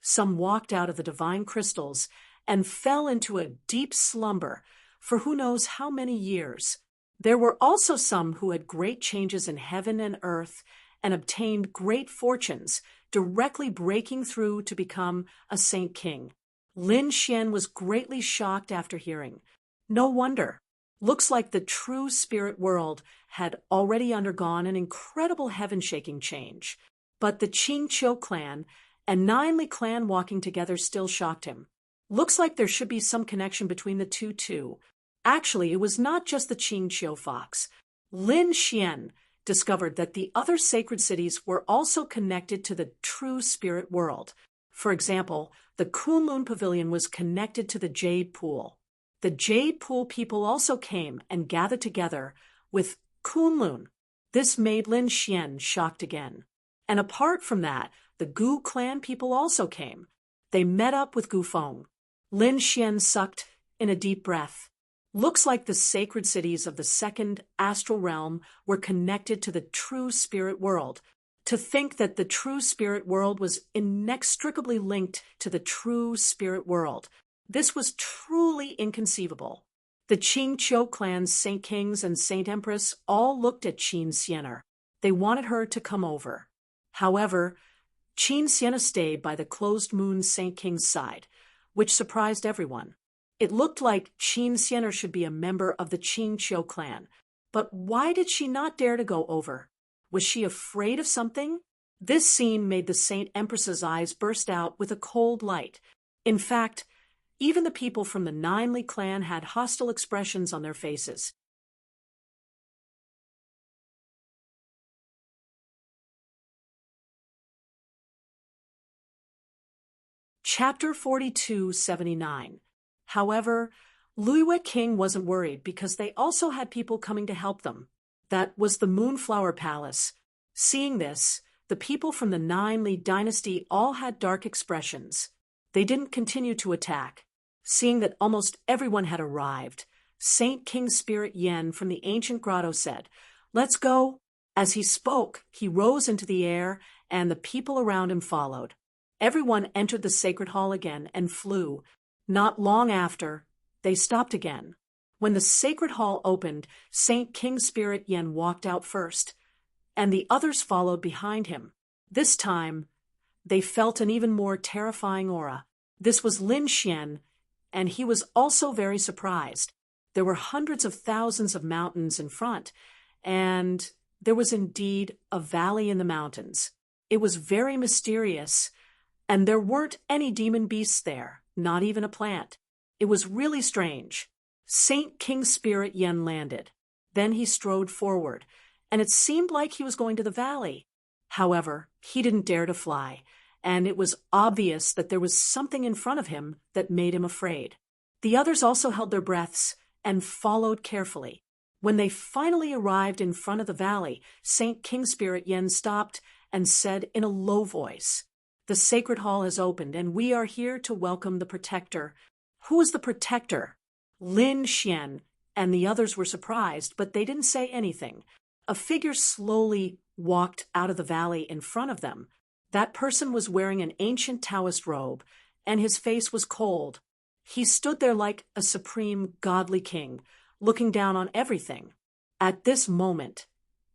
Some walked out of the divine crystals and fell into a deep slumber for who knows how many years. There were also some who had great changes in heaven and earth and obtained great fortunes, directly breaking through to become a Saint King. Lin Xian was greatly shocked after hearing. No wonder. Looks like the true spirit world had already undergone an incredible heaven-shaking change. But the Qingqiu clan and Ninely clan walking together still shocked him. Looks like there should be some connection between the two too. Actually, it was not just the Qingqiu fox. Lin Xian discovered that the other sacred cities were also connected to the true spirit world. For example, the Kunlun Pavilion was connected to the Jade Pool. The Jade Pool people also came and gathered together with Kunlun. This made Lin Xian shocked again. And apart from that, the Gu clan people also came. They met up with Gu Feng. Lin Xian sucked in a deep breath. Looks like the sacred cities of the second astral realm were connected to the true spirit world. To think that the true spirit world was inextricably linked to the true spirit world. This was truly inconceivable. The Qingqiu clan's Saint Kings and Saint Empress all looked at Qin Xianer. They wanted her to come over. However, Qin Xianer stayed by the closed moon Saint King's side, which surprised everyone. It looked like Qin Xianer should be a member of the Qingqiu clan. But why did she not dare to go over? Was she afraid of something? This scene made the Saint Empress's eyes burst out with a cold light. In fact, even the people from the Ninely clan had hostile expressions on their faces. Chapter 4279. However, Liyue King wasn't worried because they also had people coming to help them. That was the Moonflower Palace. Seeing this, the people from the Ninely dynasty all had dark expressions. They didn't continue to attack. Seeing that almost everyone had arrived, Saint King Spirit Yen from the ancient grotto said, "Let's go." As he spoke, he rose into the air and the people around him followed. Everyone entered the sacred hall again and flew. Not long after, they stopped again. When the sacred hall opened, Saint King Spirit Yen walked out first, and the others followed behind him. This time, they felt an even more terrifying aura. This was Lin Xian, and he was also very surprised. There were hundreds of thousands of mountains in front, and there was indeed a valley in the mountains. It was very mysterious, and there weren't any demon beasts there, not even a plant. It was really strange. Saint King Spirit Yen landed. Then he strode forward, and it seemed like he was going to the valley. However, he didn't dare to fly, and it was obvious that there was something in front of him that made him afraid. The others also held their breaths and followed carefully. When they finally arrived in front of the valley, Saint King Spirit Yen stopped and said in a low voice, "The sacred hall has opened, and we are here to welcome the protector." Who is the protector? Lin Xian and the others were surprised, but they didn't say anything. A figure slowly walked out of the valley in front of them. That person was wearing an ancient Taoist robe, and his face was cold. He stood there like a supreme godly king, looking down on everything. At this moment,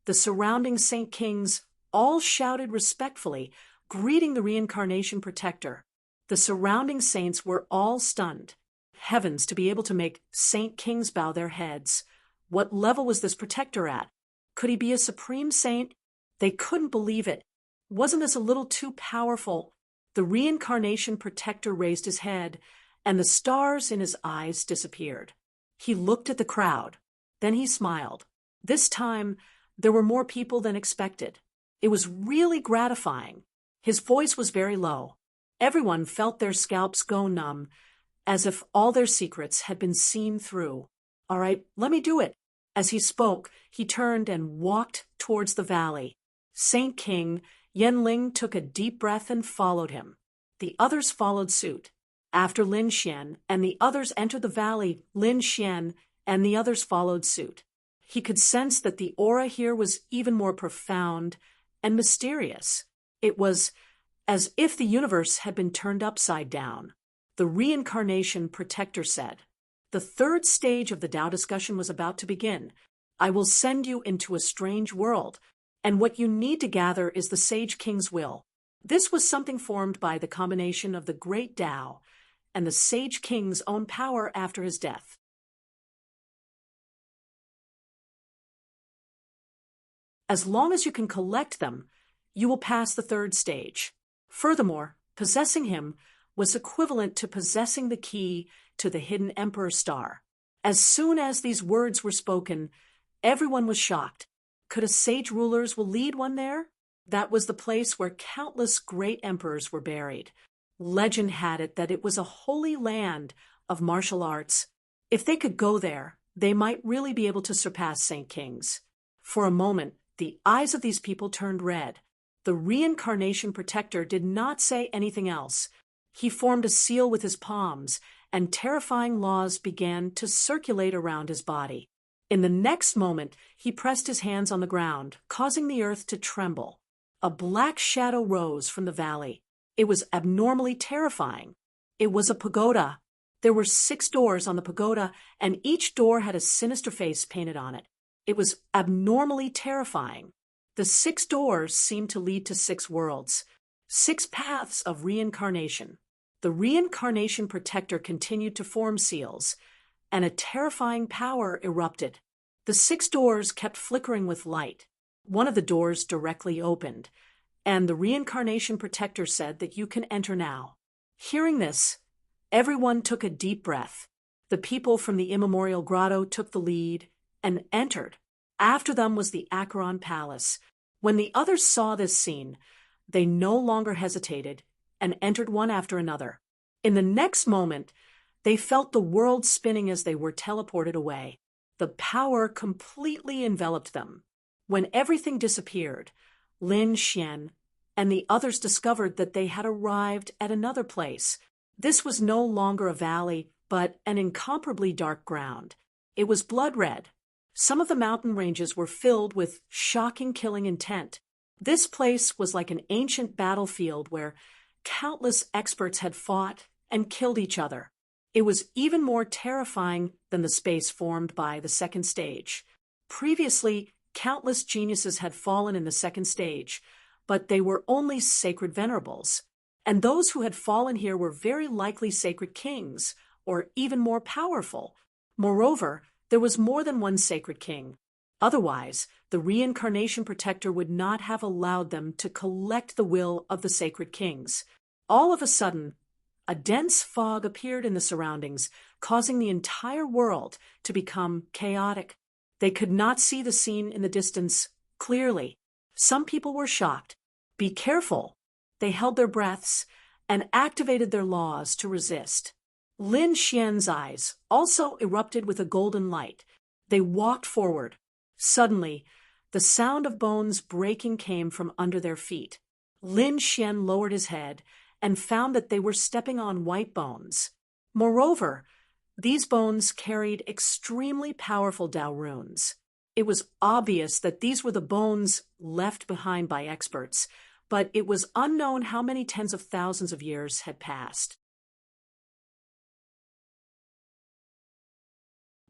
the surrounding Saint Kings all shouted respectfully, greeting the reincarnation protector. The surrounding saints were all stunned. Heavens, to be able to make Saint Kings bow their heads. What level was this protector at? Could he be a supreme saint? They couldn't believe it. Wasn't this a little too powerful? The reincarnation protector raised his head, and the stars in his eyes disappeared. He looked at the crowd. Then he smiled. This time, there were more people than expected. It was really gratifying. His voice was very low. Everyone felt their scalps go numb, as if all their secrets had been seen through. "All right, let me do it." As he spoke, he turned and walked towards the valley. Saint King Yenling took a deep breath and followed him. The others followed suit. After Lin Xian and the others entered the valley, Lin Xian and the others followed suit. He could sense that the aura here was even more profound and mysterious. It was as if the universe had been turned upside down. The reincarnation protector said, "The third stage of the Tao discussion was about to begin. I will send you into a strange world, and what you need to gather is the Sage King's will." This was something formed by the combination of the great Tao and the Sage King's own power after his death. As long as you can collect them, you will pass the third stage. Furthermore, possessing him was equivalent to possessing the key to the hidden Emperor Star. As soon as these words were spoken, everyone was shocked. Could a sage ruler's will lead one there? That was the place where countless great emperors were buried. Legend had it that it was a holy land of martial arts. If they could go there, they might really be able to surpass Saint Kings. For a moment, the eyes of these people turned red. The reincarnation protector did not say anything else. He formed a seal with his palms, and terrifying laws began to circulate around his body. In the next moment, he pressed his hands on the ground, causing the earth to tremble. A black shadow rose from the valley. It was abnormally terrifying. It was a pagoda. There were 6 doors on the pagoda, and each door had a sinister face painted on it. It was abnormally terrifying. The 6 doors seemed to lead to 6 worlds, 6 paths of reincarnation. The reincarnation protector continued to form seals, and a terrifying power erupted. The 6 doors kept flickering with light. One of the doors directly opened, and the reincarnation protector said that you can enter now. Hearing this, everyone took a deep breath. The people from the immemorial grotto took the lead and entered. After them was the Acheron Palace. When the others saw this scene, they no longer hesitated and entered one after another. In the next moment, they felt the world spinning as they were teleported away. The power completely enveloped them. When everything disappeared, Lin Xian and the others discovered that they had arrived at another place. This was no longer a valley, but an incomparably dark ground. It was blood red. Some of the mountain ranges were filled with shocking killing intent. This place was like an ancient battlefield where countless experts had fought and killed each other. It was even more terrifying than the space formed by the second stage. Previously, countless geniuses had fallen in the second stage, but they were only sacred venerables. And those who had fallen here were very likely sacred kings, or even more powerful. Moreover, there was more than one sacred king. Otherwise, the reincarnation protector would not have allowed them to collect the will of the sacred kings. All of a sudden, a dense fog appeared in the surroundings, causing the entire world to become chaotic. They could not see the scene in the distance clearly. Some people were shocked. Be careful. They held their breaths and activated their laws to resist. Lin Xian's eyes also erupted with a golden light. They walked forward. Suddenly, the sound of bones breaking came from under their feet. Lin Xian lowered his head and found that they were stepping on white bones. Moreover, these bones carried extremely powerful Dao runes. It was obvious that these were the bones left behind by experts, but it was unknown how many tens of thousands of years had passed.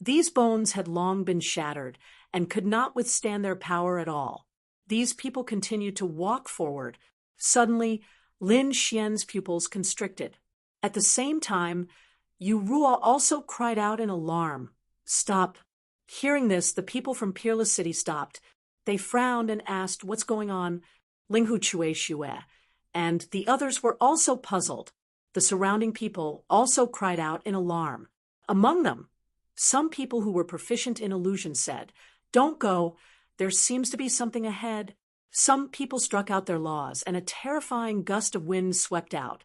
These bones had long been shattered and could not withstand their power at all. These people continued to walk forward. Suddenly, Lin Xian's pupils constricted. At the same time, Yu Ruo also cried out in alarm. Stop. Hearing this, the people from Peerless City stopped. They frowned and asked, what's going on? Linghu Chue Xue. And the others were also puzzled. The surrounding people also cried out in alarm. Among them, some people who were proficient in illusion said, don't go, there seems to be something ahead. Some people struck out their laws, and a terrifying gust of wind swept out,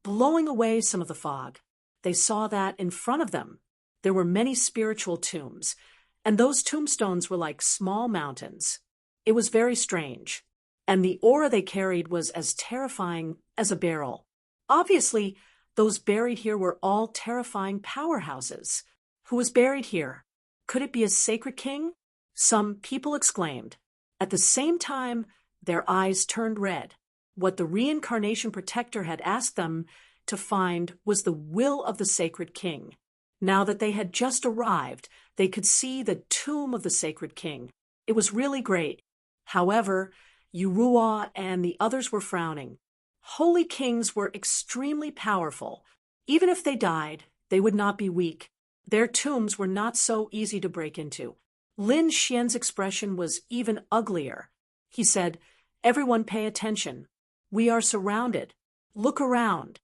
blowing away some of the fog. They saw that in front of them, there were many spiritual tombs, and those tombstones were like small mountains. It was very strange, and the aura they carried was as terrifying as a barrel. Obviously, those buried here were all terrifying powerhouses. Who was buried here? Could it be a sacred king? Some people exclaimed. At the same time, their eyes turned red. What the reincarnation protector had asked them to find was the will of the sacred king. Now that they had just arrived, they could see the tomb of the sacred king. It was really great. However, Yu Ruo and the others were frowning. Holy kings were extremely powerful. Even if they died, they would not be weak. Their tombs were not so easy to break into. Lin Xian's expression was even uglier. He said, everyone pay attention. We are surrounded. Look around.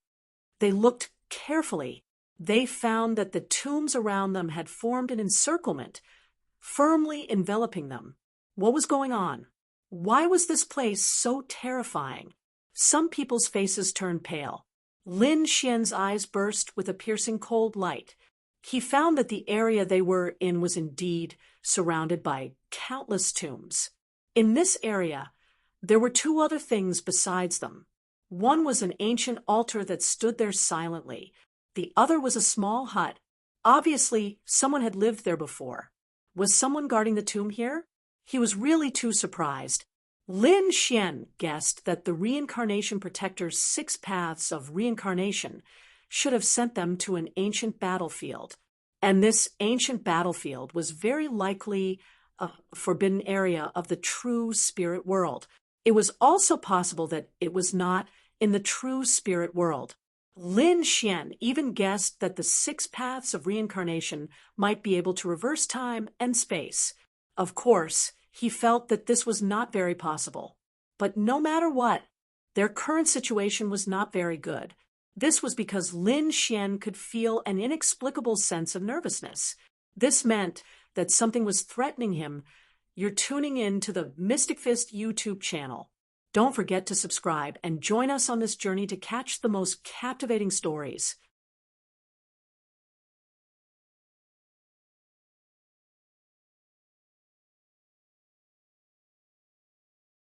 They looked carefully. They found that the tombs around them had formed an encirclement, firmly enveloping them. What was going on? Why was this place so terrifying? Some people's faces turned pale. Lin Xian's eyes burst with a piercing cold light. He found that the area they were in was indeed surrounded by countless tombs. In this area, there were two other things besides them. One was an ancient altar that stood there silently. The other was a small hut. Obviously, someone had lived there before. Was someone guarding the tomb here? He was really too surprised. Lin Xian guessed that the reincarnation protector's 6 paths of reincarnation should have sent them to an ancient battlefield. And this ancient battlefield was very likely a forbidden area of the true spirit world. It was also possible that it was not in the true spirit world. Lin Xian even guessed that the 6 paths of reincarnation might be able to reverse time and space. Of course, he felt that this was not very possible. But no matter what, their current situation was not very good. This was because Lin Xian could feel an inexplicable sense of nervousness. This meant that something was threatening him. You're tuning in to the Mystic Fist YouTube channel. Don't forget to subscribe and join us on this journey to catch the most captivating stories.